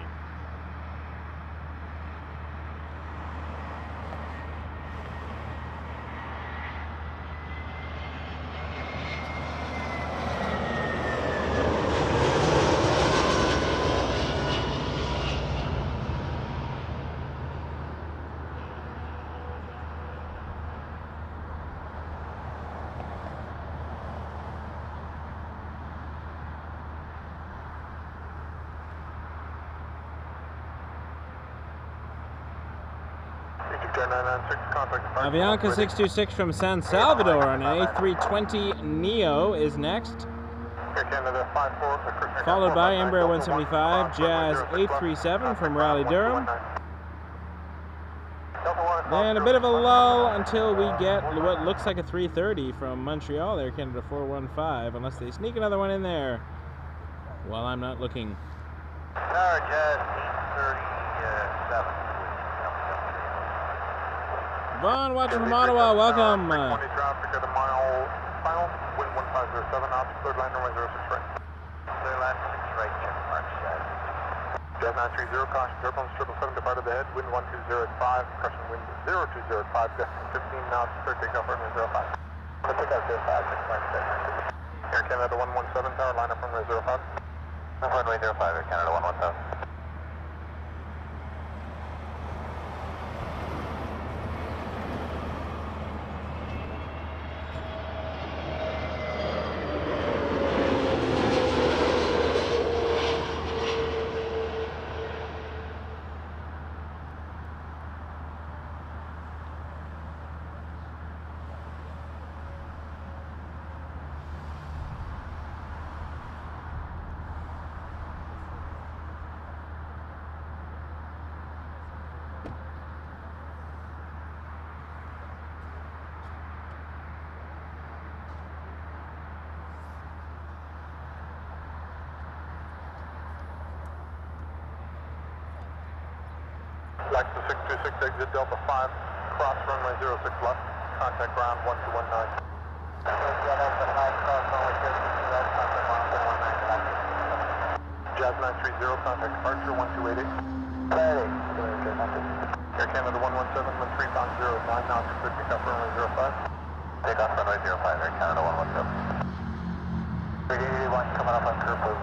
Avianca 626 from San Salvador on an A320neo is next. Followed by Embraer 175, Jazz 837 from Raleigh Durham. Then a bit of a lull until we get what looks like a 330 from Montreal, Air Canada 415, unless they sneak another one in there while I'm not looking. Jazz 837. Vaughn, watching from Ottawa, welcome. 20 traffic at the mile final, wind 1507 knots, third line runway 06 right. Third line 6 right, check mark, Jazz 930, caution, turbulence 777, departed ahead, wind 1205, crushing wind 0205, gusting 15 knots, clear takeoff runway 05. Clear takeoff 05, check mark, Air Canada 117 tower, line up runway 05. Runway 05, Air Canada 117. Black to 626, exit Delta 5, cross runway 06 left, contact ground 1219. Delta 5, cross runway 06 left, contact ground 1219. Jazz 930, contact departure 1288. Air Canada 117, wind 3.09 knots, clear takeoff runway 05. Takeoff runway 05, Air Canada 117. 381 coming up on curve move.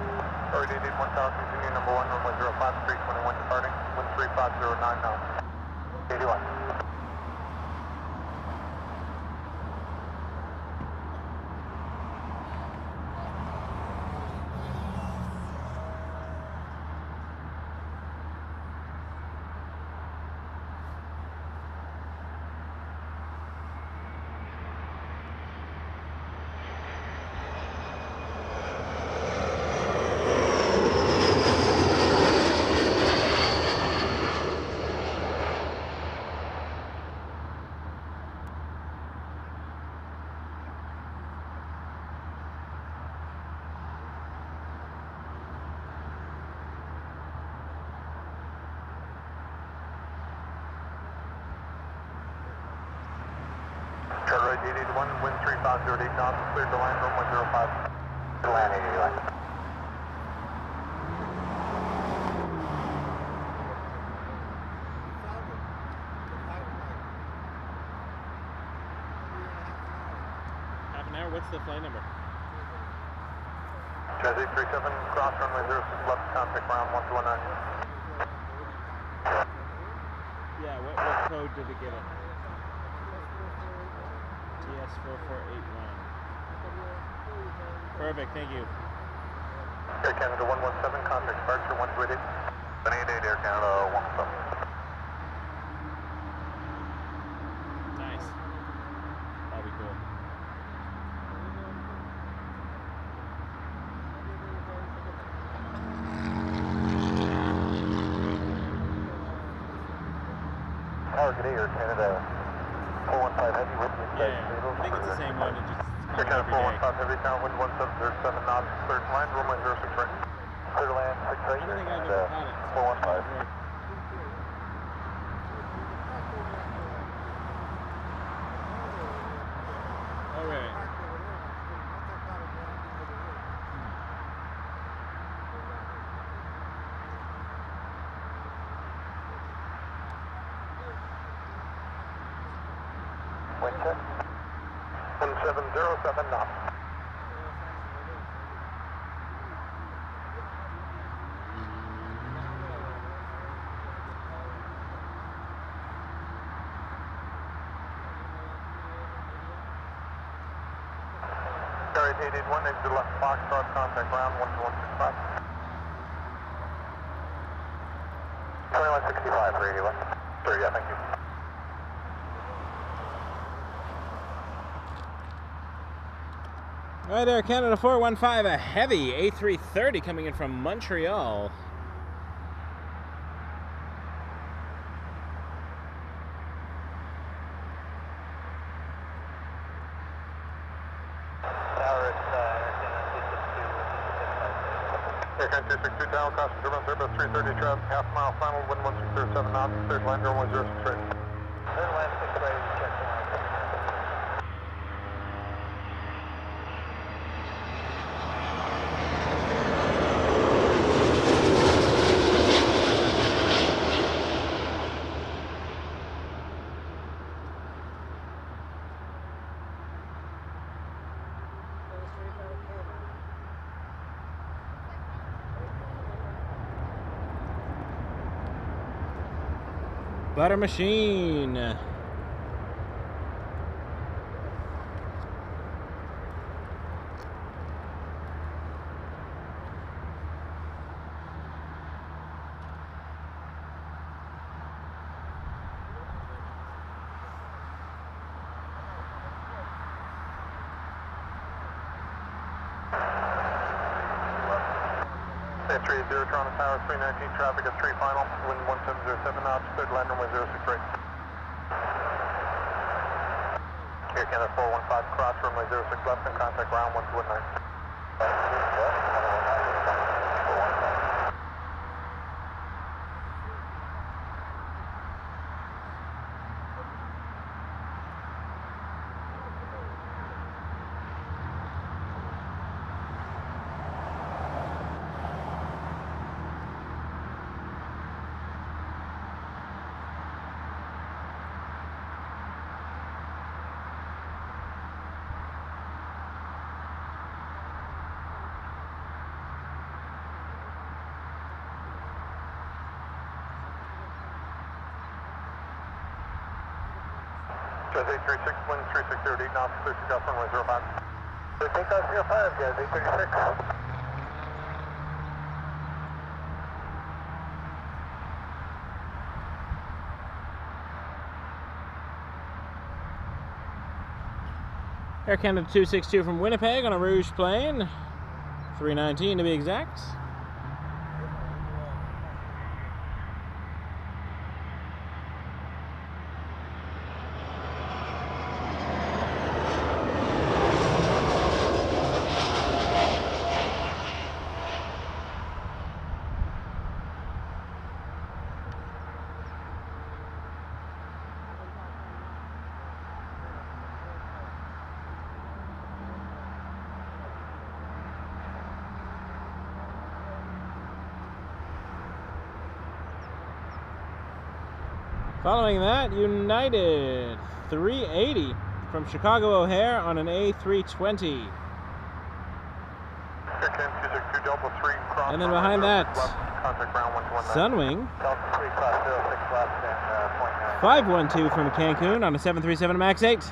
Already 881 Tower, continue number 1, runway 05, 321 departing, wind 3509 knots. 81. Charter 881, wind 3508 knots, cleared to land runway 05. To land 881. there? What's the flight number? Transat 37, cross runway 06 left, contact ground 1219. Yeah, what code did it give it? TS4481. Perfect, thank you. Air Canada 117, contact departure 128. 188 Air Canada 17. Nice. That'll be cool. Target Air Canada 415 Heavy with me. Yeah, I think it's the same one. It just Air comes Canada every day. 415 Heavy, count wind 1707 knots, clear to land, runway 06 right. Clear to land, 6 right, I don't think I've and ever caught it. So 415. all right. Wind check. 1707 knots. Carried 881, exit left Foxtrot, contact ground 12165. 2165 for 81. Sure, yeah, thank you. All right there, Canada 415, a heavy A330 coming in from Montreal. Air Canada 262 down, crossing German Airbus 330 traffic, half mile final, wind 1607 knots, third line, runway 06 right. Third line, 6 right, check the line. Butter machine. Entry 0 Toronto Tower 319 traffic at 3 final, wind 1707 knots, third line runway 06 right. Air Canada 415 cross runway 06 left and contact ground 1219. Transat 36, wind 3608 knots, clear to Gulf runway 05. Take off 05, guys, 836. Air Canada 262 from Winnipeg on a Rouge plane. 319 to be exact. Following that, United 380 from Chicago O'Hare on an A320. And then behind that, Sunwing 512 from Cancun on a 737 MAX 8.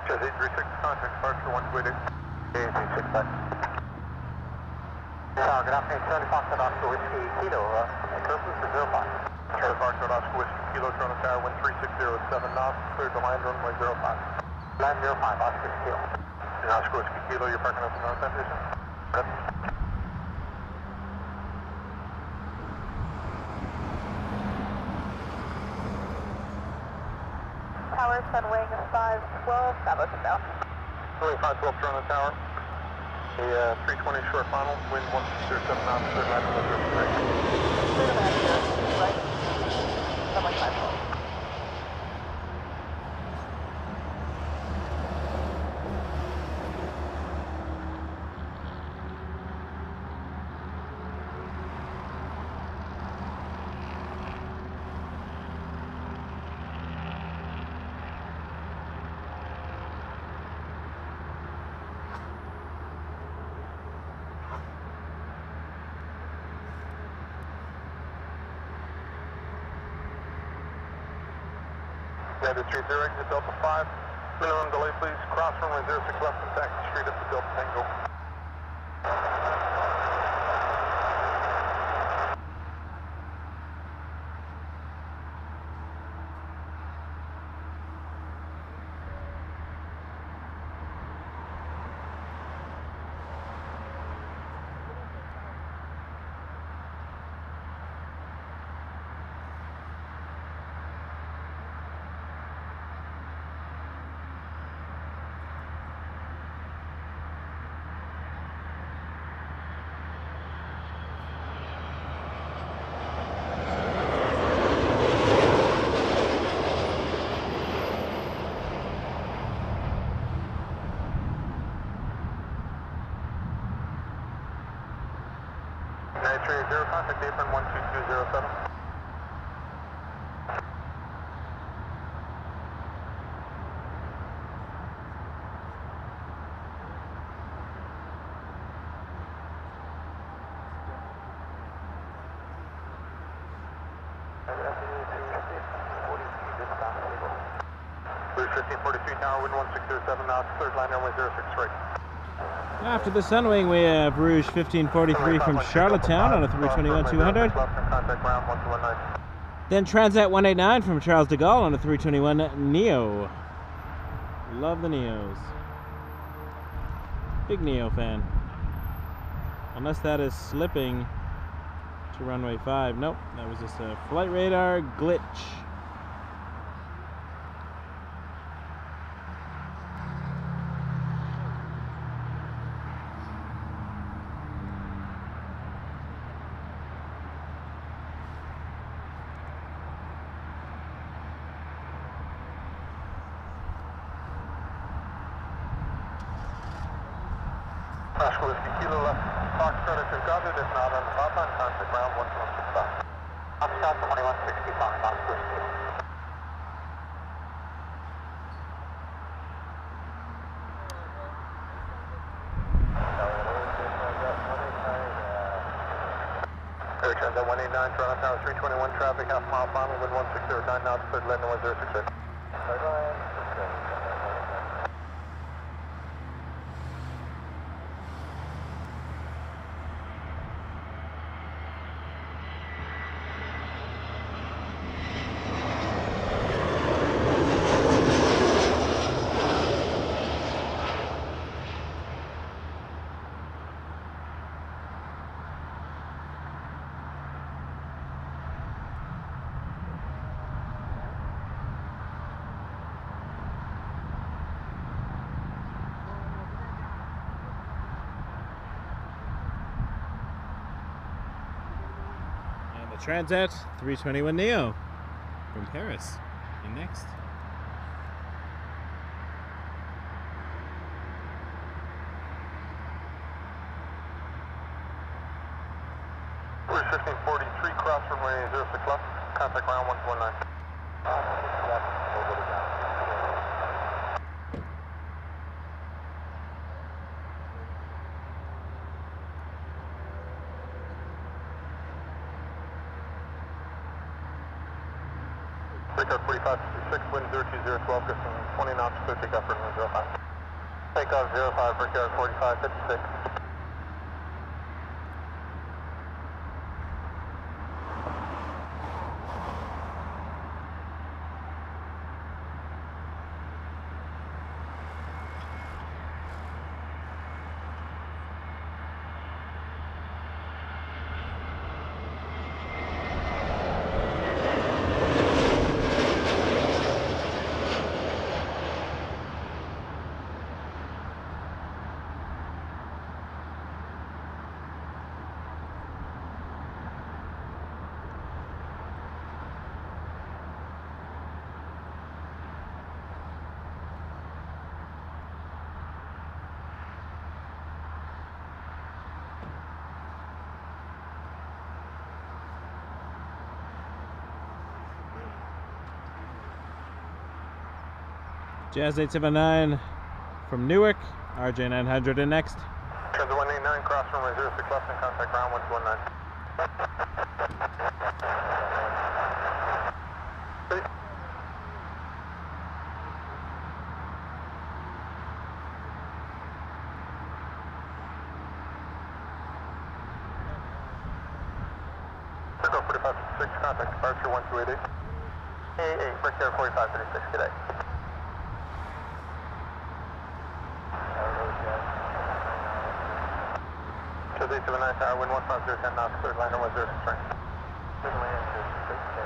SAS 836, contact departure 128. AA365. Good afternoon, Charlie Foxtrot Oscar Whiskey Kilo, Pearson for 05. Charlie Foxtrot Oscar Whiskey Kilo, Toronto Tower 13607 knots, cleared to land runway 05. Land 05, Oscar Kilo. Oscar Whiskey Kilo, you're parking up in North Station? Yep. Tower, Sunwing 512, Bravo to South. Sunwing 512, Toronto Tower. The 320 short final, wind 107 knots, third line of the right. Clear to land here, right. Sunwing 512. United 30, exit Delta 5. Minimum delay, please. Cross runway 06 left and taxi straight up to Delta Tango. Zero, contact apron 12207. Blue 1543 tower, wind 1607 knots, third line runway 06 right. After the Sunwing, we have Rouge 1543 from Charlottetown on a 321-200. Then Transat 189 from Charles de Gaulle on a 321neo. Love the Neos. Big Neo fan. Unless that is slipping to runway 5. Nope, that was just a flight radar glitch. Oscar Whiskey Kilo left, Foxtrot if you're guarded, if not on the top line, contact ground 1165. Foxtrot 2165, Oscar Whiskey. Air Transat 189, Toronto Tower 321 traffic, half mile final, wind 1609 knots, third landing 1068. Third line, Transat A321neo from Paris in next. We're 1543, cross runway 06 left, contact ground 119. Takeoff 4556, wind 02012, gusting 20 knots, clear takeoff for runway 05. Takeoff 05, breakout 4556. Jazz 879 from Newark, RJ 900 in next. Transit 189, cross runway 06 left and contact ground 1219. Circle 4556, contact departure 1288. AA, breakout 4536, good day. Cathay 79 tower, wind 15010 knots, cleared line runway 06 right. Good land, 06K.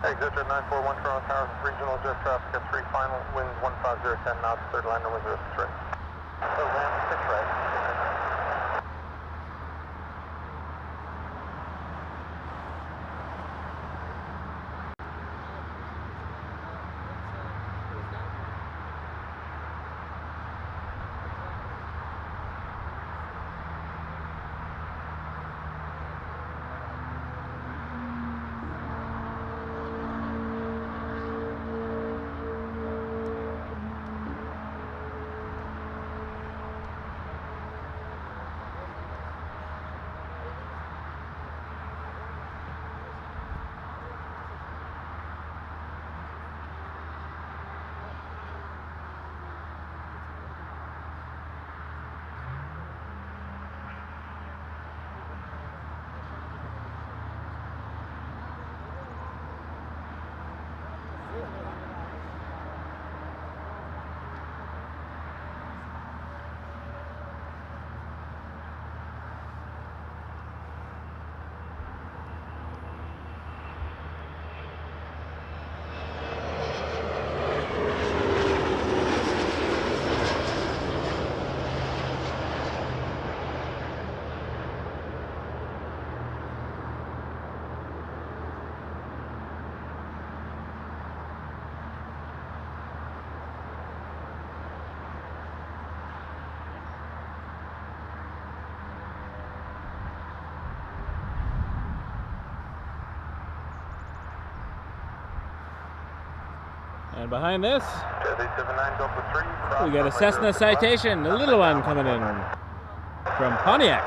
Exit 941 Toronto Tower, regional jet traffic at 3 final, winds 15010 knots, third line runway 06 right. So land 6 right. And behind this, we We got a Cessna Citation, a little one coming in from Pontiac.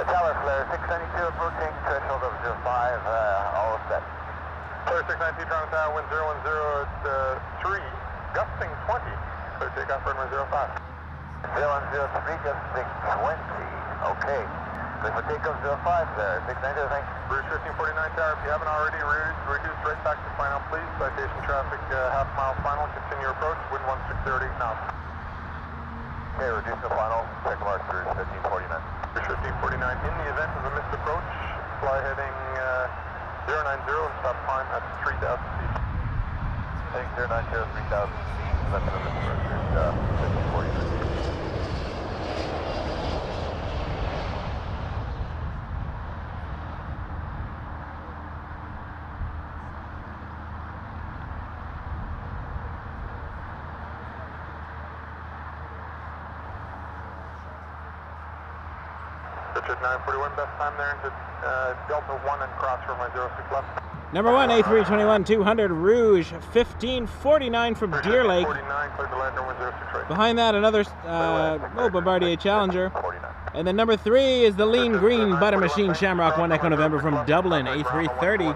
Tower flare 692 approaching, threshold of 05, all set. Flare 692, Toronto Tower, wind 010 at 3, gusting 20, clear takeoff runway 05. 0103, gusting 20, okay. Clear for takeoff 05 there, 692, thanks. Rouge 1549 Tower, if you haven't already, reduce right back to final, please. Citation traffic, half mile final, continue approach, wind 1630 knots. Okay, reduce the final, check mark through 1549. 1549. In the event of a missed approach, fly heading 090 and stop climb at 3,000 feet. Heading 090, 3,000 feet, left of the missed approach, 1549. Richard 941, best time there into Delta 1 and cross runway 06 left. Number 1, A321-200, Rouge, 1549 from Deer Lake. 49, cleared to land runway 06 right. Behind that, another Bombardier Challenger. And then number 3 is the lean green butter machine Shamrock 1 Echo November from Dublin, A330.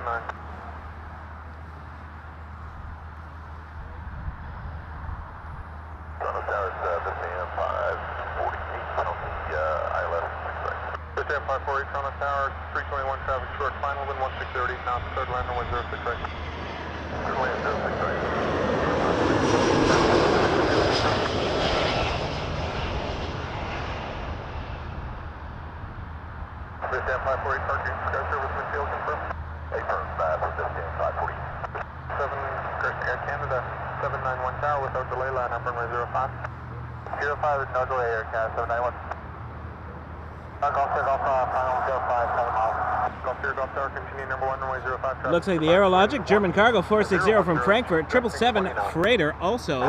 Looks like the AeroLogic German Cargo 460 from Frankfurt, 777 freighter also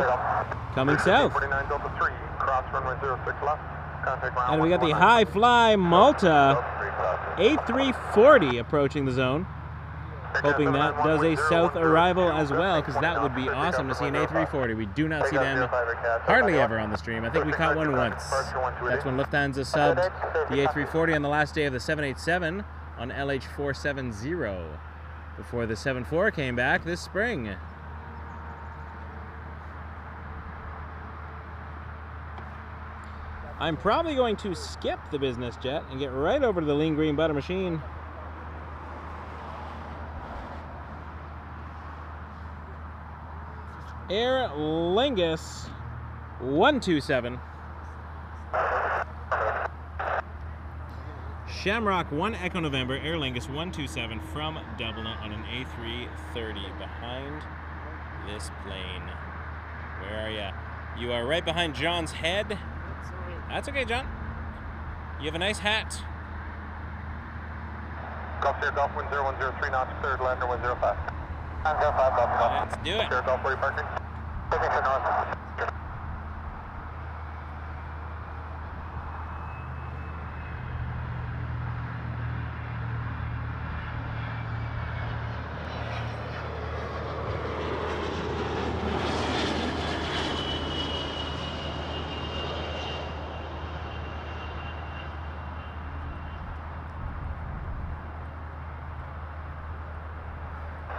coming south. And we got the HiFly Malta A340 approaching the zone. Hoping that does a south arrival as well, because that would be awesome to see an A340. We do not see them hardly ever on the stream. I think we caught one once. That's when Lufthansa subbed the A340 on the last day of the 787 on LH470 before the 74 came back this spring. I'm probably going to skip the business jet and get right over to the lean green butter machine. Aer Lingus 127. Shamrock 1 Echo November, Aer Lingus 127 from Dublin on an A330 behind this plane. Where are you? You are right behind John's head. That's okay, John. You have a nice hat. Golf Sierra Golf wind 0103 knots, cleared lander 105. 05, Golf. Let's do it. Sierra Golf, where are you parking? Looking for north.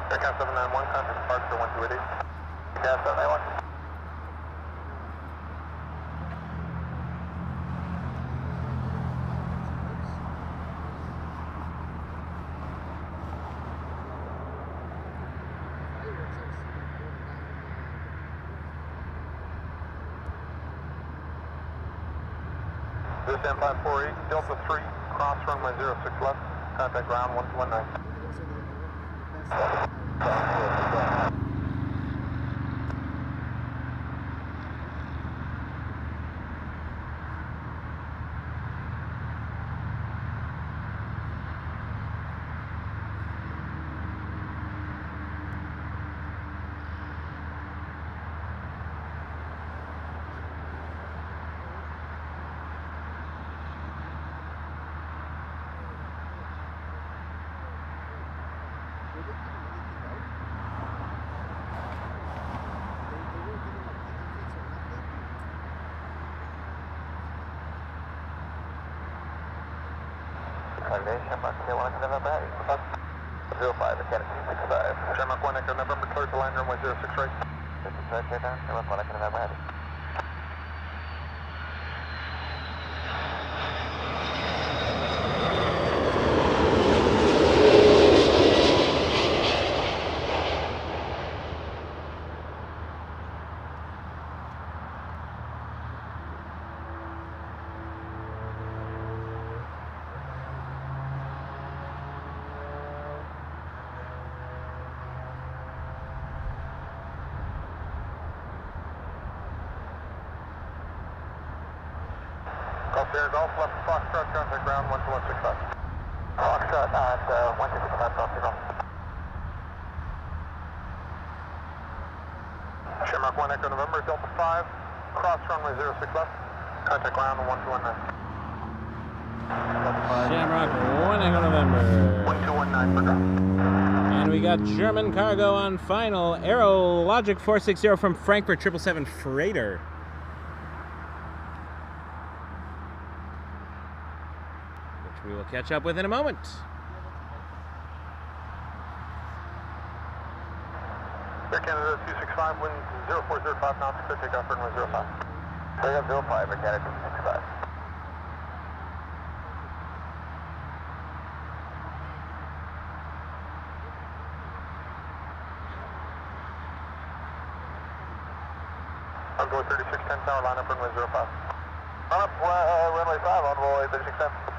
Aircraft 791, contact departure 1288. Aircraft 791. This M548, Delta 3, cross runway 06 left, contact ground 119. Sunday, Shamrock, K1 Echo November Heavy. 05, Academy 265. Shamrock 1 Echo November, clear to line runway 06 right. 06 right, clear down, Shamrock 1 Echo November Heavy. There, Golf left Foxtrot, contact ground 12165. Foxtrot at 1265, crossing off. Shamrock 1 Echo November, Delta 5, cross runway 06 left, contact ground 1219. Shamrock 1 Echo November. 1219 for ground. And we got German cargo on final. AeroLogic 460 from Frankfurt 777 freighter. We will catch up with in a moment. Air Canada 265, wind 0405 knots, clear takeoff runway 05. Takeoff 05, Air Canada 265. Envoy 3610 tower, line up runway 05. Line up runway 5, envoy 3610.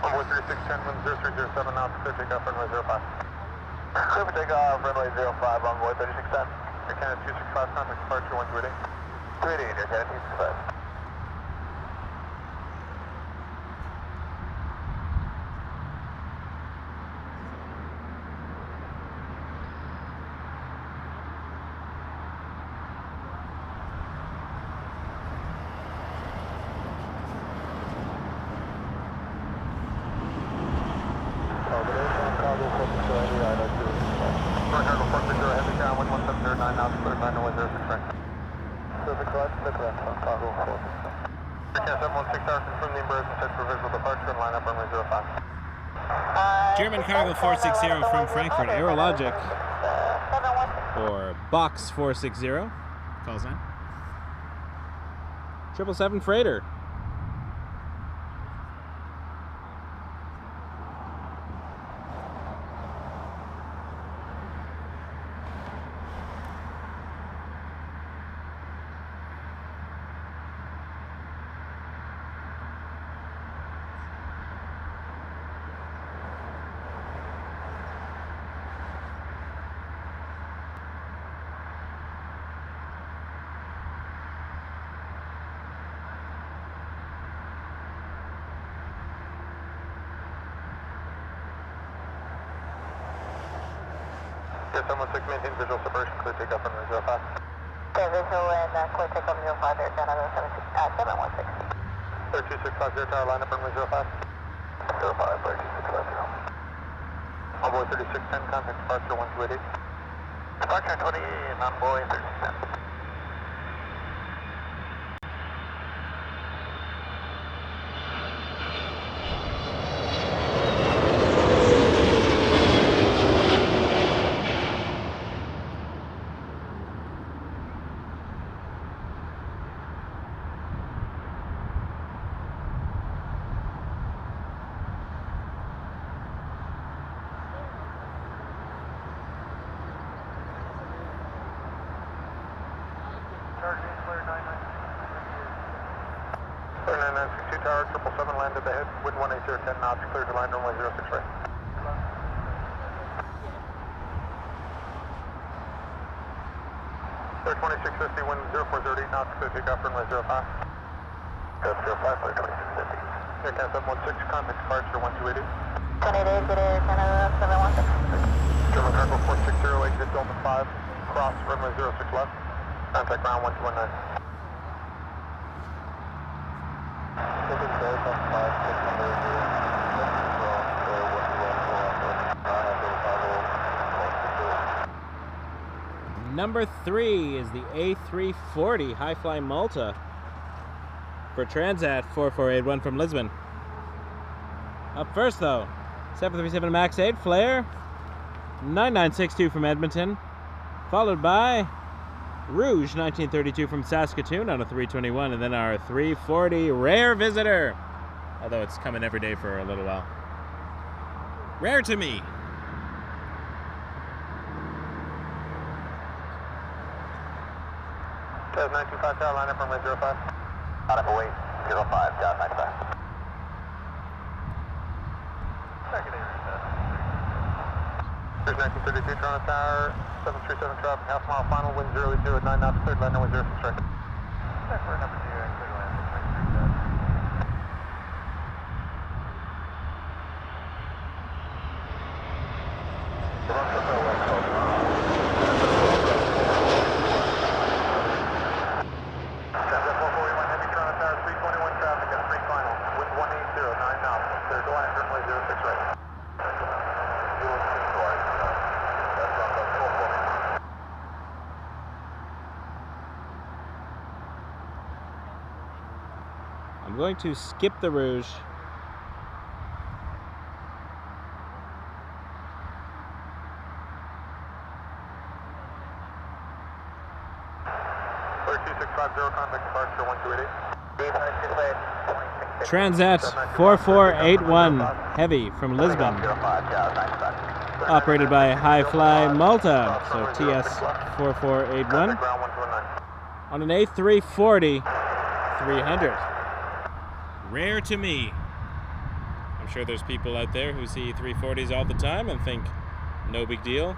Envoy 3610, wind 0307 knots, clear takeoff runway 05. Clear for takeoff runway 05, envoy 3610. Air Canada 265, contact departure 128. 288, Air Canada 265. German cargo 460 from Frankfurt, AeroLogic, or Box 460, call sign. 777 freighter. Someone 6 maintain visual separation, clear takeoff on 05. Okay, visual and clear takeoff on 05, Air Canada 716. Air 2650, tower line up runway 05. 05, Air 2650. Envoy 3610, contact departure 1288. Departure 20, envoy 3610. Clear 9962 tower, 777 landed ahead, wind 180 10 knots, clear to line runway 06 right. Clear 2650, wind 0430 knots, clear takeoff runway 05. That's 05, clear 2650. Air Canada 716, contact departure 1280. 28 good Air Canada 716. German Cargo 460, exit Delta 5, cross runway 06 left. Contact ground 1219. Number 3 is the A340 HiFly Malta for Transat 4481 from Lisbon. Up first though, 737 MAX 8 Flare, 9962 from Edmonton, followed by Rouge 1932 from Saskatoon on a 321, and then our 340 Rare Visitor, although it's coming every day for a little while. Rare to me. Test 925 tower, line up runway 05. Out of away, 05, dot 95. Secondary test. There's 1932 Toronto Tower, 737 traffic, half mile final, wind 080 at 9 knots, cleared, line number 06 right. Check for number 2, clear to land 633 test. I'm going to skip the Rouge. Transat 4481 Heavy from Lisbon, operated by HiFly Malta, so TS 4481 on an A340 300. Rare to me. I'm sure there's people out there who see 340s all the time and think no big deal.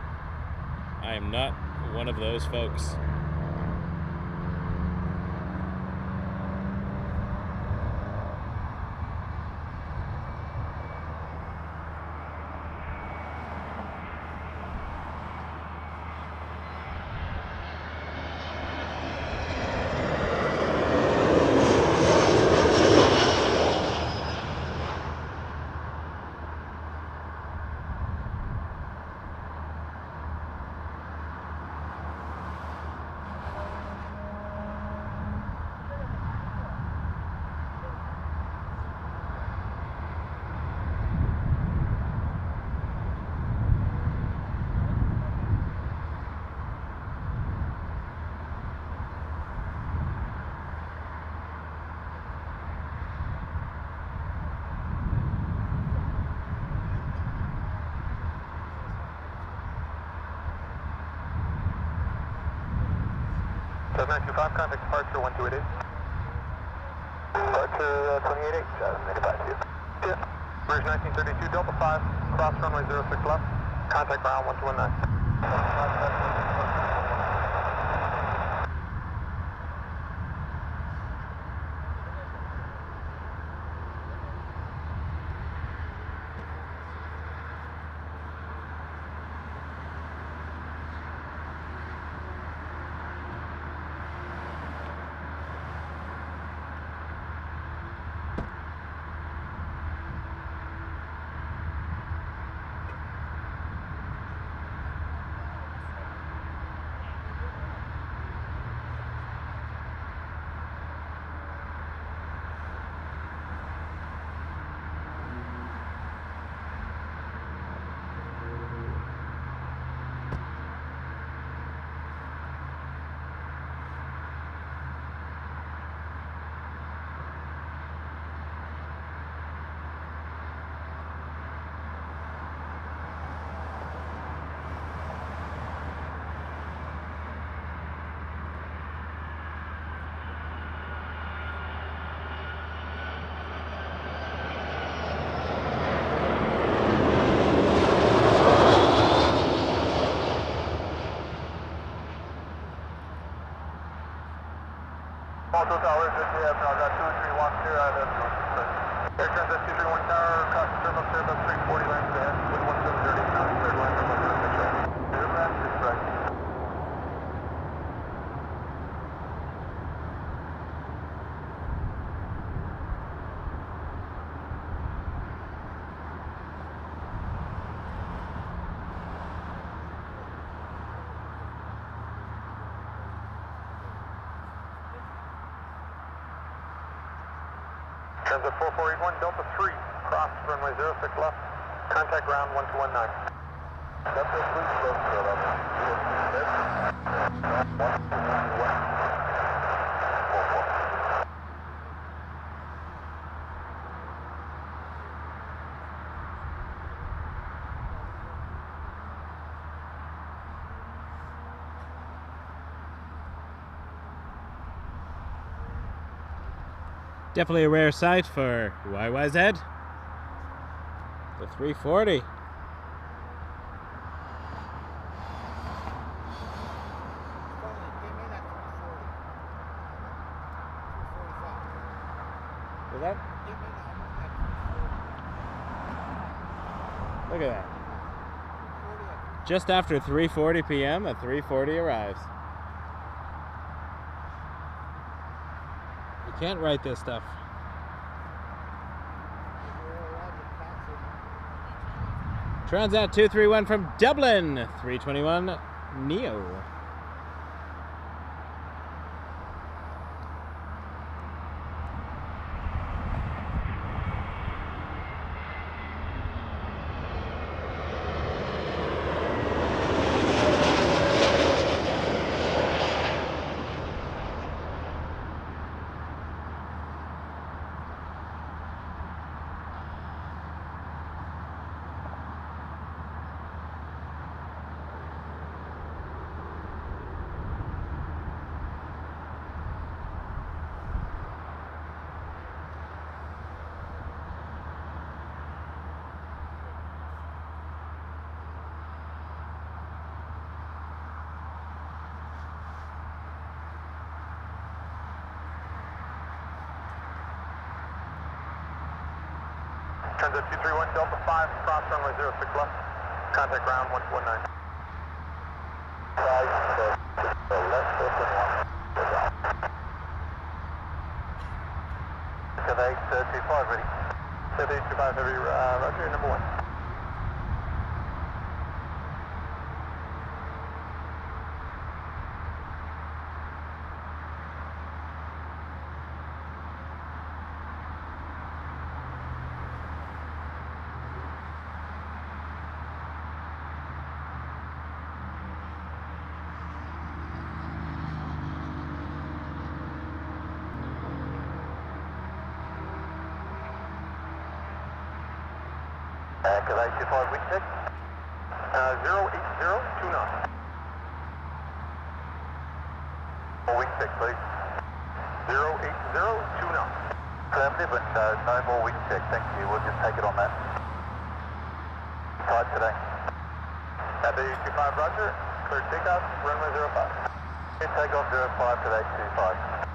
I am not one of those folks. Cessna 925, contact departure 1288. Departure 288, 952. Yeah. Bridge 1932, Delta 5, cross runway 06 left, contact ground 1219. Delta Tower, Etihad, Transat 2310, Air Transat 231 Tower, cross terminal service 340, lands ahead, wind 1730, now third line, 106 right. Zero left, 6 right. Transat 4481, Delta 3, cross runway 06 left, contact ground 1219. Delta 3, close to level. Definitely a rare sight for YYZ. The 340. Was that? Look at that. Just after 3:40 p.m., a 340 arrives. You can't write this stuff. Transat 231 from Dublin, 321neo. Transat 231, Delta 5, cross runway 06 left, contact ground 1219. 5, left, open 1. Cathay, 25, ready. Cathay 25, heavy, roger, number 1. Cathay 25, wind check. 080, 2 knots. Wind check, please. 080, 2 knots. Affirmative, and no more wind check, thank you. We'll just take it on that. Tight today. Cathay 25, roger. Clear takeoff, runway 05. Takeoff 05 today, 25.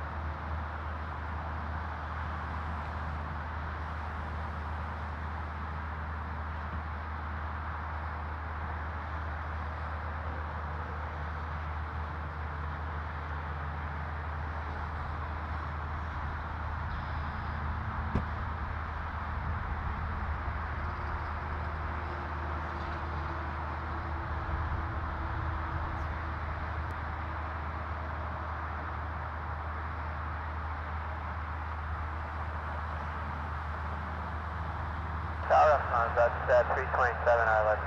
That's 327, I left.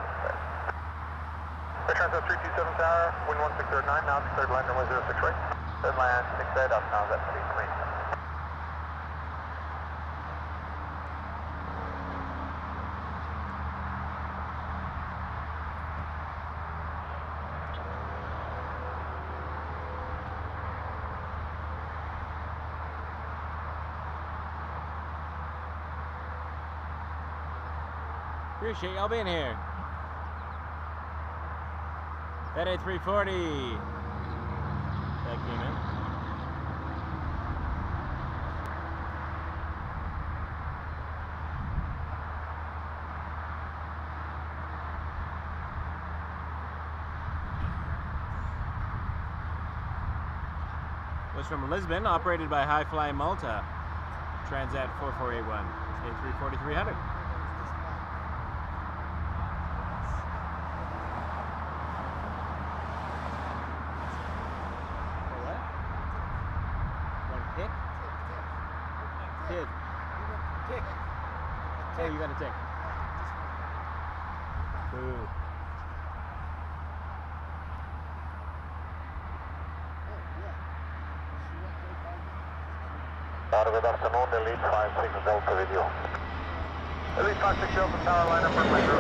Air Transat 327 Tower, wind 1639, now third line runway 06 right. Third line 68 up now, that's 327. Appreciate y'all being here. That A340 that came in. service from Lisbon, operated by HiFly Malta. Transat 4481, A340-300. Tick? Kid. Tick. Oh, you got a tick. Boo. Good afternoon, Elite 56 Delta with you. Elite 56 Delta, tower line up runway 05.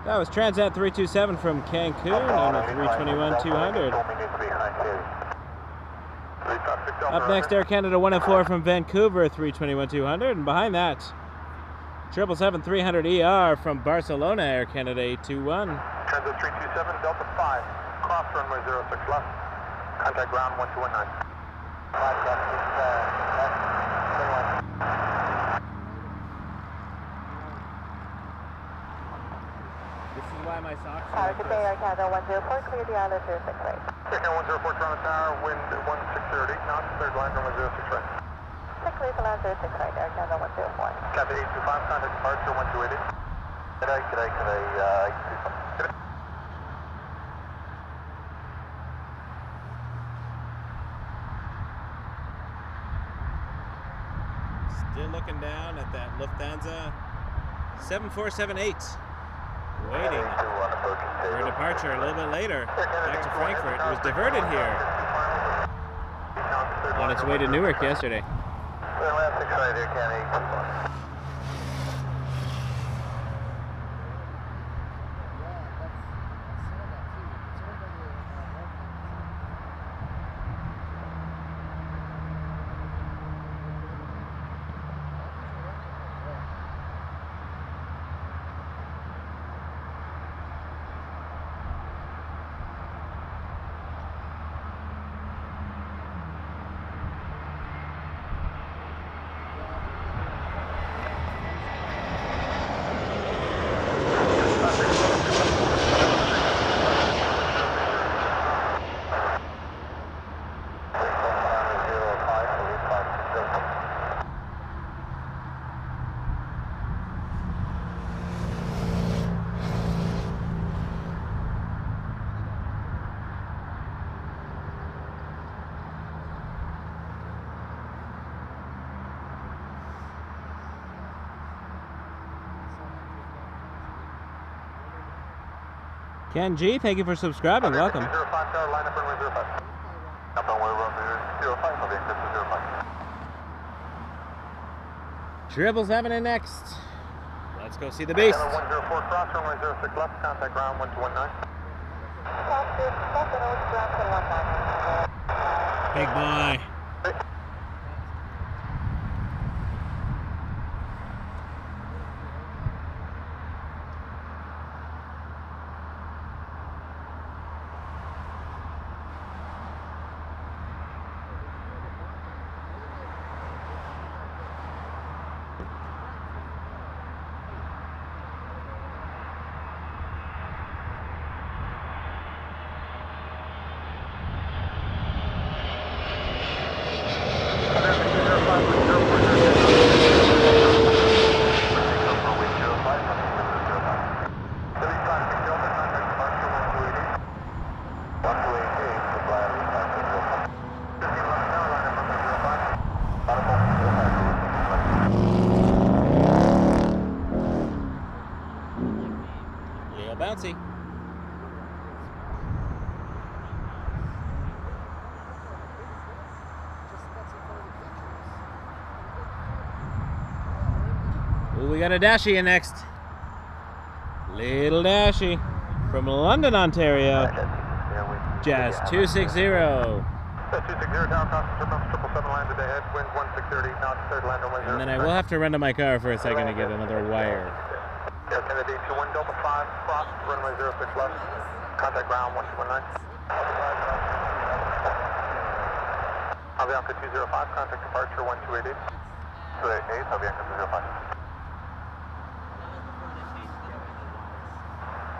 That was Transat 327 from Cancun on the 321-200. Up next, Air Canada 104 from Vancouver, 321-200. And behind that, 777-300ER from Barcelona, Air Canada 821. Transat 327, Delta 5, cross runway 06 left, contact ground 1219. 5 left, This is why my socks are Tower, good day, Air Canada 104, clear the island 06 right. Air Canada 104, Toronto Tower, wind 1630, knots, third line, runway 06 right. Check clear for land 06 right, Air Canada 104. Cathay 825, contact departure 1280. G'day, 825. Still looking down at that Lufthansa 7478. Waiting for a departure a little bit later. Back to Frankfurt. It was diverted here on its way to Newark yesterday. Ken G, thank you for subscribing. Welcome. 05 tower, line up runway 05. Up on runway 05, I'll be accepted 05. 777 in next. Let's go see the beast. 104 cross, runway 06 left, contact ground 1219. Big boy. Bouncy. Ooh, we got a Dashie in next. Little Dashie from London, Ontario. Jazz 260. 260, tower cross, 777 landed ahead, wind 1630, knots, third land runway 05. And then I will have to run to my car for a second to get another wire. Air Kennedy 21 Delta 5, cross, runway 06 left, contact ground 1219. Avianca 205, contact departure 1288. 288, Avianca 205.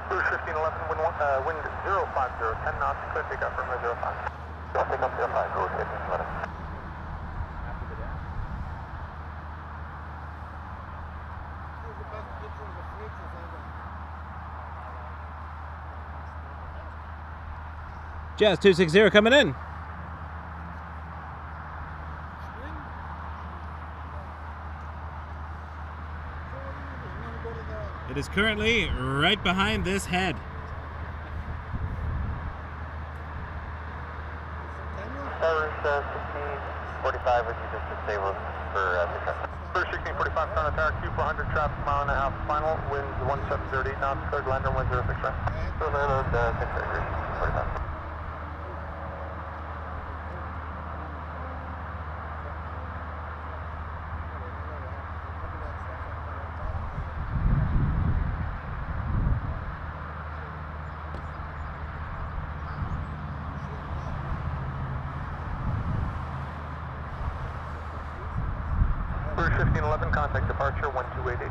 Cruise 1511, wind 050, 10 knots, clear takeoff runway 05. Don't pick up 05, go ahead and let us. Jazz 260 coming in. It is currently right behind this head. Cruise 1645, would you just disable for pickup? Cruise 1645, Santa Tara, Q400, traffic, mile-and-a-half, final, winds 1738 knots, cleared, land runway 06 right. So land 6 degrees, 45. Cruise 1511, contact departure 1288.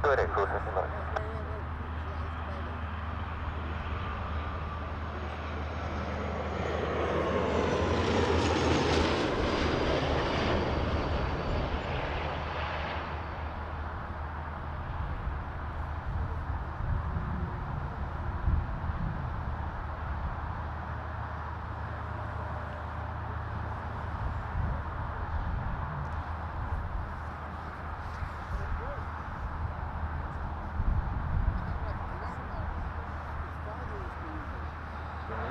288, Cruise 1511.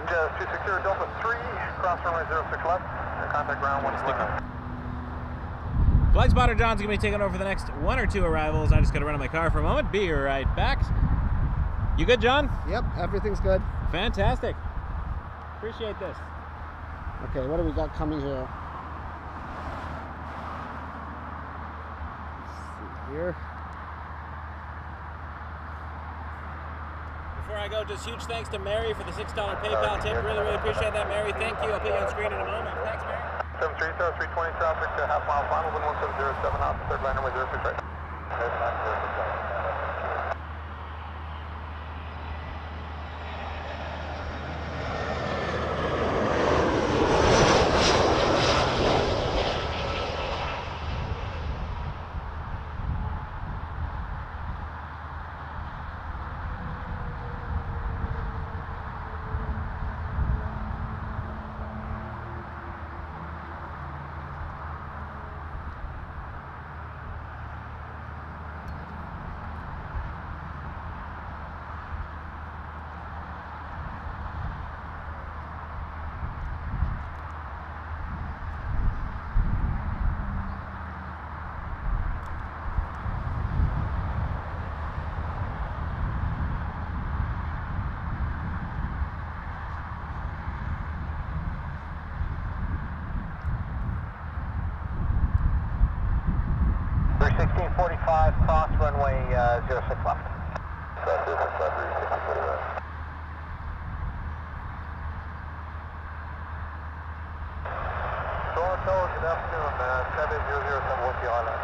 Jazz 260 Delta 3, cross runway 06 left, contact ground 1219. Flight spotter John's gonna be taking over for the next 1 or 2 arrivals. I just gotta run on my car for a moment. Be right back. You good, John? Yep, everything's good. Fantastic. Appreciate this. Okay, what do we got coming here? Let's see here. Before I go, just huge thanks to Mary for the $6 PayPal tip. Really, really appreciate that, Mary. Thank you. I'll put you on screen in a moment. Thanks, Mary. 730, 320 traffic, half mile final, wind 1707 knots, third line runway 06 right. Third line 06 right. Cruise 1645, cross runway 06 left. So 06 left, 1645. Toronto, good afternoon. Cathay 007, what's the island?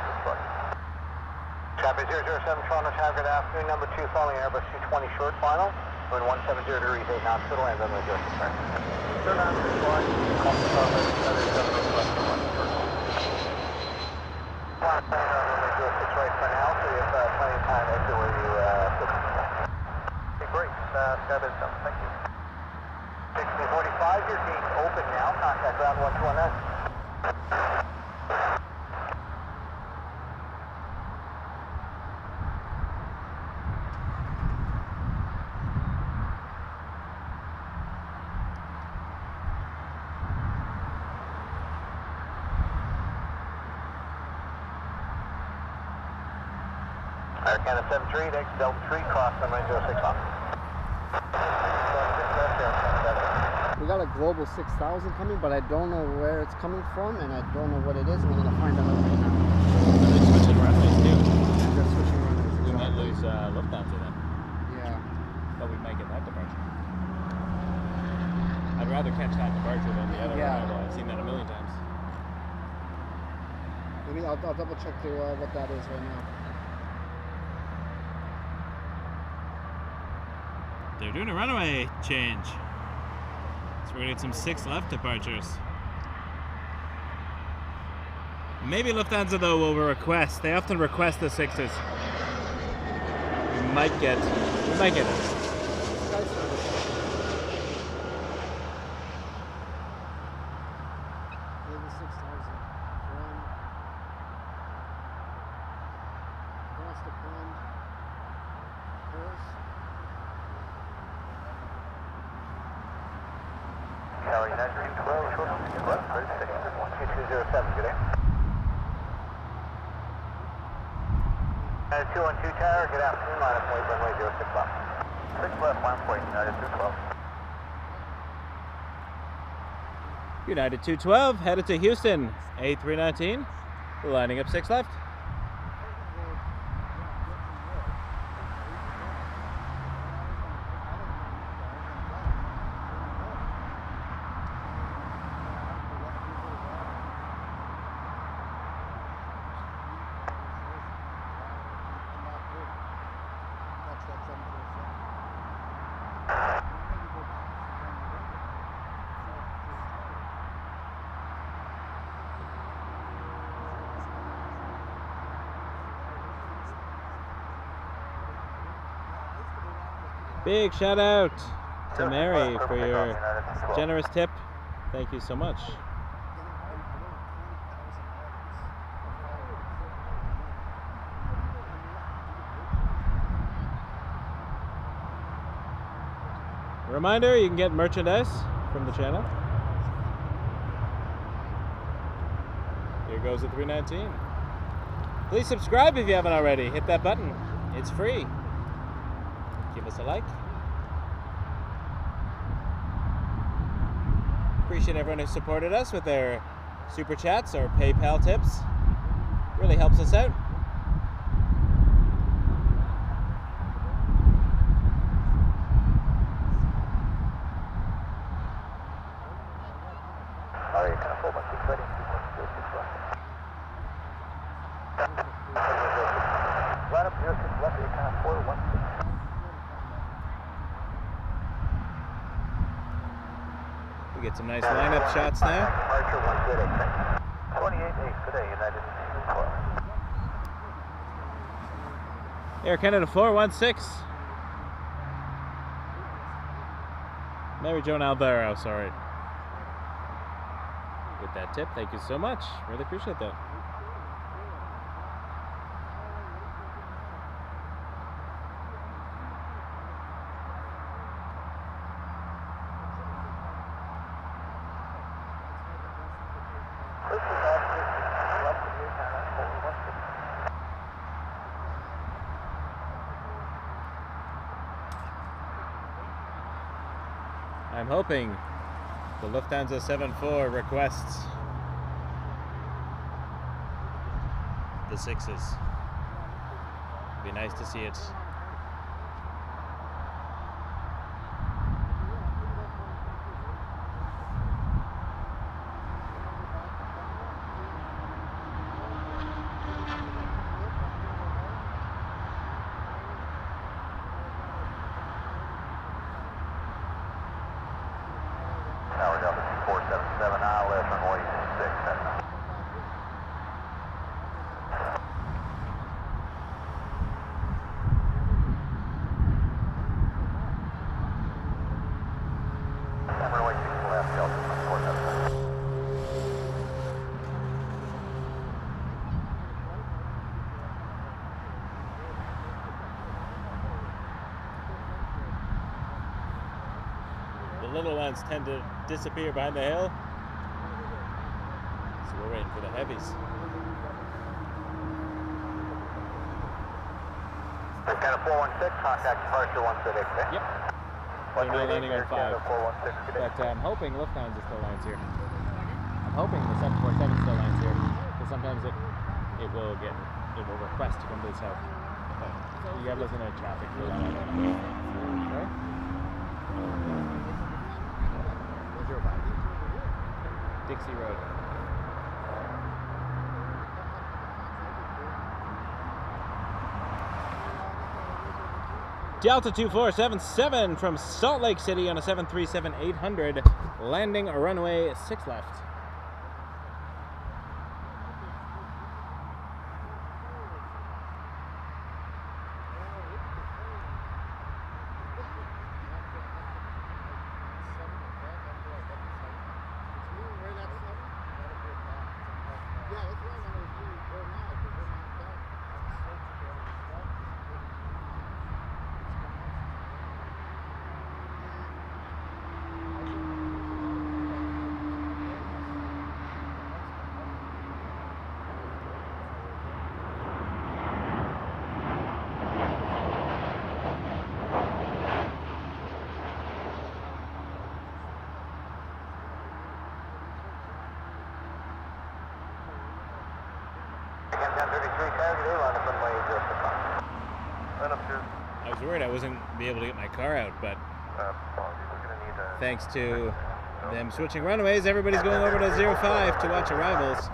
Cathay 007, Toronto Tower, good afternoon. Number 2, following Airbus 220 short final. Wind 170 degrees 8 knots, total land runway 06 right. Third line, 6 call the Cathay 7 left, 1 short. Right for now, so you have plenty of time exit where you okay, great. That is done. Thank you. 1645, your gate's open now. Contact ground 1219. Air Canada 73, next Delta 3, cross runway 06 off. We got a Global 6000 coming, but I don't know where it's coming from, and I don't know what it is. We're gonna find out right now. Are they switching runways too? They're switching runways. might lose Lufthansa then. Yeah. But we might get that departure. I'd rather catch that departure than the other arrival. I've seen that a million times. Maybe I'll double check what that is right now. They're doing a runway change. So we're gonna get some 6 left departures. Maybe Lufthansa though will request. They often request the 6s. We might get it. United 212 headed to Houston, A319, lining up 6 left. Big shout out to Mary for your generous tip. Thank you so much. Reminder, you can get merchandise from the channel. Here goes the 319. Please subscribe if you haven't already. Hit that button. It's free. Give us a like. Appreciate everyone who supported us with their super chats or PayPal tips. Really helps us out. We get some nice lineup shots now. Departure 108 today, United 212. Air Canada 416. Mary Joan Alvaro, sorry. With that tip, thank you so much. Really appreciate that. I'm hoping the Lufthansa 74 requests the 6s. Be nice to see it. Tower Delta 477, ILS runway 6. Runway 6 left, Delta 477. The little ones tend to disappear behind the hill. So we're waiting for the heavies. Kind of 416, contact departure 138. Yep. They're now landing on 5. But I'm hoping Lufthansa still lands here. I'm hoping the 747 still lands here. Because sometimes it will request to come to the south. You got listen to traffic for that. Right? 05. Dixie Road. Delta 2477 from Salt Lake City on a 737-800, landing runway 6 left. I was worried I wasn't be able to get my car out, but thanks to them switching runways, everybody's going over to 05 to watch arrivals,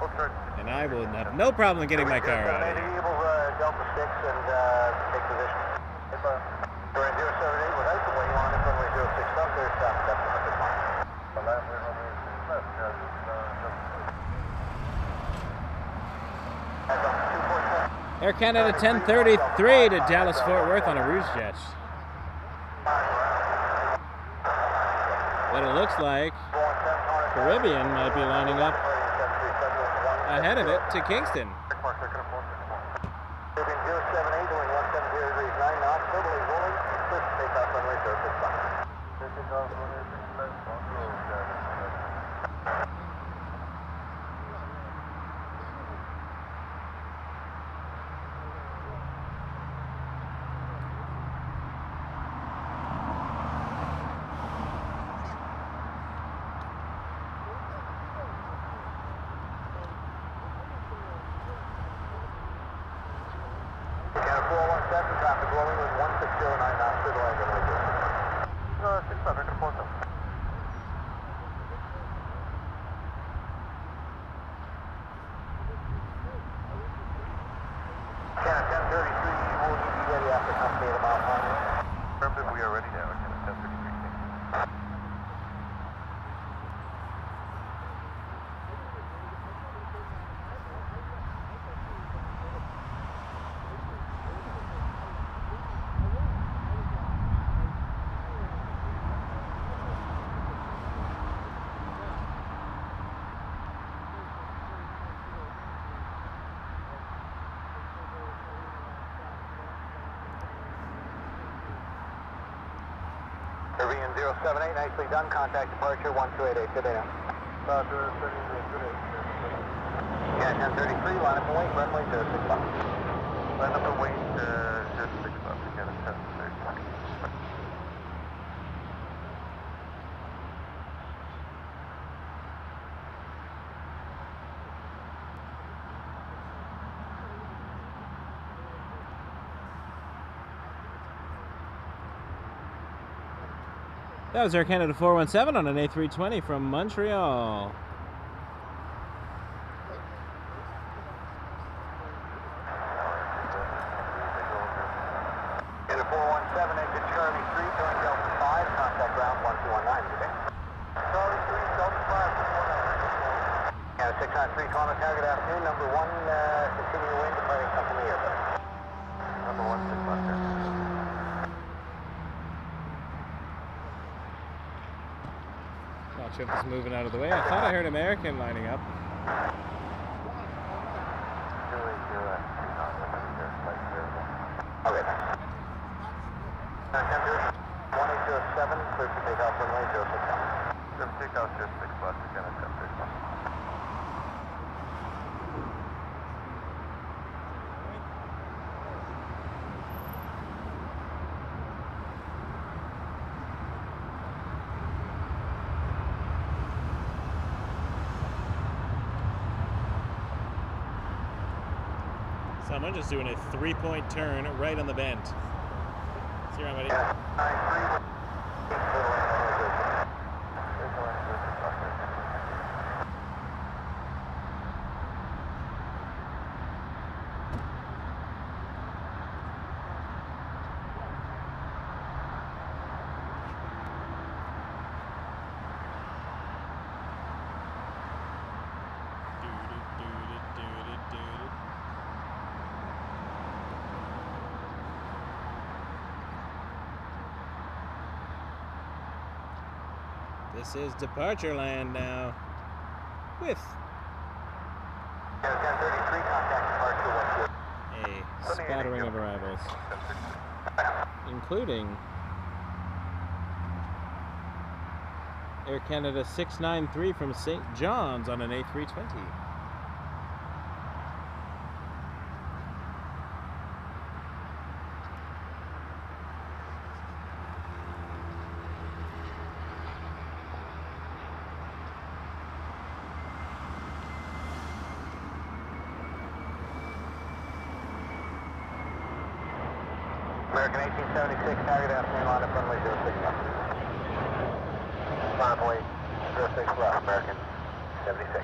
and I will have no problem getting my car out. Delta 6 and take position. We're in 078 without the way on it, runway 06 up, there's Air Canada 1033 to Dallas Fort Worth on a Rouge jet. What it looks like, Caribbean might be lining up ahead of it to Kingston. Caribbean 078 going 170 degrees 9 knots, totally rolling, first takeoff runway 065. Caribbean 078, nicely done. Contact departure 1288. Good day now. Yeah, 1033, line up and wait, runway 065. Line up and wait, 065. Again, 1033. That was Air Canada 417 on an A320 from Montreal. In the 417, exit Charlie 3, join Delta 5, contact ground 1219, okay? Charlie 3, Delta 5, 219. Yeah, 693, Columbus, good afternoon. Number 1, continue wind, departing company airport. Number 1, 6 left there. Not sure if it's moving out of the way. I thought I heard American lining up. Okay. 1807, clear for takeoff runway 065. Clear for takeoff 065, again at 1035. Someone just doing a 3-point turn right on the bend. See you around, buddy. This is departure land now with a spattering of arrivals, including Air Canada 693 from St. John's on an A320. American 1876, target afternoon line up runway 06 left. Runway 06 left, American 76.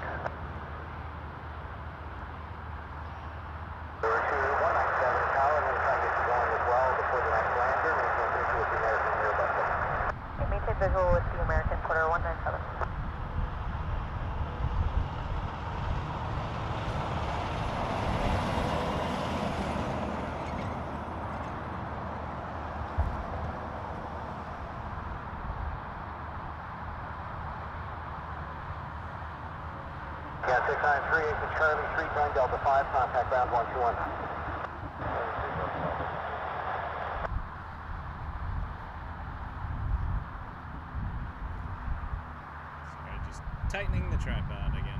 There were 2197 tower, and we'll try to get you going as well before the next lander, and we'll meet you with the American Airbus. Okay, maintain visual with the American quarter 197. Yeah, 693, 8 Charlie, 39 Delta 5, contact ground 121. Sorry, just tightening the tripod again.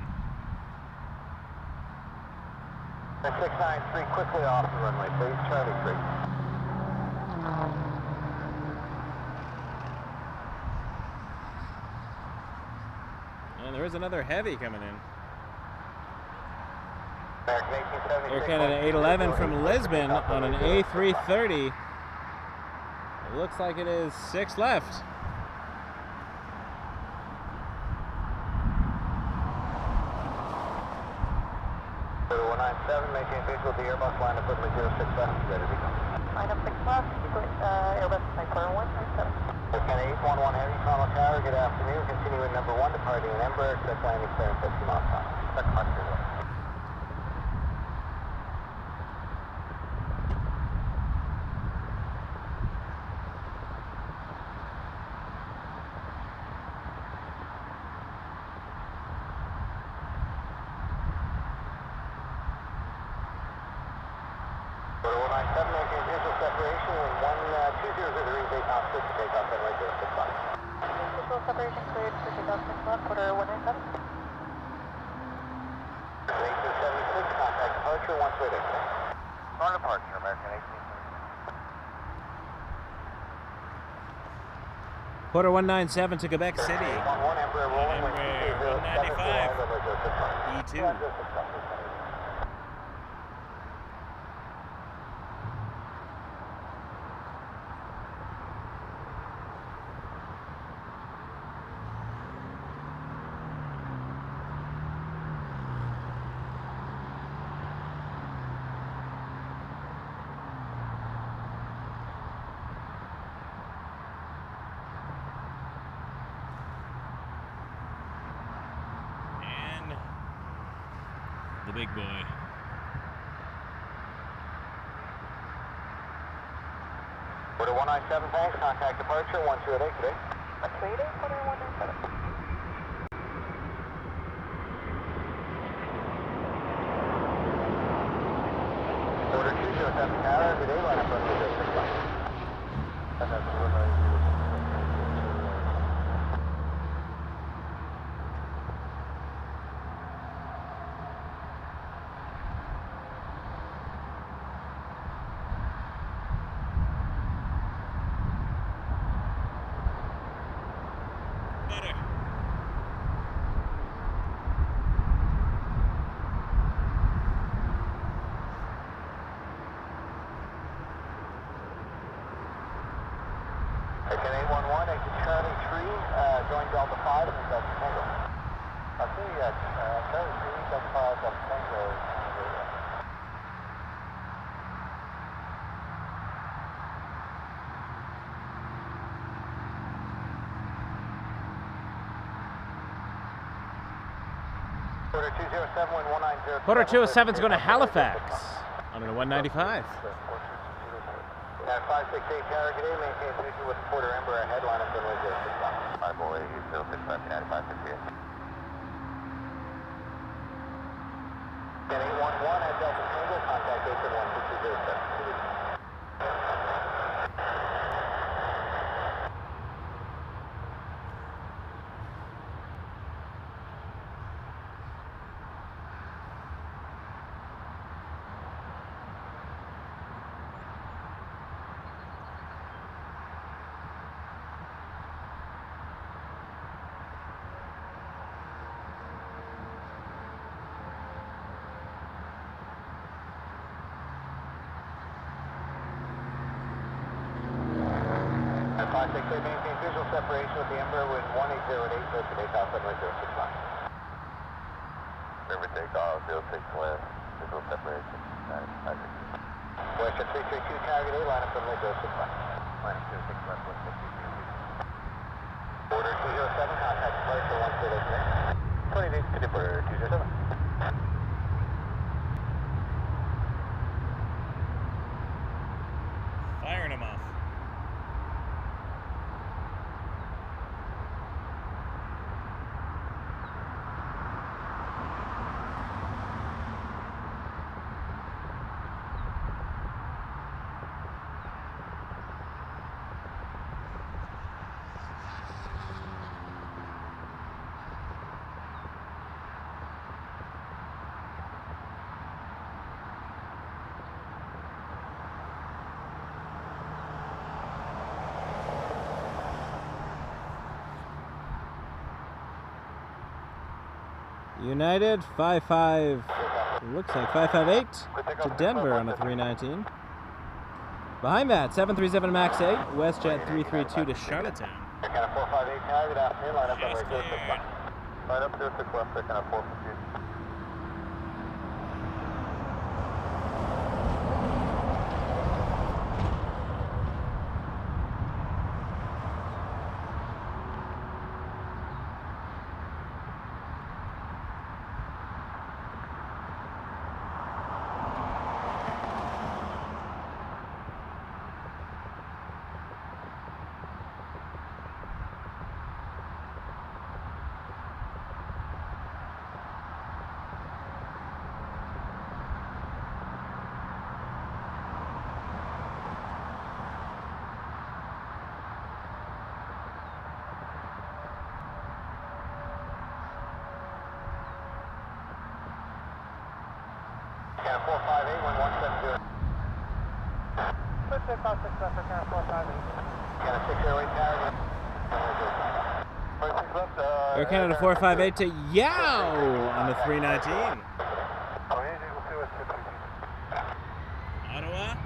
693, quickly off the runway, please, Charlie 3. And there is another heavy coming in. Air Canada 811 from Lisbon on an A330. It looks like it is 6 left. Go to 197, maintain visual, the Airbus line up with 06 left, ready to go. Line up 6 left, Airbus flight quarter 197. Air Canada 811 Heavy, Toronto Tower, good afternoon, continuing number 1, departing in Embraer, expect landing clearance 50 miles per hour. Expect departure. Separation cleared for 2006 left, quarter 197. 1876, contact departure, 128. On departure, American 1876. Quarter 197 to Quebec City. 11 Embraer rolling with E2. The big boy. Quarter 197, thanks. Contact departure, 1288 today. 1288, quarter 197. Order 207 tower, good day, line up runway 06 left. Again, 811, exit Charlie 3, join Delta 5 and Delta Tango. I see, Charlie 3, Delta 5, Delta Tango. Quarter 207, wind 190. Quarter 207's going to Halifax on a 195. At 568 Tower, good day, maintain position with quarter Ember ahead, line up runway 061. 508, 065, Canada 568. Again, 811 at Delta Tango, contact Ocean 16207. At 568, maintain visual separation with the Emperor with 1808, clear for takeoff, runway 061. Clear for takeoff, 06 left, visual separation, 956. Western 332, target A, line up runway 061. Line up 06 left, 150. Order 207, contact departure 108. 20 days to departure 207. Firing him off. United 55, looks like 558 to Denver on a 319. Behind that, 737 MAX 8, WestJet 332 to Charlottetown. Kind of 458, good afternoon, line up runway 061. Line up 06 left, kind of 458. Kind of 458, wind 170. Let's take off 6 left, kind of 458. Kind of 608 tower, 26 left, Air Canada 458 to Yow on the 319. Ottawa.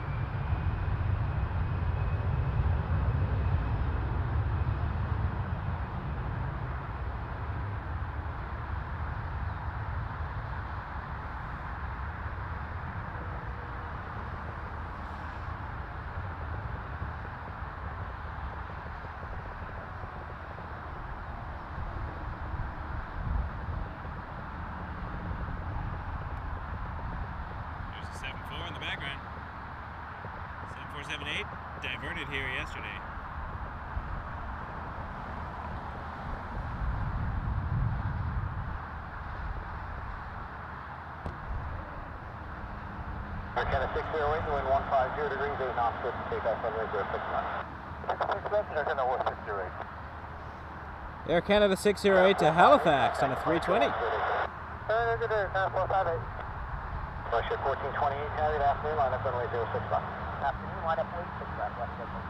There's a 74 in the background. 7478 diverted here yesterday. Air Canada 608, wind 150 degrees, 8 knots, good to take off runway 061. 6 left, Air Canada 608. Air Canada 608 to Halifax on a 320. Good day, kind of 458. Russia 1428, carried afternoon, line up runway 061. Afternoon, line up 86 left, left 061.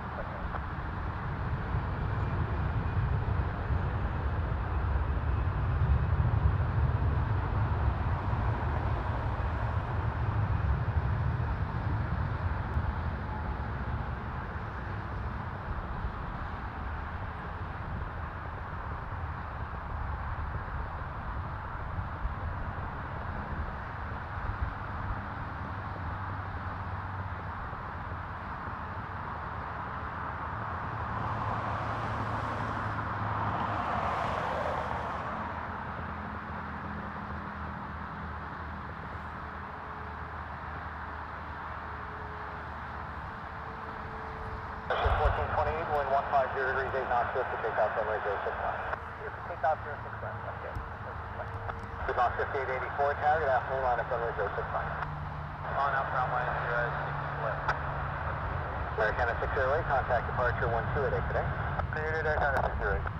wind 150 degrees, 8 knots, lift to take off runway 061. Take off 061, okay. Keep on 5884, target afternoon line up runway 061. On up runway 06 left. Americana 608, contact departure 12 at today. Cleared at Americana 608.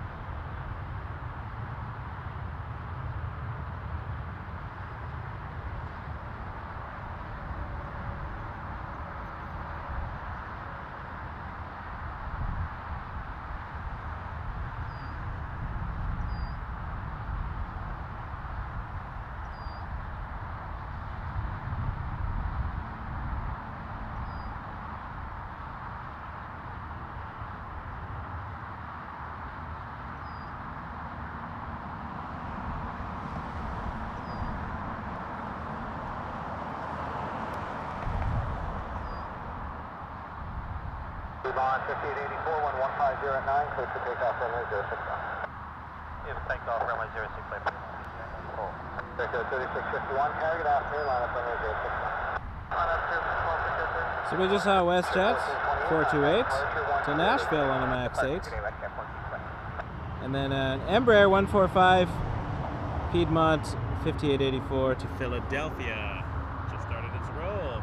On 5884, 110 at 9, clear to take off runway 061. If take off runway 06 left. Oh. Echo 3651, target afternoon, line up runway 061. Line up 061. So we just saw WestJet 428 to Nashville on a MAX 8. And then an Embraer 145 Piedmont 5884 to Philadelphia. Just started its roll.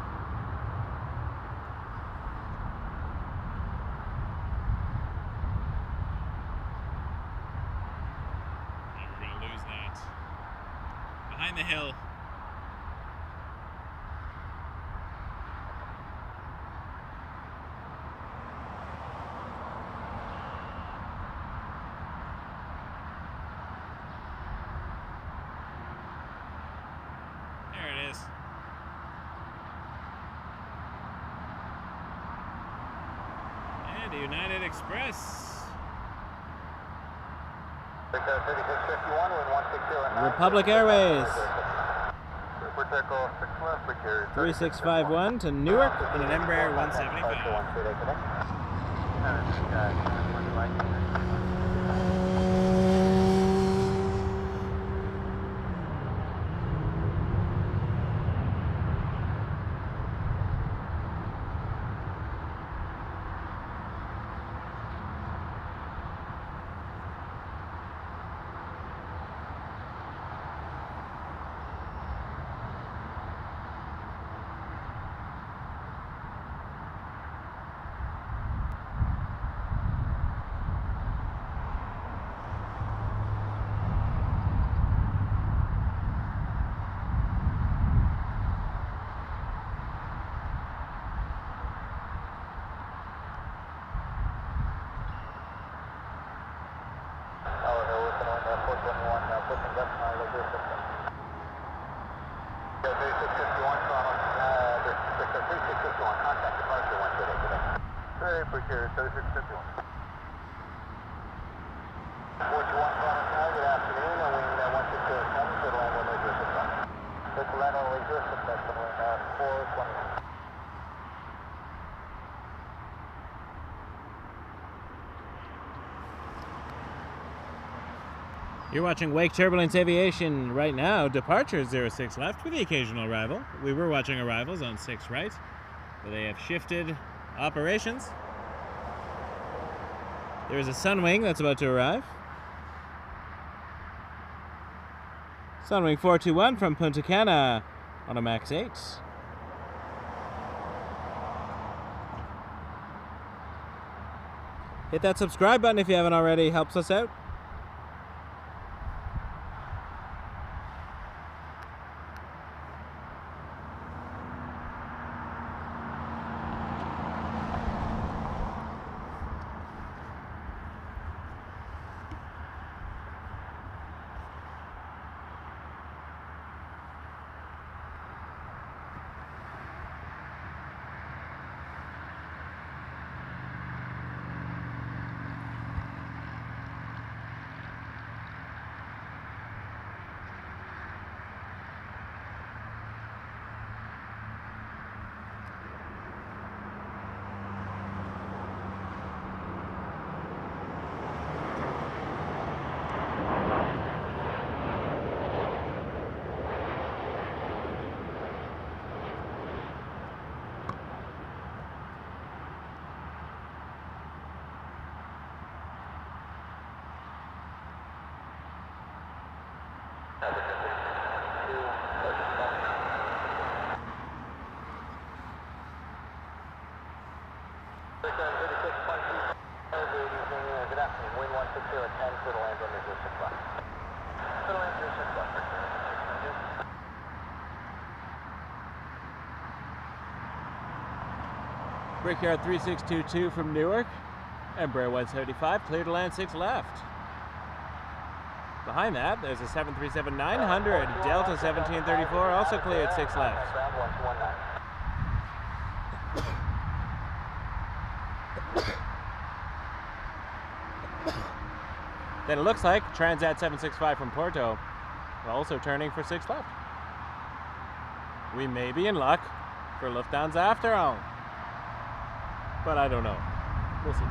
Behind the hill. There it is. And a United Express. Republic Airways 3651 to Newark in an Embraer 175. You're watching Wake Turbulence Aviation right now. Departure 06 left with the occasional arrival. We were watching arrivals on 6 right, but they have shifted operations. There's a Sunwing that's about to arrive. Sunwing 421 from Punta Cana on a MAX 8. Hit that subscribe button if you haven't already, helps us out. Good afternoon, wind 160 at 10, clear to land on visual 6 left. Clear to land 06 left, Brickyard 3622 from Newark. Embraer 175, clear to land 6 left. Behind that, there's a 737-900, Delta 1734, also cleared 6 left. Then it looks like Transat 765 from Porto, also turning for 6 left. We may be in luck for Lufthansa after all. But I don't know. We'll see.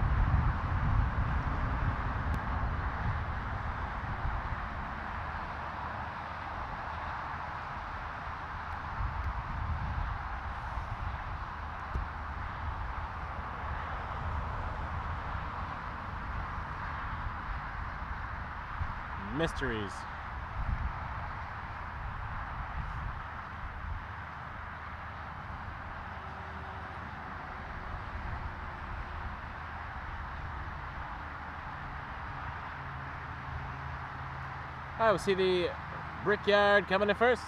Mysteries. I will see the Brickyard coming in first.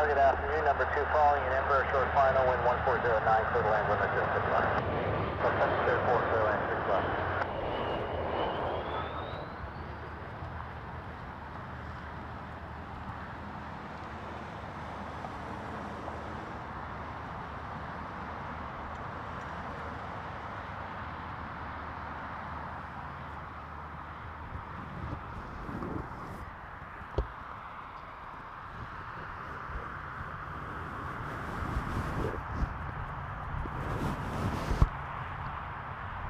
Good afternoon, number 2 following an Embraer short final, wind 1409, clear to land limit just 6 left. 734, clear to land 6 left.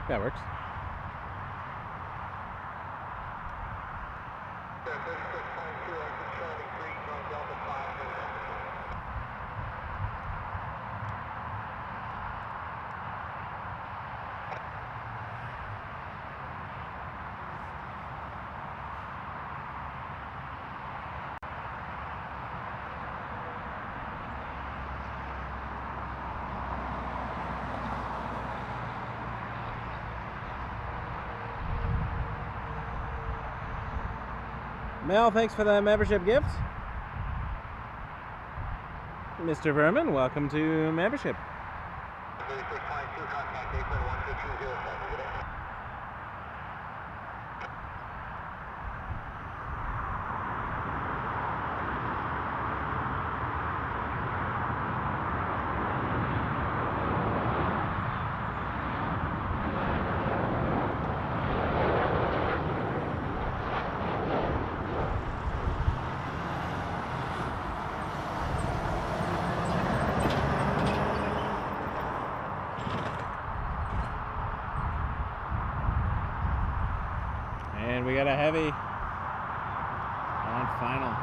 That works. Mel, thanks for the membership gift. Mr. Verman, welcome to membership. And we got a heavy on final.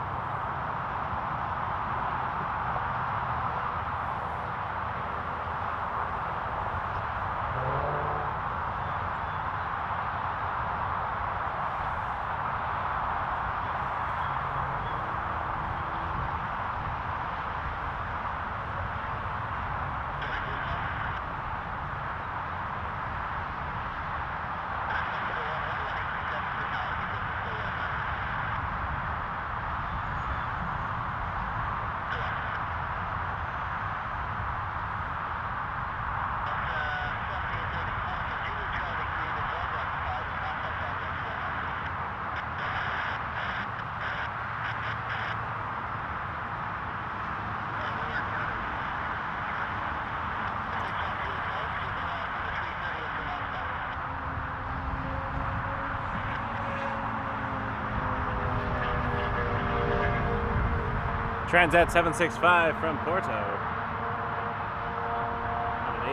Transat 765 from Porto.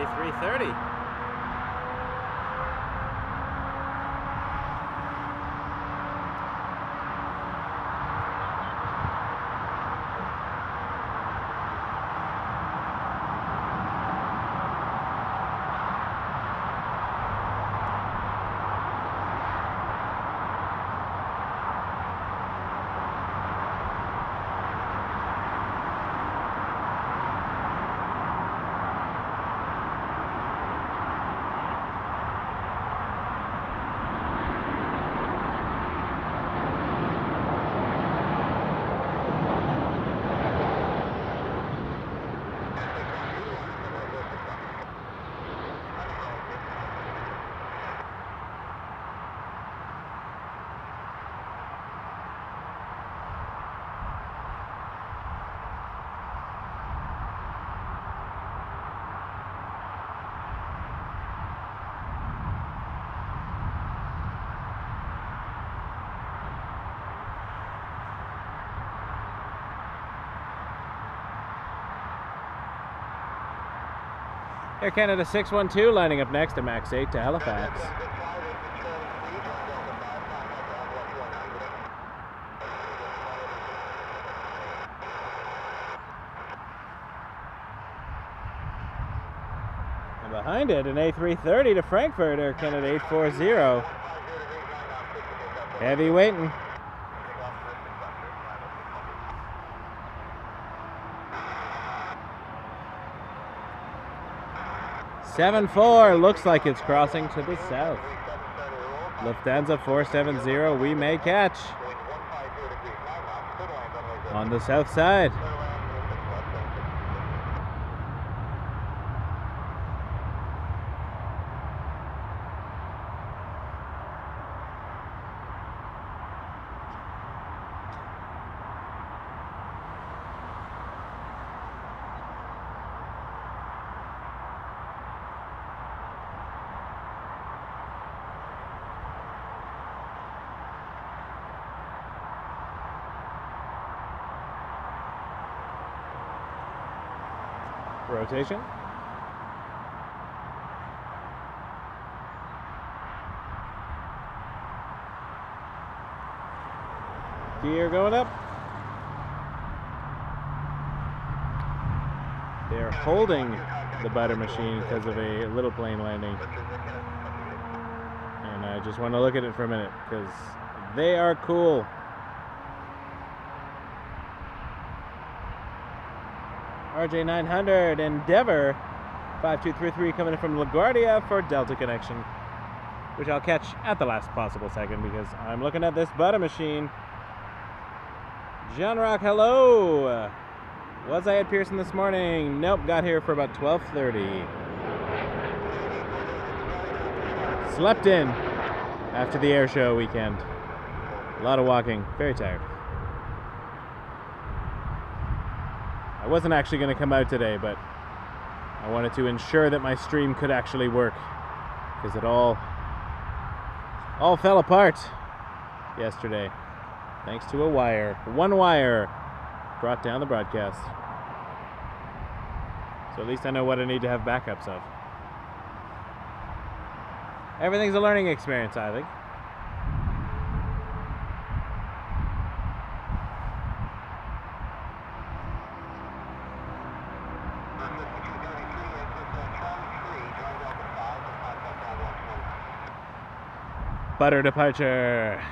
A330. Air Canada 612 lining up next to Max 8 to Halifax. And behind it, an A330 to Frankfurt, Air Canada 840. Heavy waiting. (7-4) looks like it's crossing to the south. Lufthansa 470, we may catch on the south side. Rotation. Gear going up. They're holding the butter machine because of a little plane landing. And I just want to look at it for a minute because they are cool. RJ900 Endeavour 5233 coming in from LaGuardia for Delta connection, which I'll catch at the last possible second because I'm looking at this butter machine. John Rock, hello. Was I at Pearson this morning? Nope, got here for about 12:30. Slept in after the air show weekend. A lot of walking, very tired. I wasn't actually going to come out today, but I wanted to ensure that my stream could actually work because it all fell apart yesterday thanks to a wire. One wire brought down the broadcast. So at least I know what I need to have backups of. Everything's a learning experience, I think. Butter departure.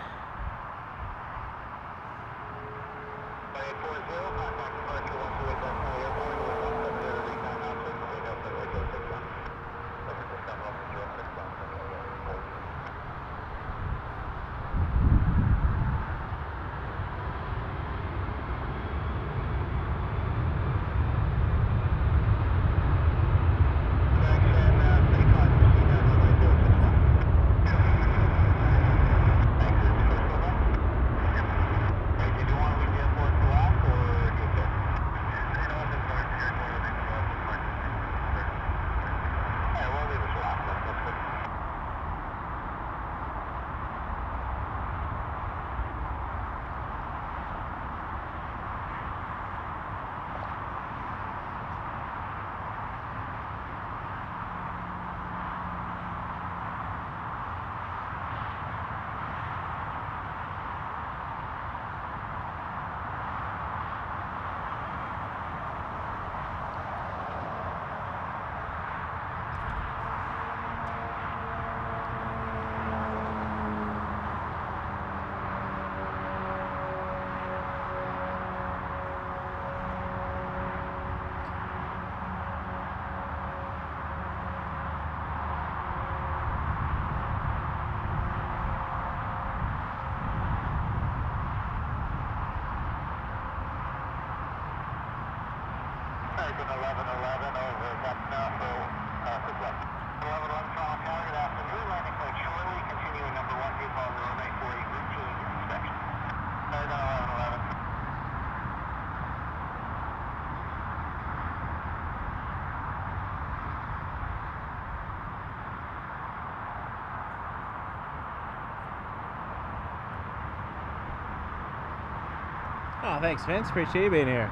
Oh, thanks, Vince. Appreciate you being here.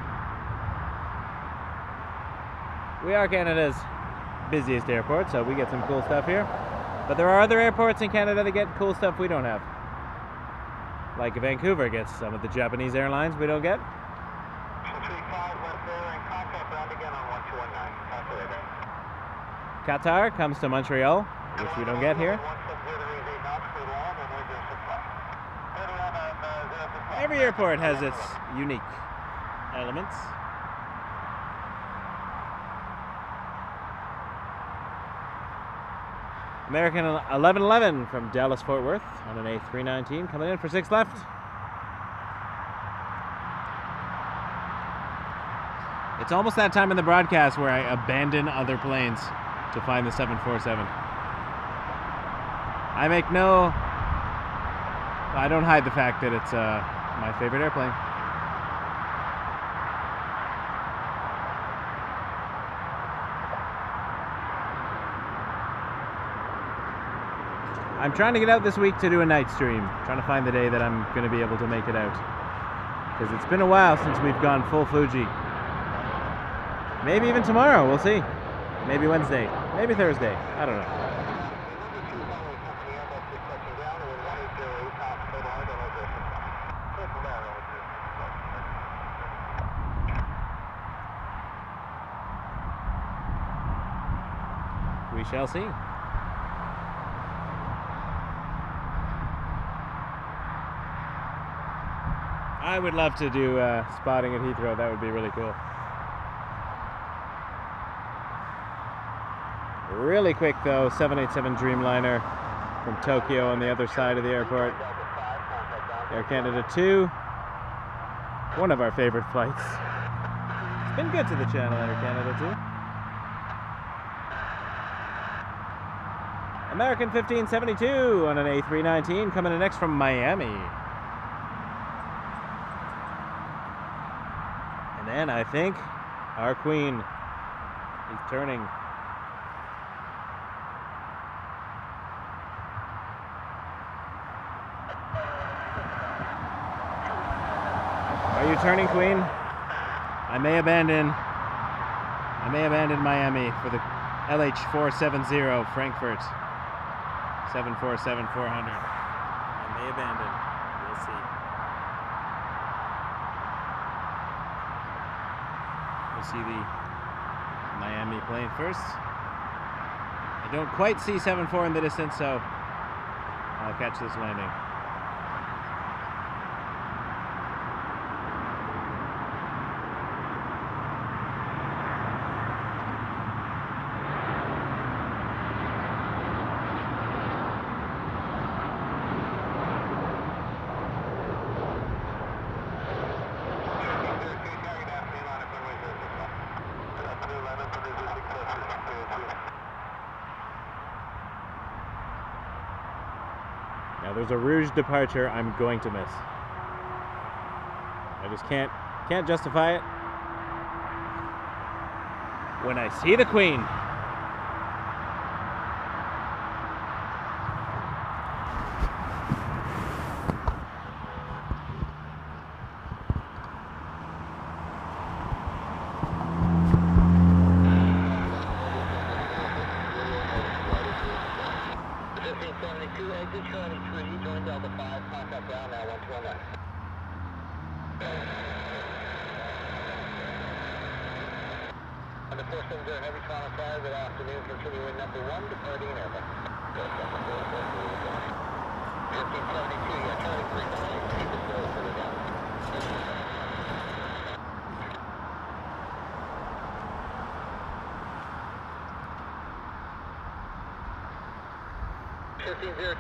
We are Canada's busiest airport, so we get some cool stuff here. But there are other airports in Canada that get cool stuff we don't have. Like Vancouver gets some of the Japanese airlines we don't get. 35 left there and contact round again on 1219. Qatar comes to Montreal, which we don't get here. Every airport has its unique elements. American 1111 from Dallas Fort Worth on an A319 coming in for 6 left. It's almost that time in the broadcast where I abandon other planes to find the 747. I don't hide the fact that it's my favorite airplane. I'm trying to get out this week to do a night stream. Trying to find the day that I'm going to be able to make it out. Because it's been a while since we've gone full Fuji. Maybe even tomorrow, we'll see. Maybe Wednesday, maybe Thursday, I don't know. We shall see. I would love to do spotting at Heathrow. That would be really cool. Really quick though, 787 Dreamliner from Tokyo on the other side of the airport. Air Canada 2. One of our favorite flights. It's been good to the channel, Air Canada 2. American 1572 on an A319 coming in next from Miami. And then I think our queen is turning. Are you turning, Queen? I may abandon Miami for the LH470 Frankfurt 747-400. I may abandon. We'll see. We'll see the Miami plane first. I don't quite see 74 in the distance, so I'll catch this landing. Now there's a Rouge departure I'm going to miss. I just can't justify it. When I see the Queen.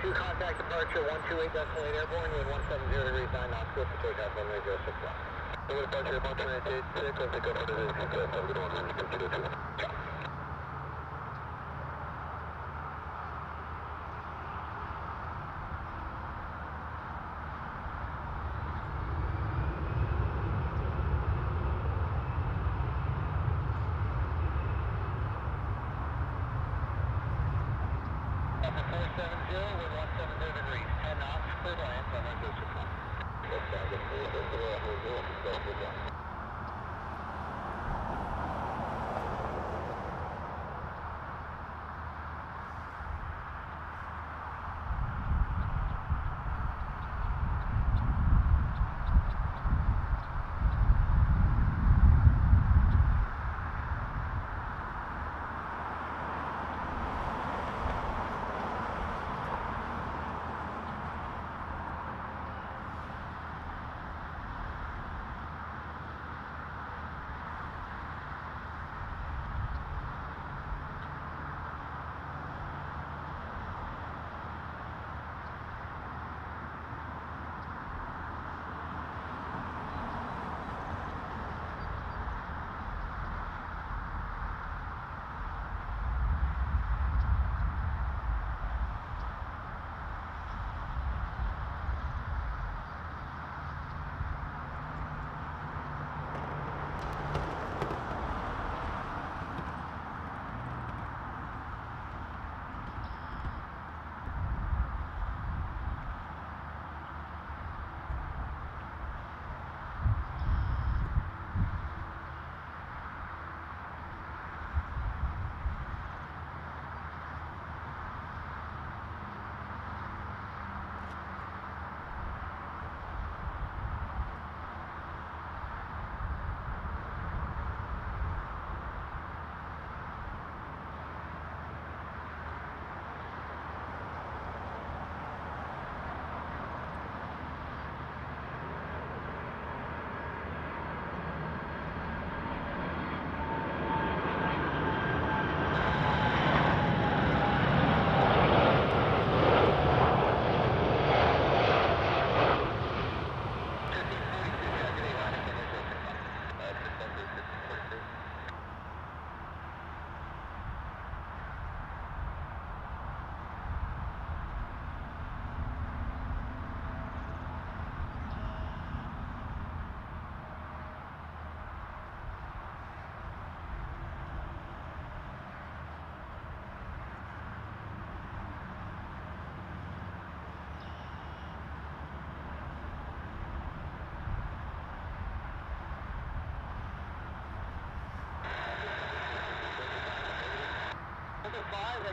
Contact departure 128 decimal 8 airborne, wind 170 degrees 9 knots, clear for takeoff, runway 06 left. Over departure 128, 6, let's take over to the 721 Ciao. Alpha 470, wind 170 degrees, 10 knots, clear to land, runway 06 left.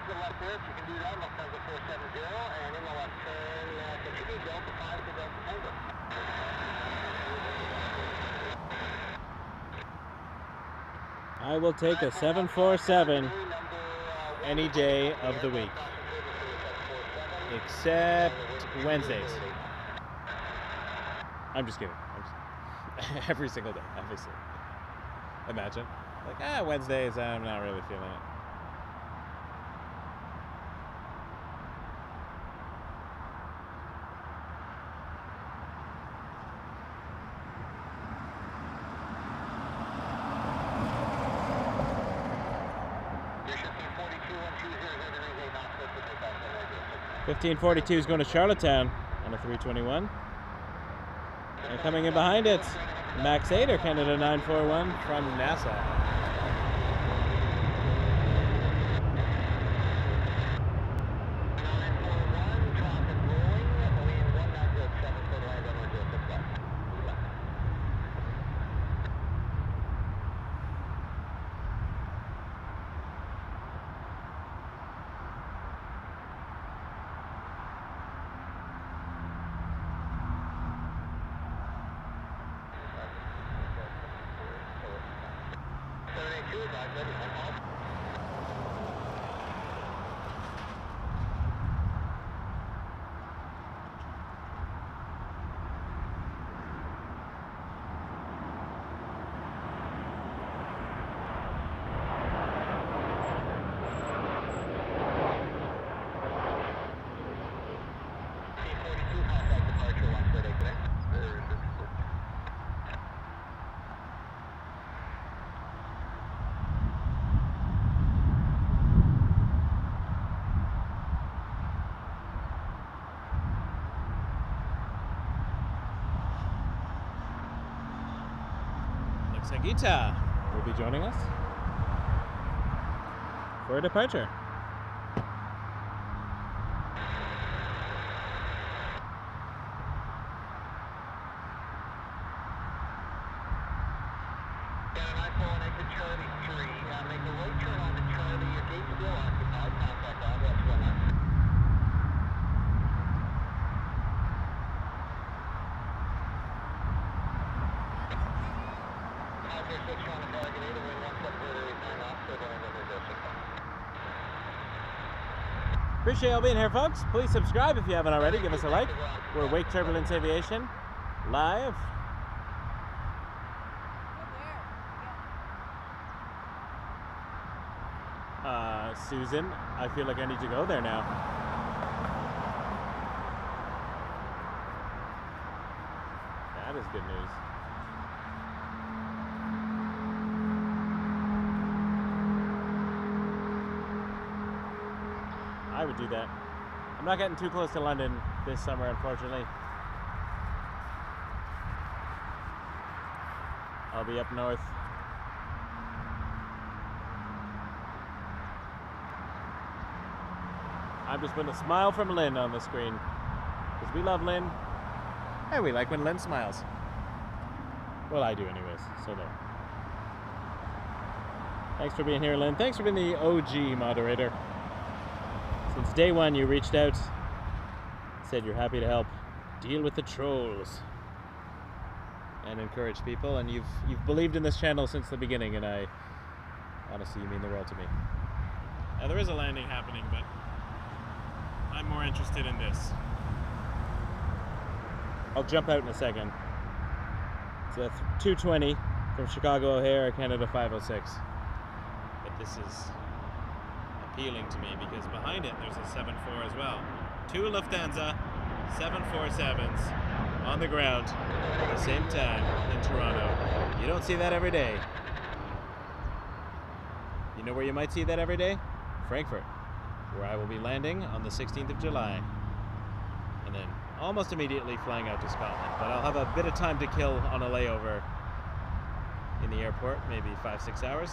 exit left there, if you can do that, left Delta 470, and in the left turn, continue Delta 5 to Delta Tango. I will take a 747 any day of the week, except Wednesdays. I'm just kidding. Every single day, obviously. Imagine. Like, Wednesdays, I'm not really feeling it. $15.42 is going to Charlottetown on a 321. And coming in behind it, Max 8 or Canada 941 from NASA. Sagita will be joining us for a departure. full and exit Charlie 3. Make a right turn on to Charlie. Your gate's still occupied. Contact on West 19. Appreciate y'all being here, folks. Please subscribe if you haven't already. Give us a like. We're Wake Turbulence Aviation live. Susan, I feel like I need to go there now. That is good news. I would do that. I'm not getting too close to London this summer, unfortunately. I'll be up north. I'm just putting a smile from Lynn on the screen, because we love Lynn, and we like when Lynn smiles. Well, I do anyways, so there. Thanks for being here, Lynn. Thanks for being the OG moderator. Since day one, you reached out, said you're happy to help deal with the trolls and encourage people, and you've believed in this channel since the beginning, and I honestly, you mean the world to me. Now, there is a landing happening, but I'm more interested in this. I'll jump out in a second. It's a 220 from Chicago O'Hare, Canada 506. But this is appealing to me because behind it there's a 74 as well. Two Lufthansa 747s on the ground at the same time in Toronto. You don't see that every day. You know where you might see that every day? Frankfurt, where I will be landing on the 16th of July. And then almost immediately flying out to Scotland. But I'll have a bit of time to kill on a layover in the airport, maybe 5-6 hours.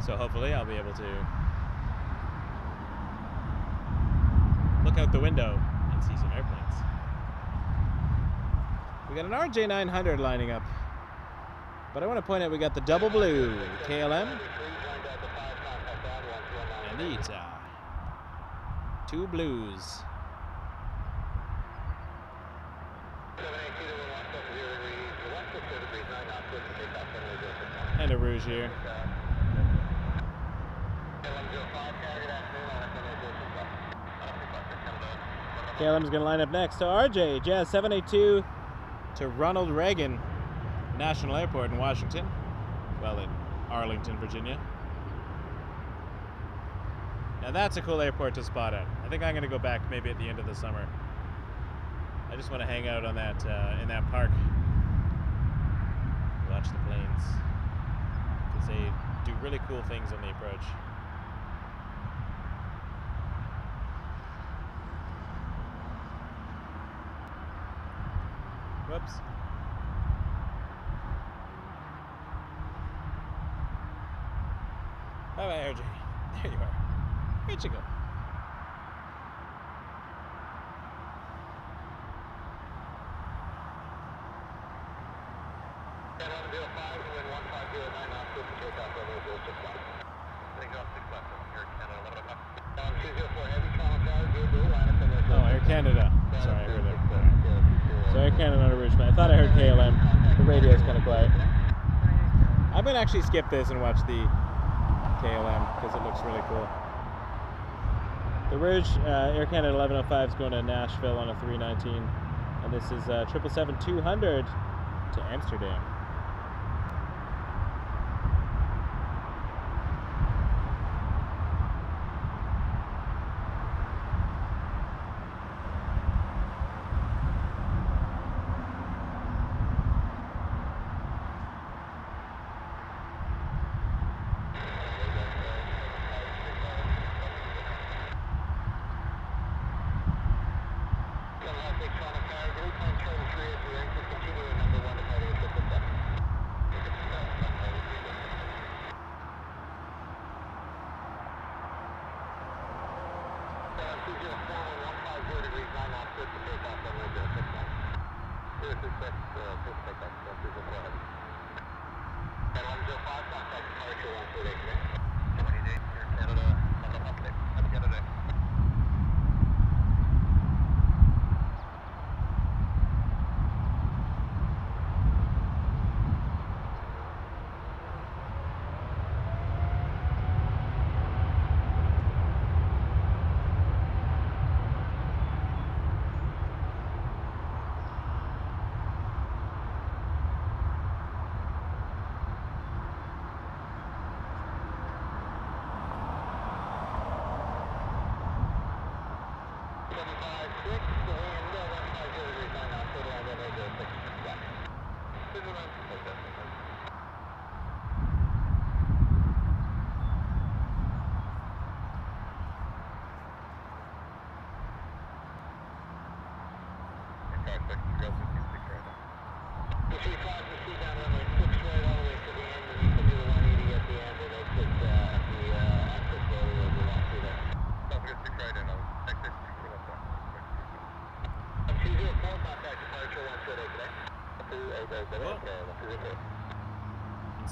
So hopefully I'll be able to look out the window and see some airplanes. We got an RJ900 lining up, but I want to point out we got the double blue KLM and the ITA. Two blues. And a Rouge here. KLM's gonna line up next. So RJ, Jazz 782 to Ronald Reagan National Airport in Washington. Well, in Arlington, Virginia. Now that's a cool airport to spot at. I think I'm gonna go back maybe at the end of the summer. I just want to hang out on that in that park. Watch the planes. Because they do really cool things on the approach. Whoops. Bye-bye, RJ. There you are. Where'd you go? Oh, Air Canada. Sorry, I heard that. So Air Canada on a Rouge. I thought I heard KLM. The radio's kind of quiet. I'm going to actually skip this and watch the KLM because it looks really cool. The Rouge, Air Canada 1105 is going to Nashville on a 319. And this is 777-200 to Amsterdam.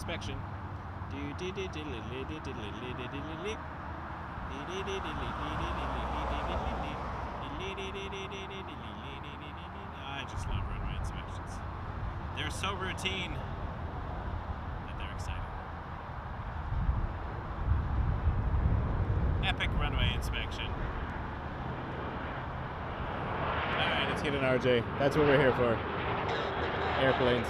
Inspection. I just love runway inspections. They're so routine that they're exciting. Epic runway inspection. Alright, let's get an RJ. That's what we're here for. Airplanes.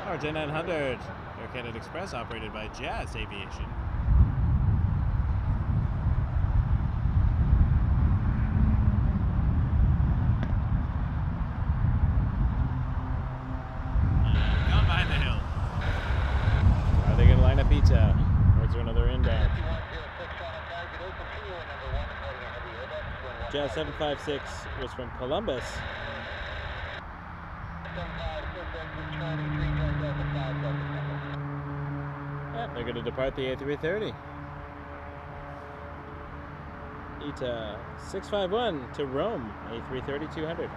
RJ 900, Air Canada Express, operated by Jazz Aviation. Gone behind the hill. Are they going to line up Etihad? Or is there another inbound? Jazz 756 was from Columbus. Yeah, they're going to depart the A330. ITA 651 to Rome, A330-200.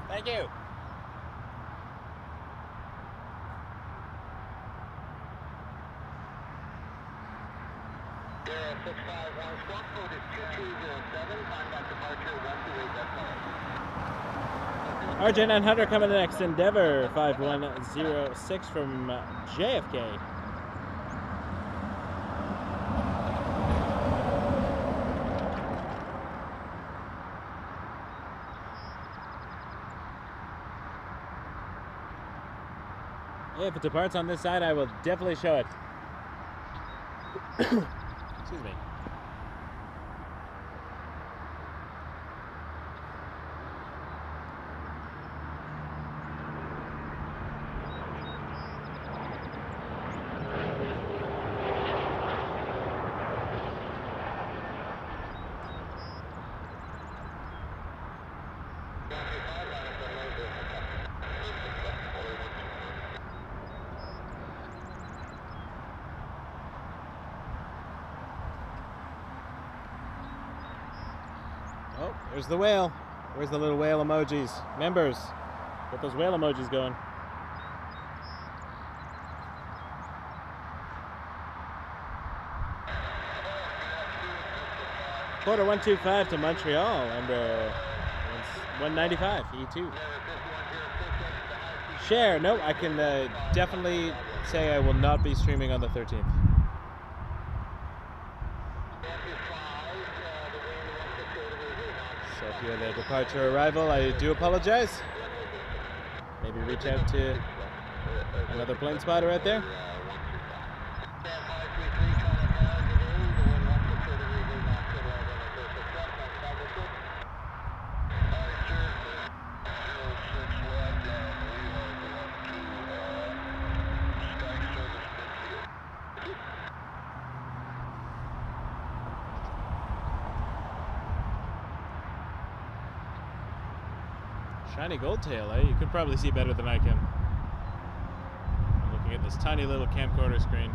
Thank you. RJ 900 coming next. Endeavor 5106 from JFK. If it departs on this side, I will definitely show it. Excuse me. Oh, there's the whale. Where's the little whale emojis? Members, get those whale emojis going. Quarter 125 to Montreal under 195 E2. Share. Nope, I can definitely say I will not be streaming on the 13th. So if you're the departure arrival, I do apologize. Maybe reach out to another plane spotter out there. Shiny gold tail, eh? You could probably see better than I can. I'm looking at this tiny little camcorder screen.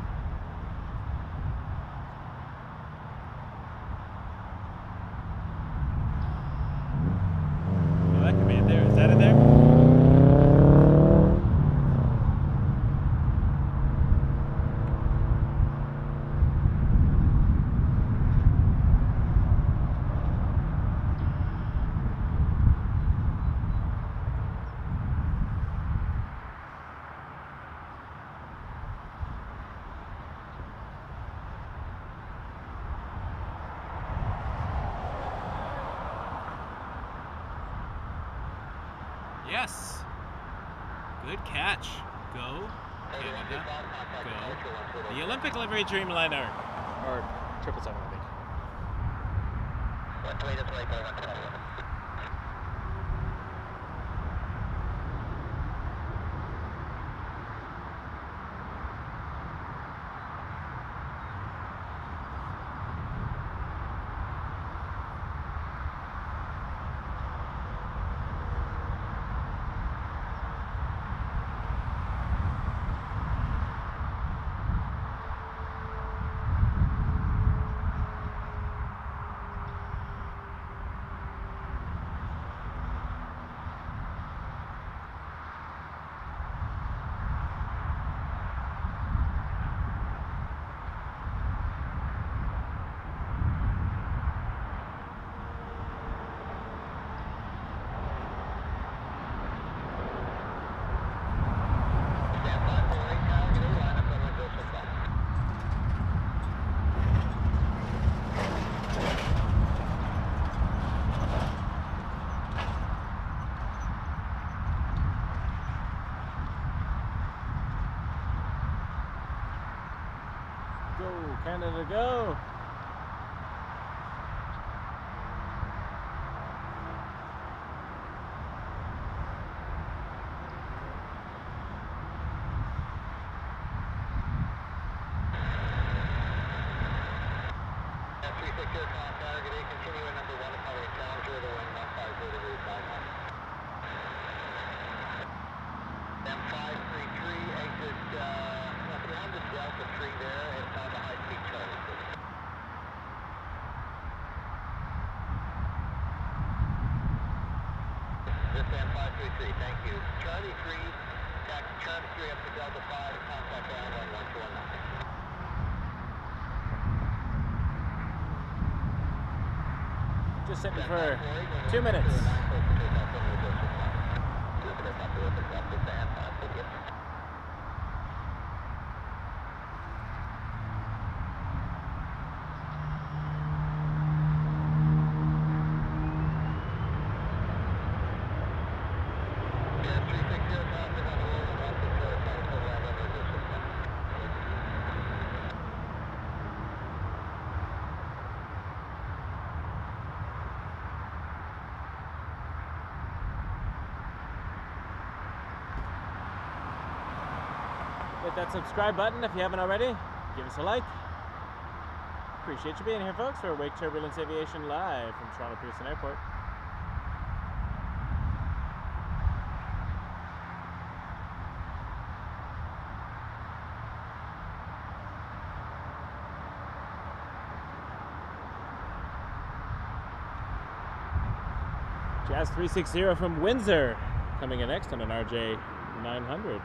Well, that could be it there. Is that it there? Yes. Good catch. Go. Canada. Go. The Olympic livery Dreamliner. Or 777, I think. Canada, go! Thank you. Charlie 3, taxi Charlie 3 up to Delta 5, contact ground on 1219. Just sitting for 2 minutes. Hit that subscribe button if you haven't already. Give us a like. Appreciate you being here, folks, for Wake Turbulence Aviation live from Toronto Pearson Airport. Jazz 360 from Windsor coming in next on an RJ 900.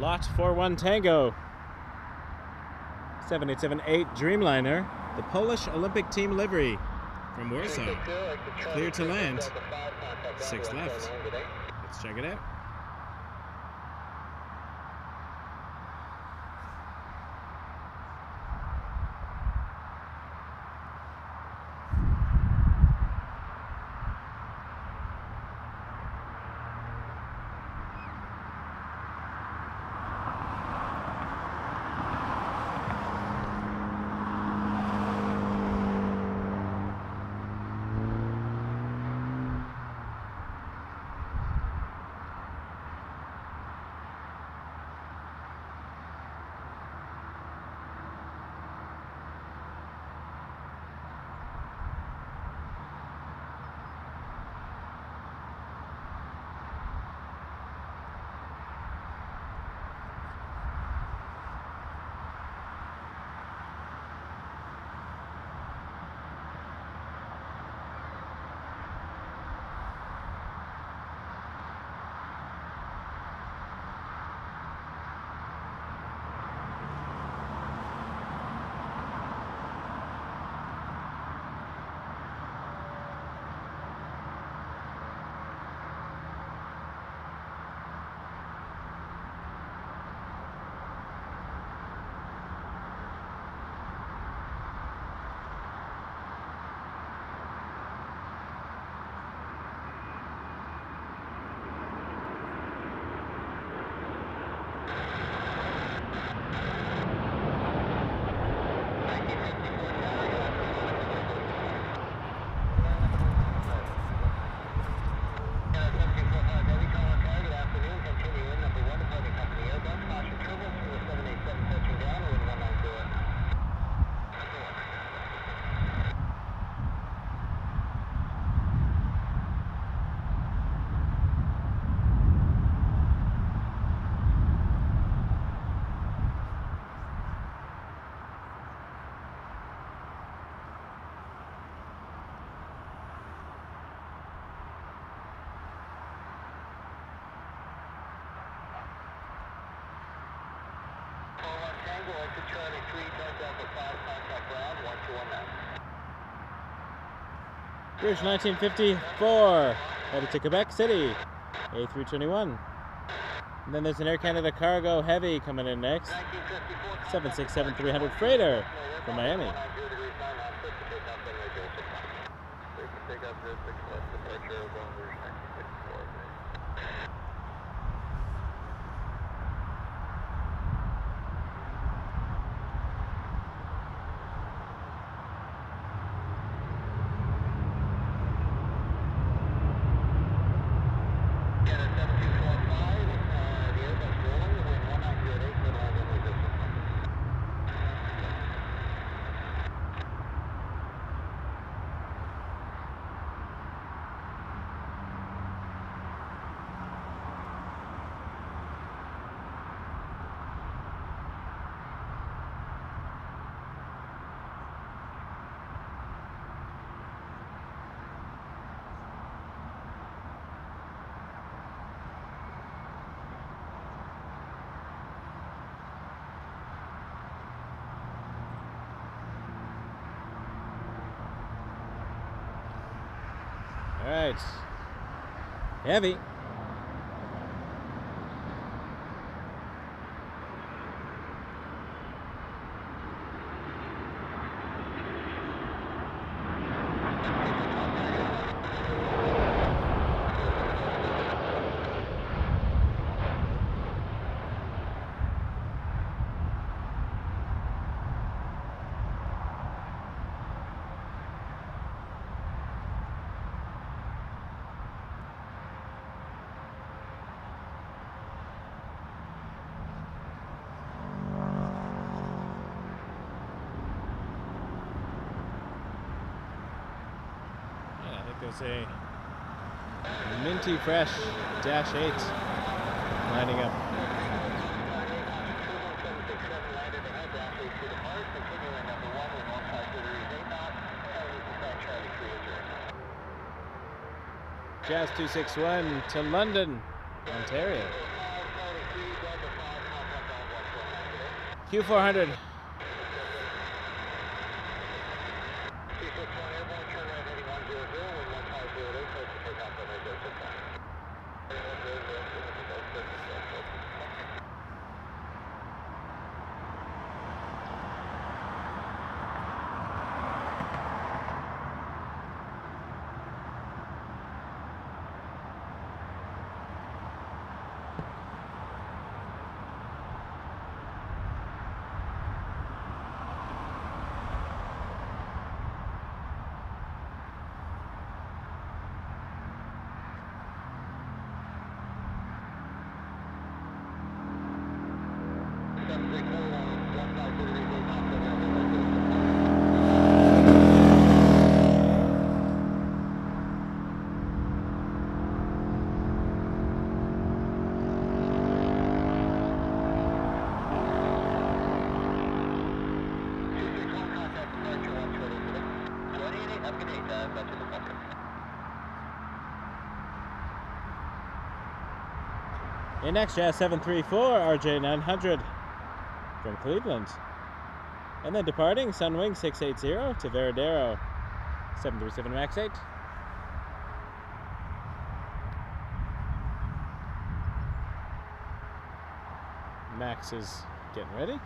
Lot 41 Tango 7878 Dreamliner, the Polish Olympic Team Livery from Warsaw. Clear to land. 6 left. Let's check it out. Bridge 1954, headed to Quebec City, A321. And then there's an Air Canada Cargo Heavy coming in next, 767-300 freighter from Miami. All right, Heavy. There's a minty fresh Dash 8 lining up. Jazz 261 to London, Ontario. Q400. In next, Jazz 734, RJ 900 from Cleveland. And then departing, Sunwing 680 to Veradero 737 MAX 8. Max is getting ready.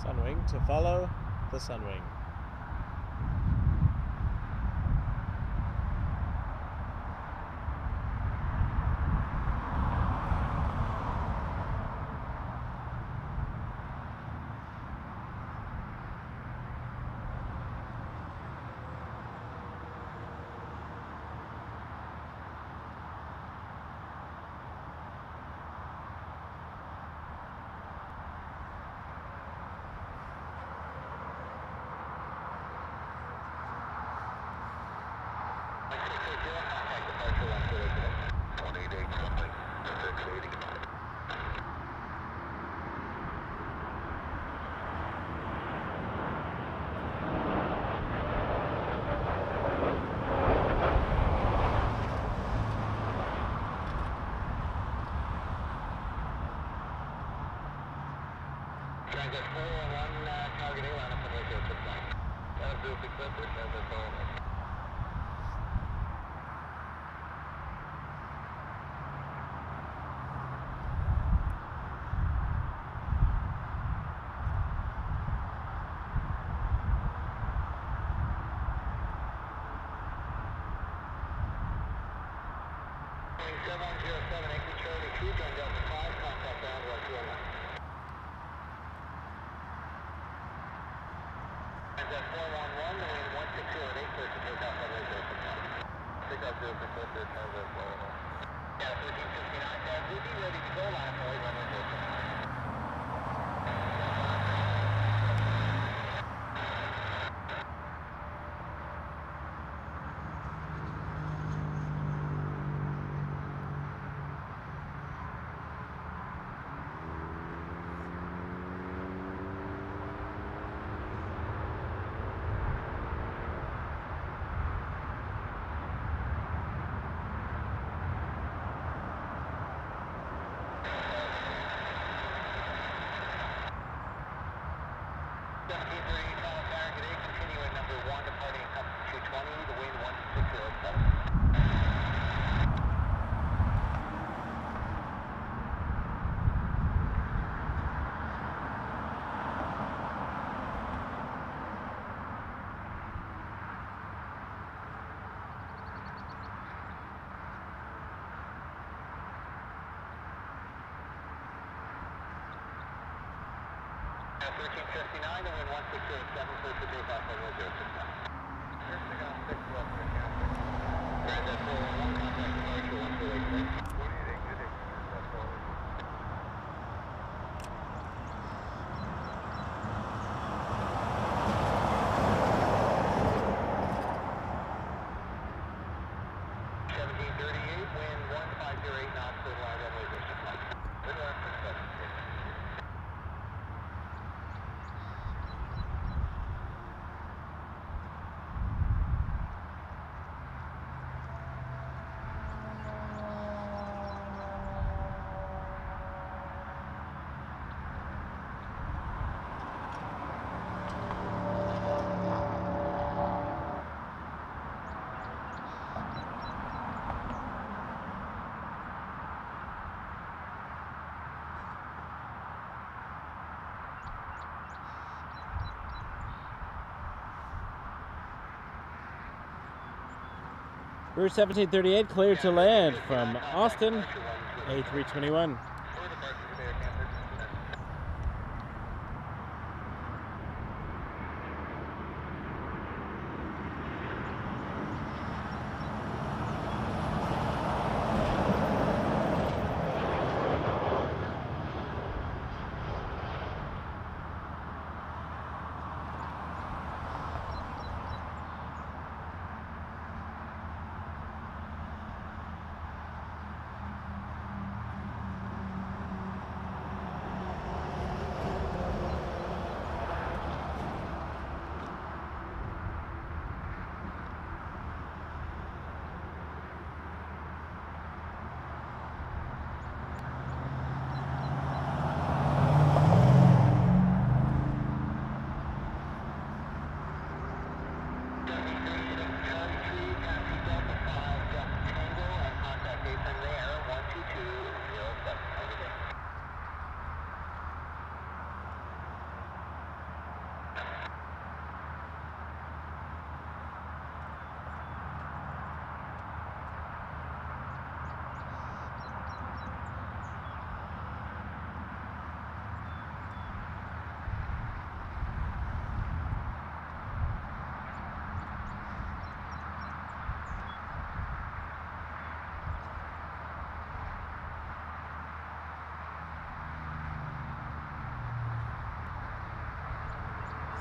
Sunwing to follow the Sunwing. Transat 411 target airline up on the 069. That'll do a big clip with Transat 411. 7107, exit Charlie 2, join Delta 5, contact ground 121. Transat 411, the wind 160 at 8, clear to take off runway 069. Take off 069, clear Transat 411. Yeah, 1369, tab Lufty, ready to go, line for runway 069. At 1359, the wind 160 at 7, clear for takeoff runway 069. Pearson on 6 left, Transat 411, contact departure 128. What do you think? Good exit, that's all. Wind 1508 knots, clear line runway 069. Clear line for 7. Route 1738 cleared to land from Austin A321.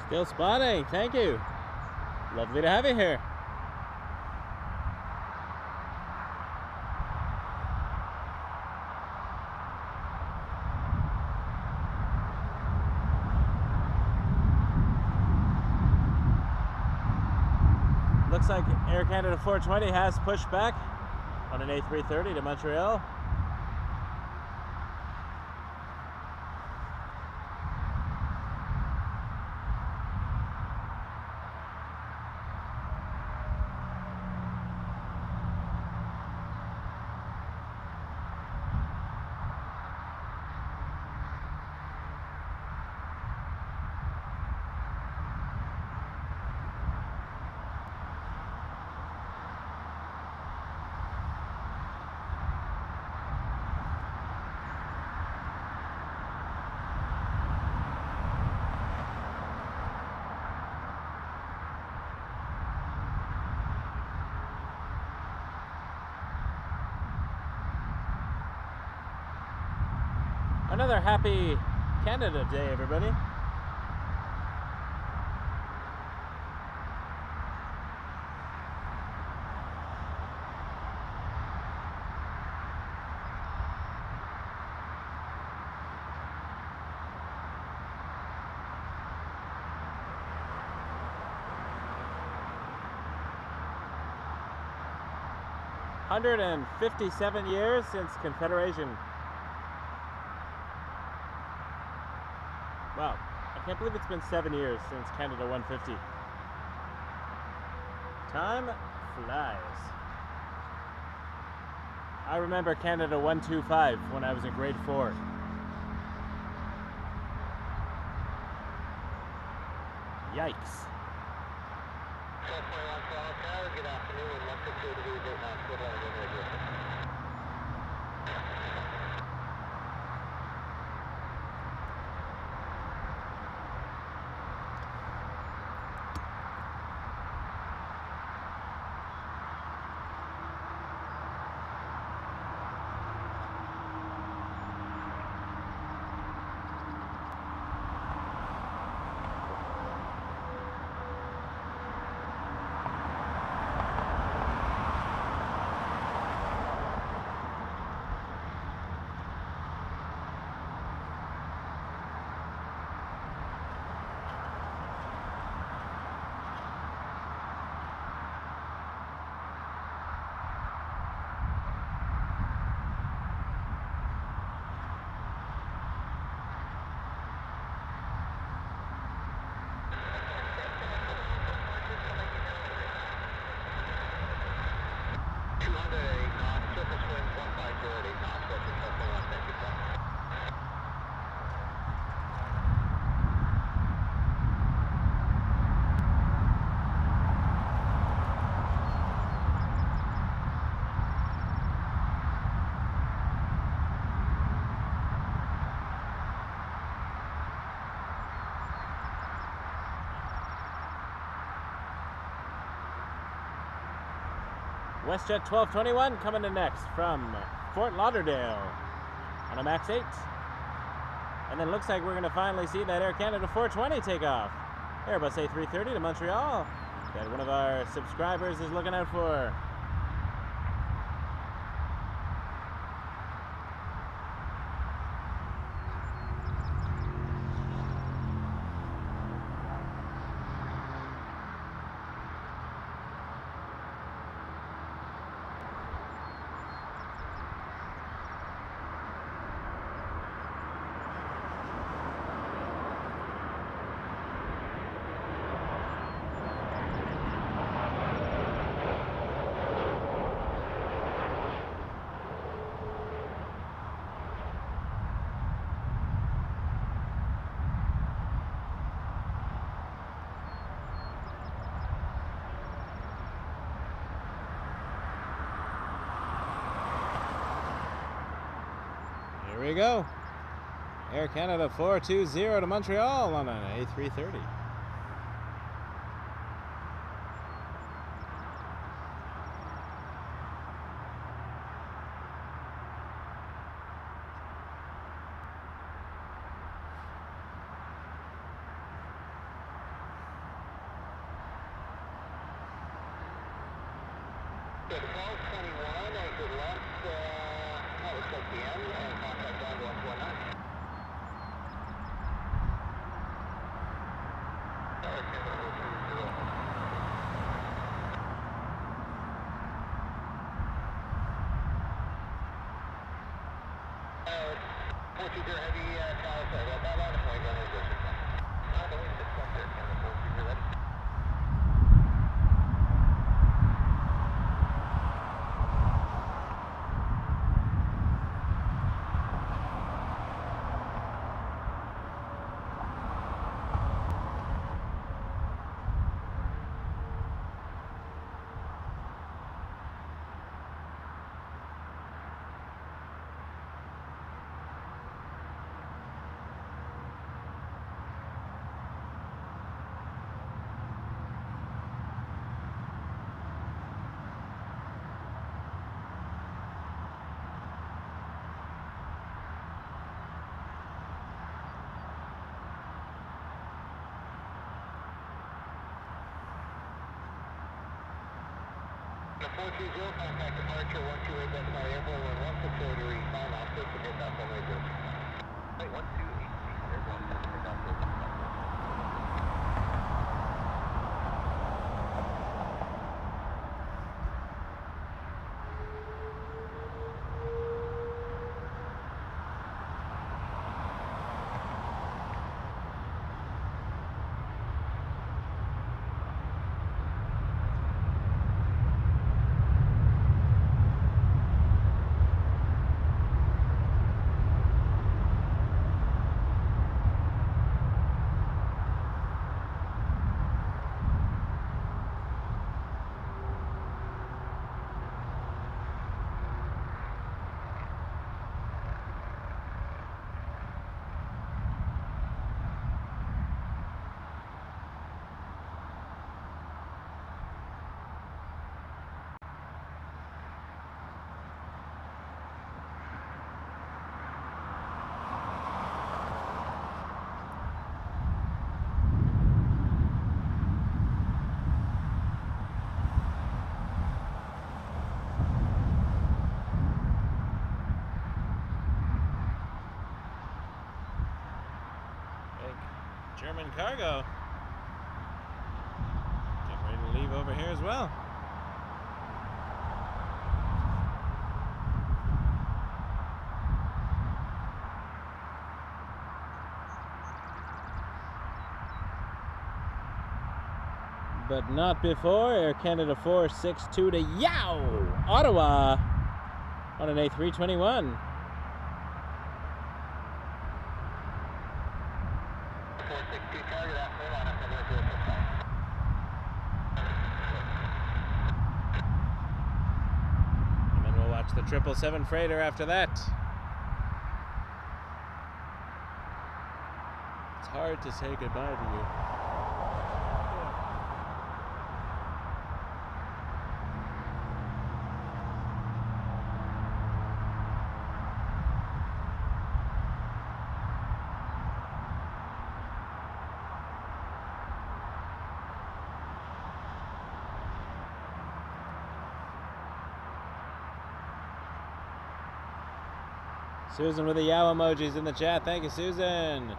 Still spotting, thank you. Lovely to have you here. Looks like Air Canada 420 has pushed back on an A330 to Montreal. Another happy Canada Day, everybody. $157 years since Confederation. Wow, I can't believe it's been 7 years since Canada 150. Time flies. I remember Canada 125 when I was in grade 4. Yikes. Good afternoon, 162 degrees 8 knots, good line, good radio. WestJet 1221 coming in next from Fort Lauderdale on a MAX 8. And then looks like we're going to finally see that Air Canada 420 take off. Airbus A330 to Montreal that one of our subscribers is looking out for. Here we go. Air Canada 420 to Montreal on an A330. Canada 420, contact departure 128 decimal airborne 160 to recon, officer to take off runway 06. Wait, 128, airborne to take off 06. German cargo. Getting ready to leave over here as well. But not before Air Canada 462 to Yow, Ottawa, on an A321. The 777 freighter after that. It's hard to say goodbye to you. Susan with the yow emojis in the chat. Thank you, Susan.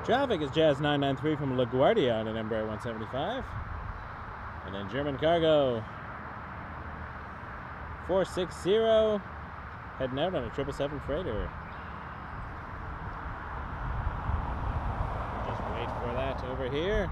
Traffic is Jazz 993 from LaGuardia on an Embraer 175. And then German cargo 460 heading out on a 777 freighter. Just wait for that over here.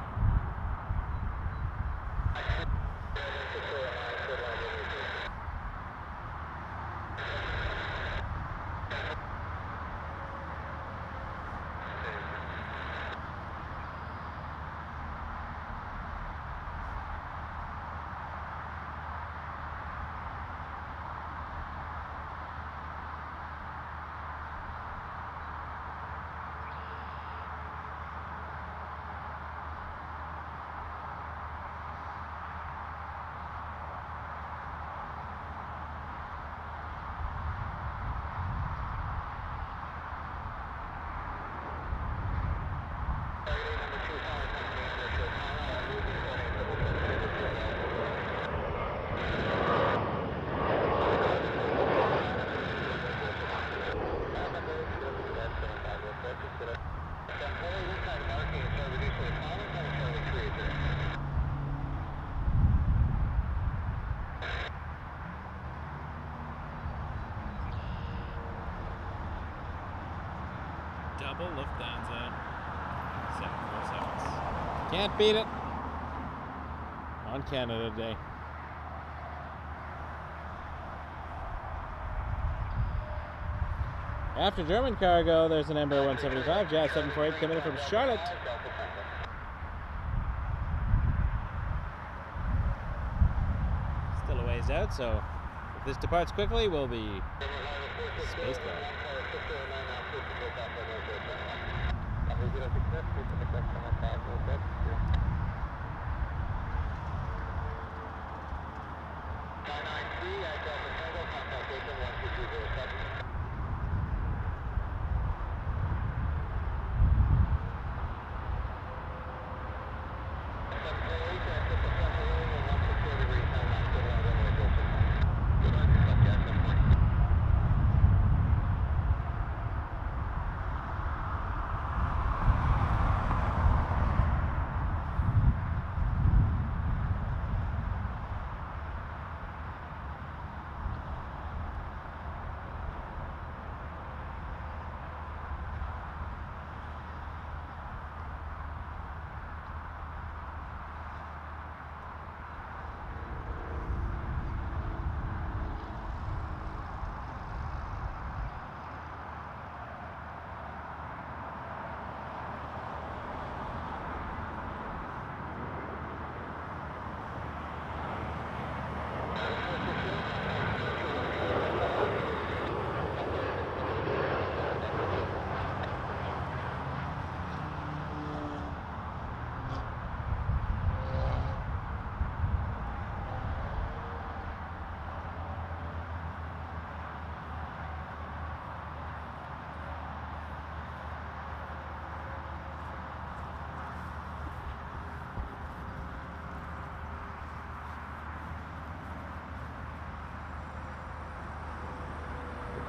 Double Lufthansa 747s. Can't beat it on Canada Day. After German cargo, there's an Embraer 175, Jazz 748 coming in from Charlotte. Still a ways out, so if this departs quickly, we'll be spacebound.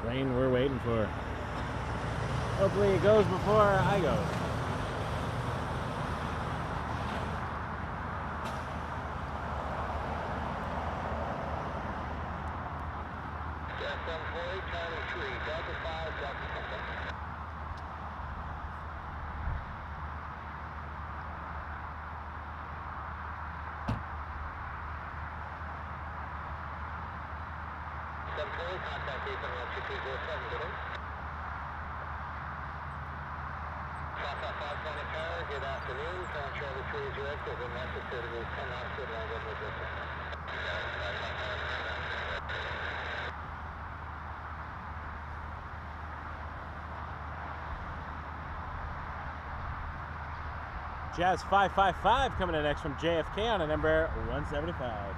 Plane we're waiting for. Hopefully it goes before I go. Good afternoon. Charlie 3 is directed and necessary to 10 knots to land over distance. Jazz 555 coming in next from JFK on an Embraer 175.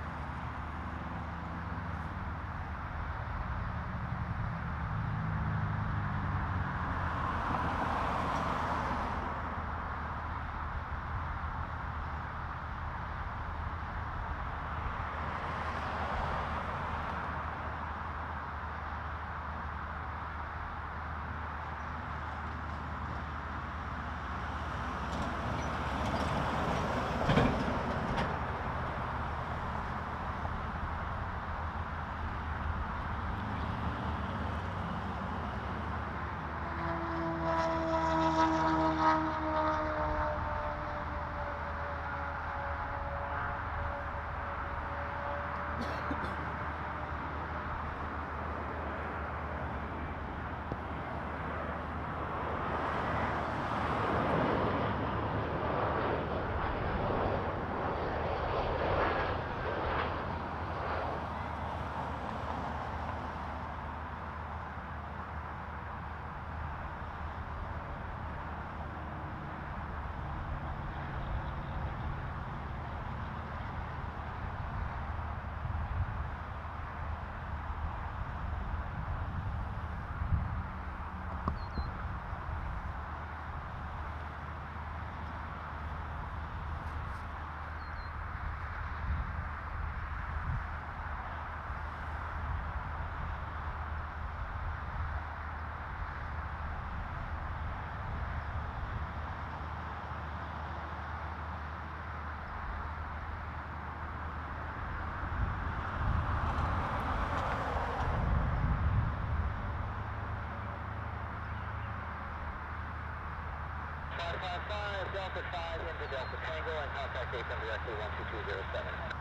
555, Delta 5 into Delta Tango and contact AFM directly 12207.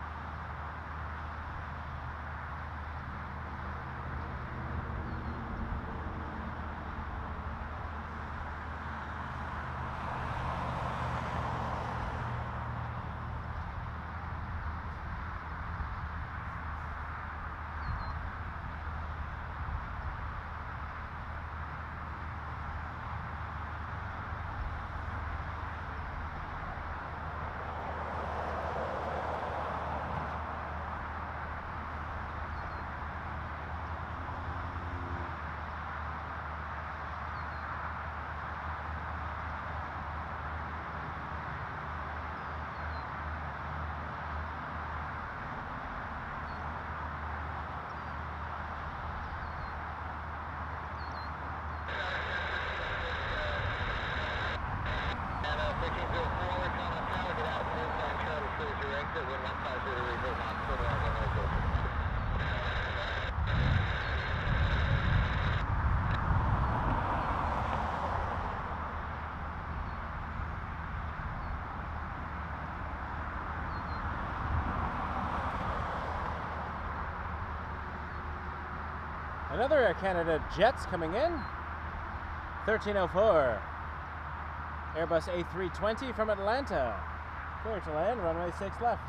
Another Air Canada jets coming in. 1304. Airbus A320 from Atlanta. Clear to land, runway 6 left.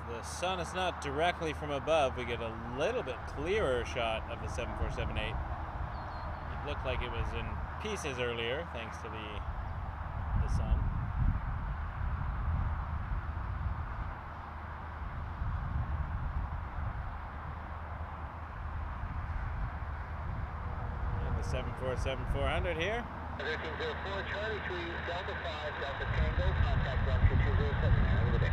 The sun is not directly from above. We get a little bit clearer shot of the 7478. It looked like it was in pieces earlier, thanks to the sun. And the 747-400 here. 1304 Charlie 3 Delta 5 Delta Tango, contact 12207 now with a bit.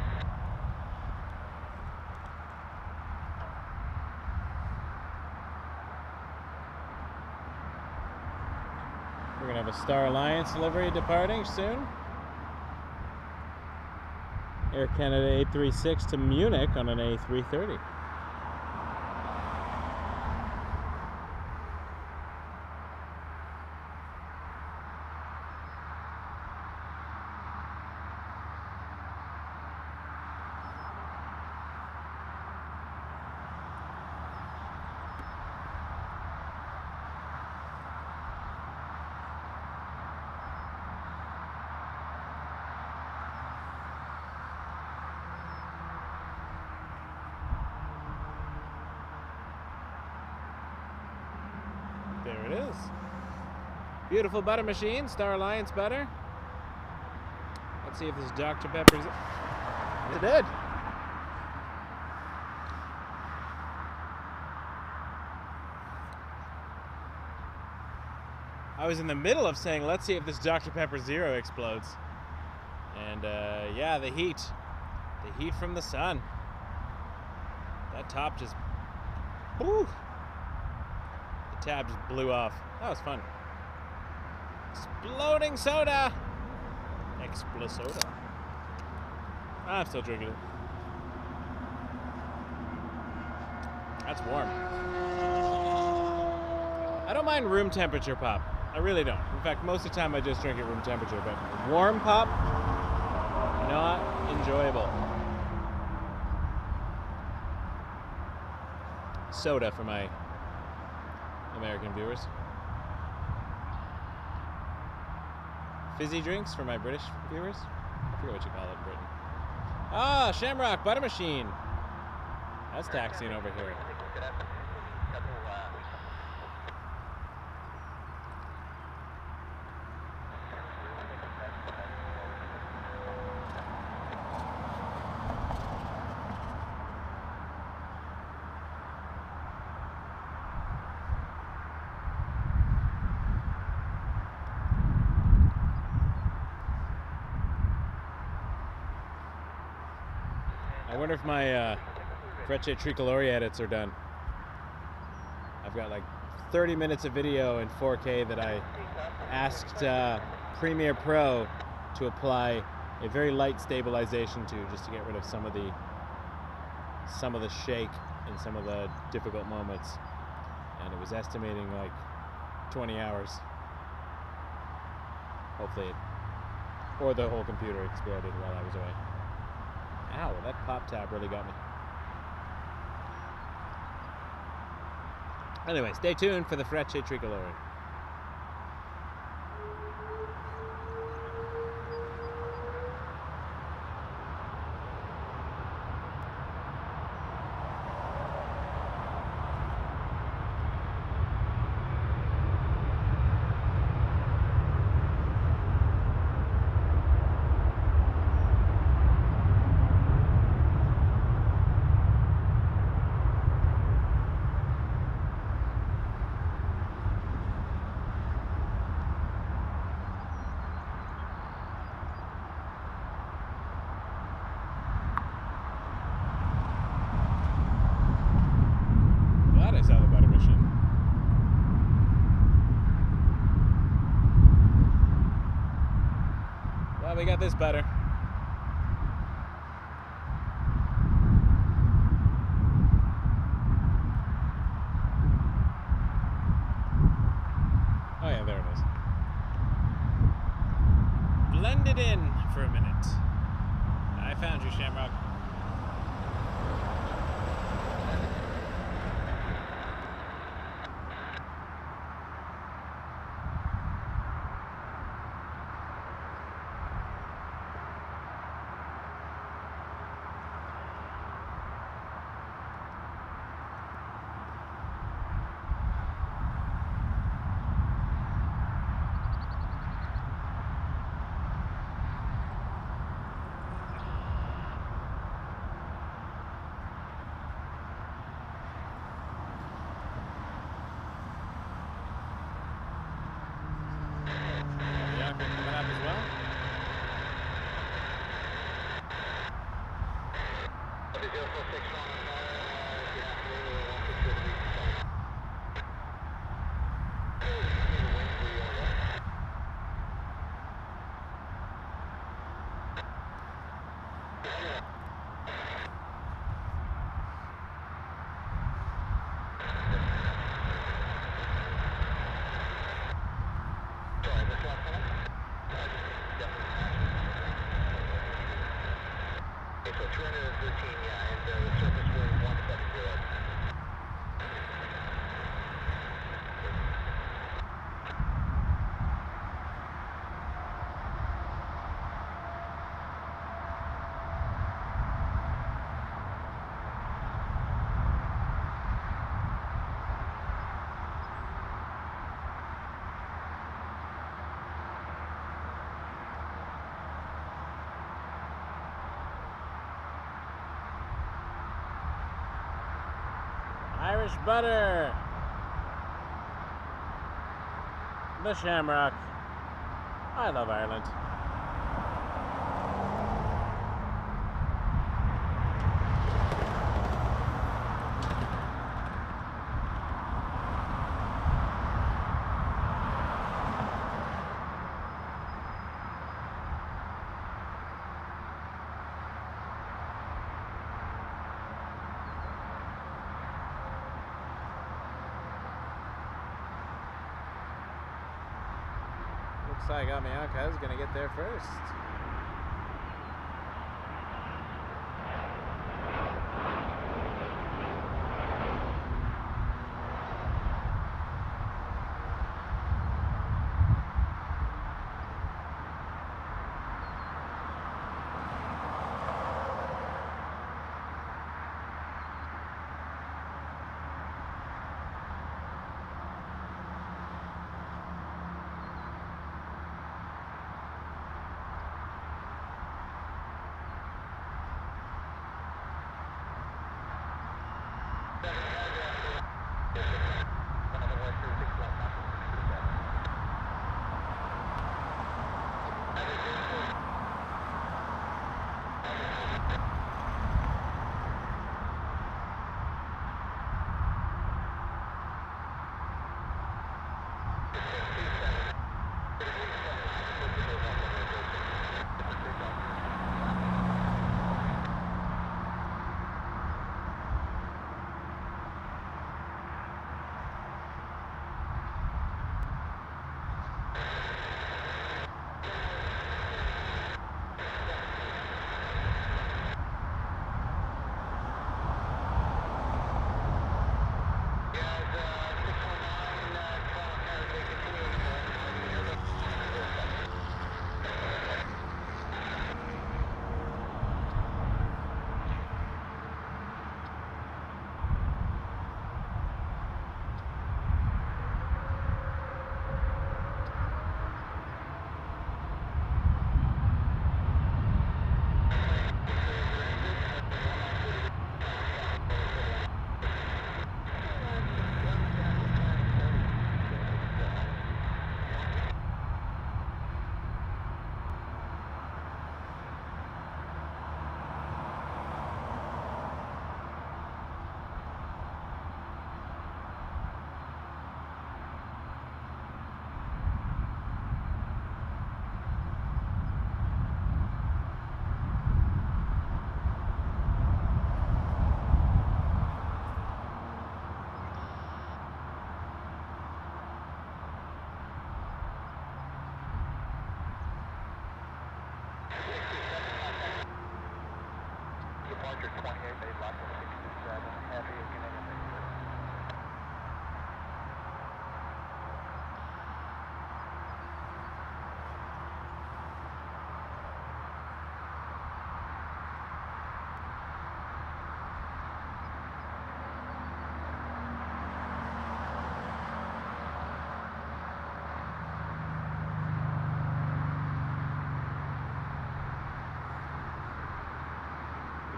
We're going to have a Star Alliance livery departing soon. Air Canada A36 to Munich on an A330. There it is. Beautiful butter machine, Star Alliance butter. Let's see if this Dr. Pepper's... It did. I was in the middle of saying, let's see if this Dr. Pepper Zero explodes. And yeah, the heat from the sun. That top just, woo, the tab just blew off. That was fun. Exploding soda. Explosoda. I'm still drinking it. That's warm. I don't mind room temperature pop. I really don't. In fact, most of the time I just drink at room temperature, but warm pop, not enjoyable. Soda for my American viewers. Fizzy drinks for my British viewers. I forget what you call it in Britain. Ah, Shamrock Butter Machine. That's taxiing over here. I wonder if my Frecce Tricolore edits are done. I've got like 30 minutes of video in 4K that I asked Premiere Pro to apply a very light stabilization to, just to get rid of some of the shake in some of the difficult moments. And it was estimating like 20 hours. Hopefully or the whole computer exploded while I was away. Ow, that pop tab really got me. Anyway, stay tuned for the Frecce Tricolore. We got this butter. Oh yeah, there it is. Blend it in for a minute. I found you, Shamrock. Irish butter. The Shamrock. I love Ireland. Looks like Amiaka is going to get there first.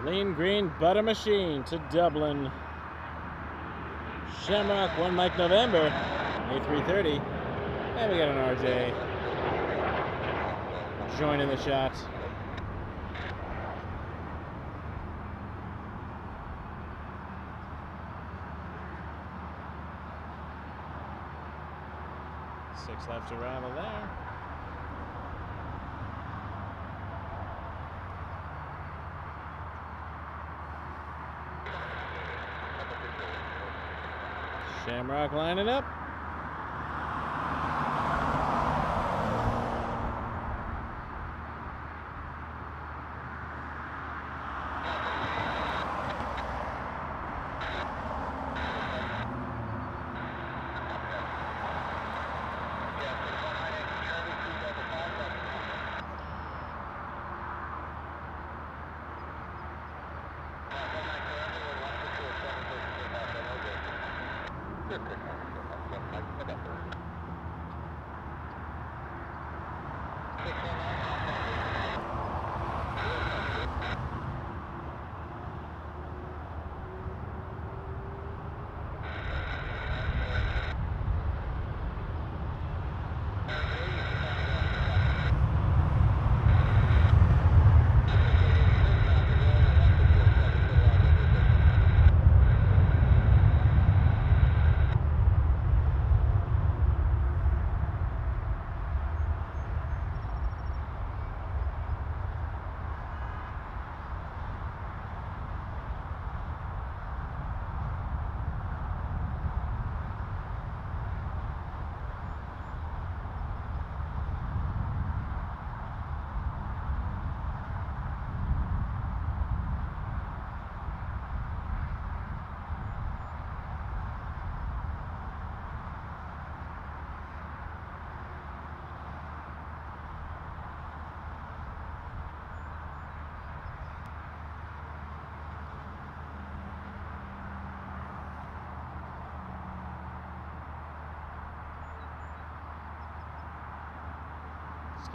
Lean Green Butter Machine to Dublin. Shamrock 1 Mike November, A330. And we got an RJ joining the shot. Six left to rattle there. Shamrock lining up.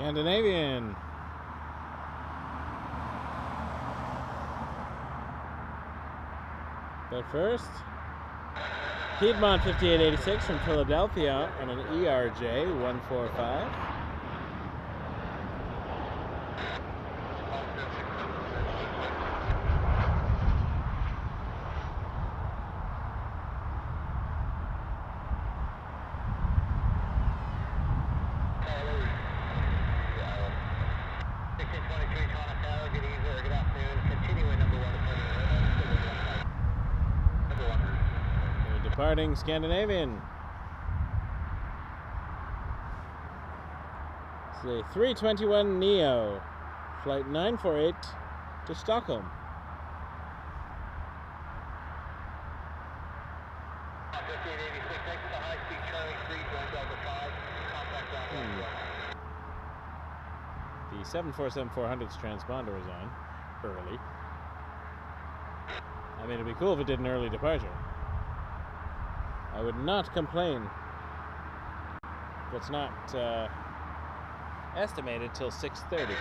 Scandinavian. But first, Piedmont 5886 from Philadelphia on an ERJ 145. Departing Scandinavian. It's a A321neo, flight 948 to Stockholm. The 747-400's transponder is on early. I mean, it'd be cool if it did an early departure. I would not complain. It's not estimated till 6:30.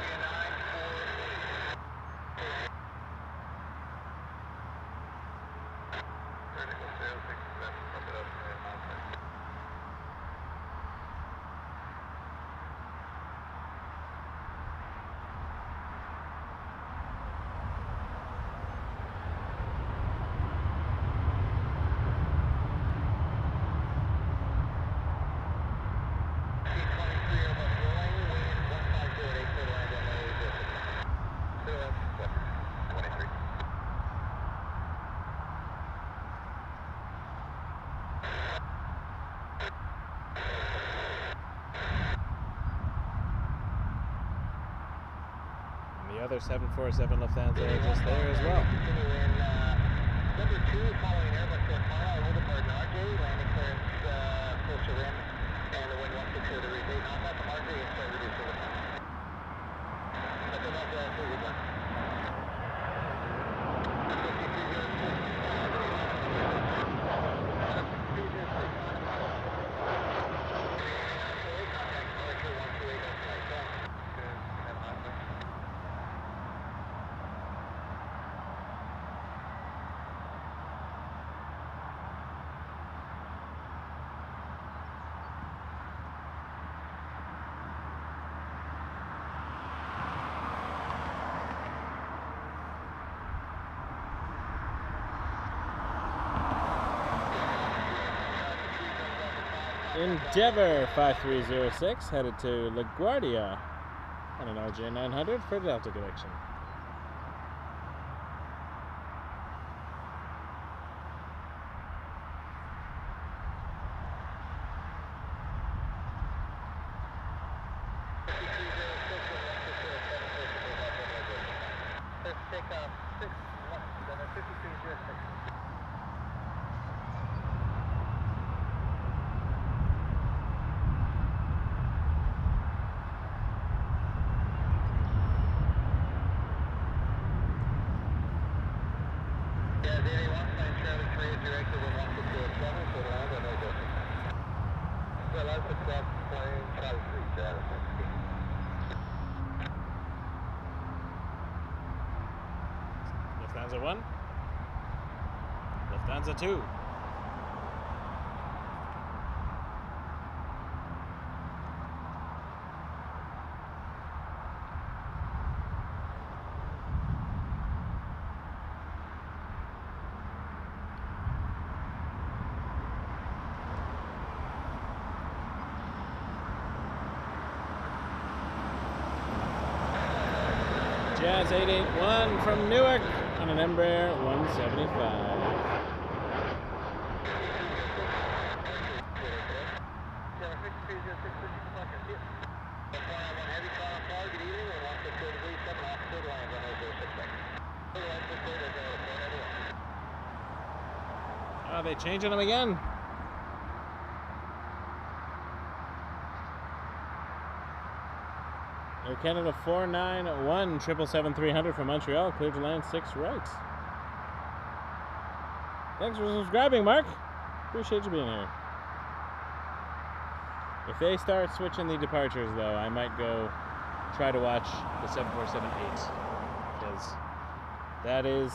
The other 747 Lufthansa are just there as well. Number 2, following Airbus to Carlisle, will depart RJ, landing clearance close to rim, and the wind 160 degrees 8 knots out from RJ and start reducing the time. That's enough for good luck. Endeavour 5306 headed to LaGuardia on an RJ 900 for Delta connection. Lufthansa 1, Lufthansa 2. Jazz 881 from Newark on an Embraer 175. Are they changing them again? Air Canada 491 777-300 from Montreal, cleared to land 6 right. Thanks for subscribing, Mark. Appreciate you being here. If they start switching the departures, though, I might go try to watch the 747-8 because that is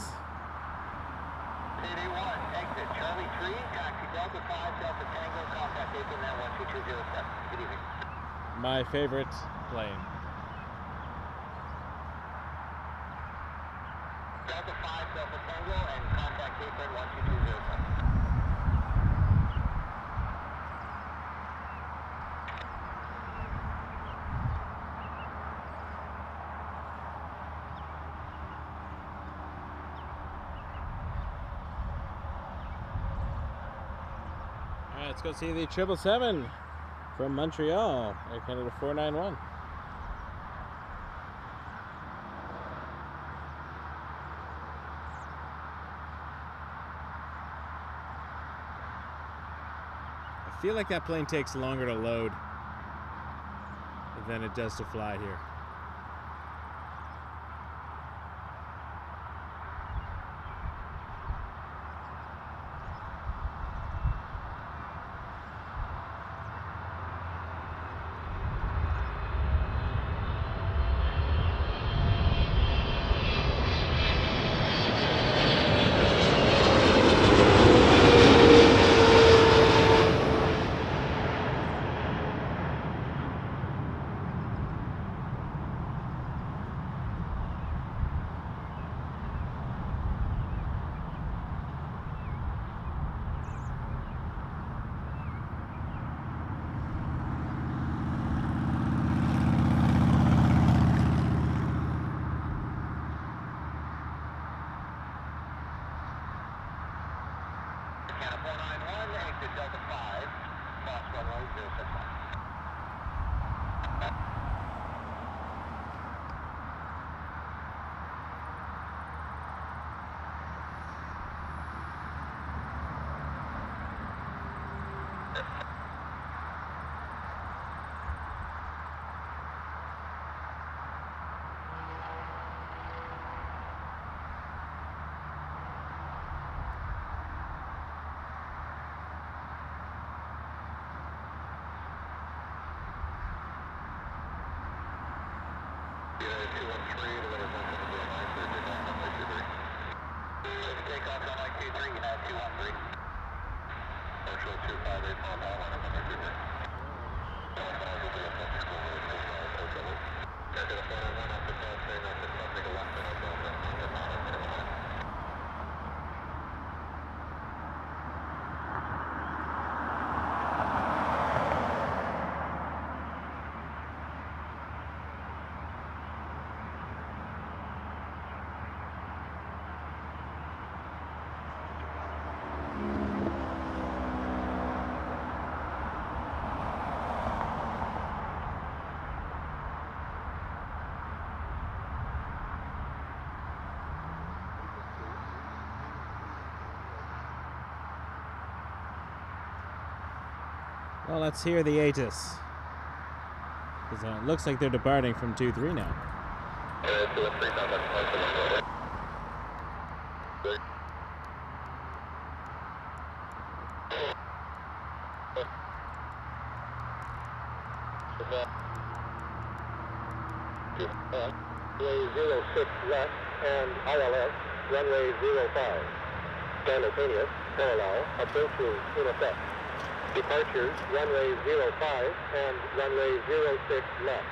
PD 1, exit Charlie 3, taxi Delta 5, Delta Tango, contact April now 12207. Good evening. my favorite plane. Delta 5, Delta Tango, and contact April 12207. Alright, let's go see the 777 from Montreal, Air Canada 491. I feel like that plane takes longer to load than it does to fly here. Well, let's hear the ATIS. Because it looks like they're departing from 2-3 now. Runway 06 left and ILS, runway 05. Simultaneous, parallel, approaches in effect. Departures, runway 05 and runway 06 left.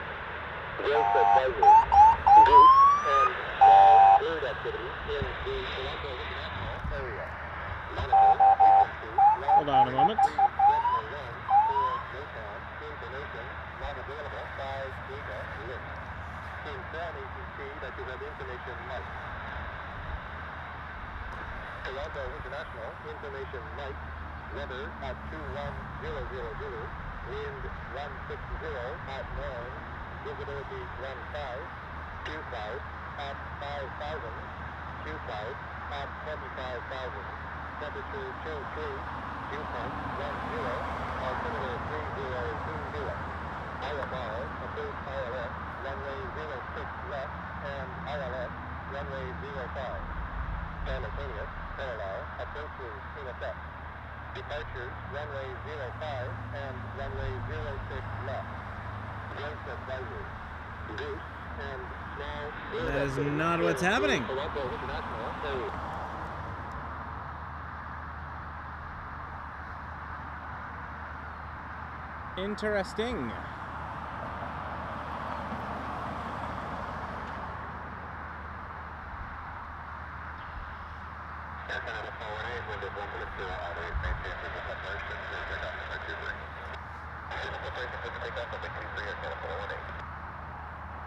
Grace advisory. Goose and small bird activity in the Toronto International area. Monitor, frequency, Hold on a moment. Information not available by data list. Inform ATC that you have information mic. Toronto International, information mic. Weather at 21000, wind 160 at 9, visibility 15, due south at 5000, due south at 25,000, temperature chill 3, dew point 10, altimeter 3020, IFR, approach ILS, runway 06 left and ILS, runway 05, simultaneous, parallel, approaches in effect. Departures, runway 05 and runway 06 left. Grace advisory. That is not what's happening. Interesting.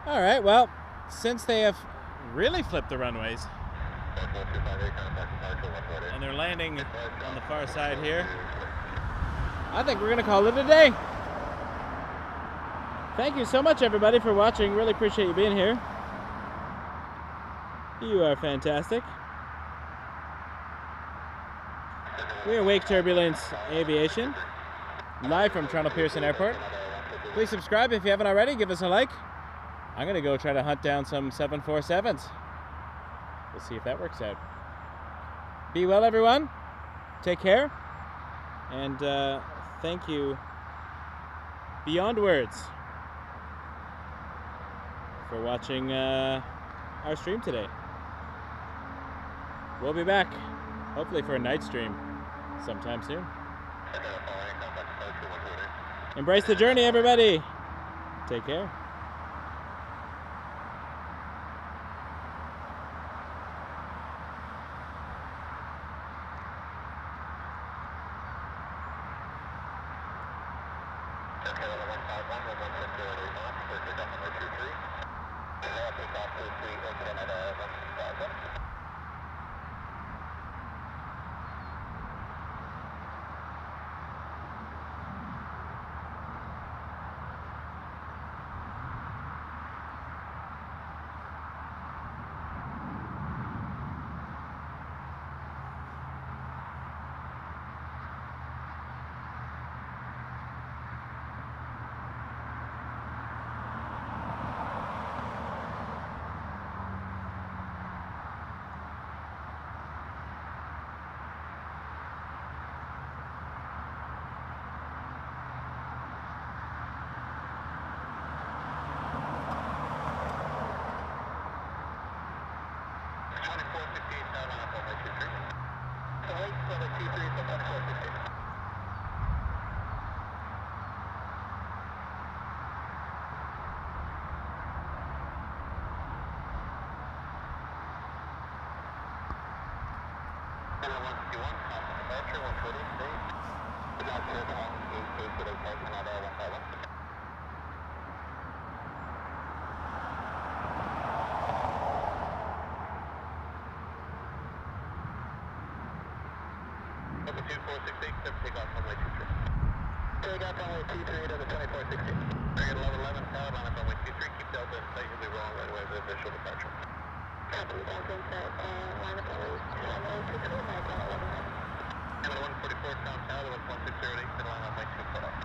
All right, well, since they have really flipped the runways and they're landing on the far side here, I think we're going to call it a day. Thank you so much, everybody, for watching. Really appreciate you being here. You are fantastic. We are Wake Turbulence Aviation, live from Toronto Pearson Airport. Please subscribe if you haven't already. Give us a like. I'm going to go try to hunt down some 747s. We'll see if that works out. Be well, everyone. Take care. And thank you beyond words for watching our stream today. We'll be back, hopefully for a night stream sometime soon. Embrace the journey, everybody. Take care. Number 2468, take off runway 23. Take off runway 23 to the 2460. Bring it level 11, power line up runway 23, keep Delta in sight, you'll be wrong right away with official departure. Copy, Delta in sight, line up runway 23, my call 11. And the 144 Town Tower, the 11608, line on runway 24.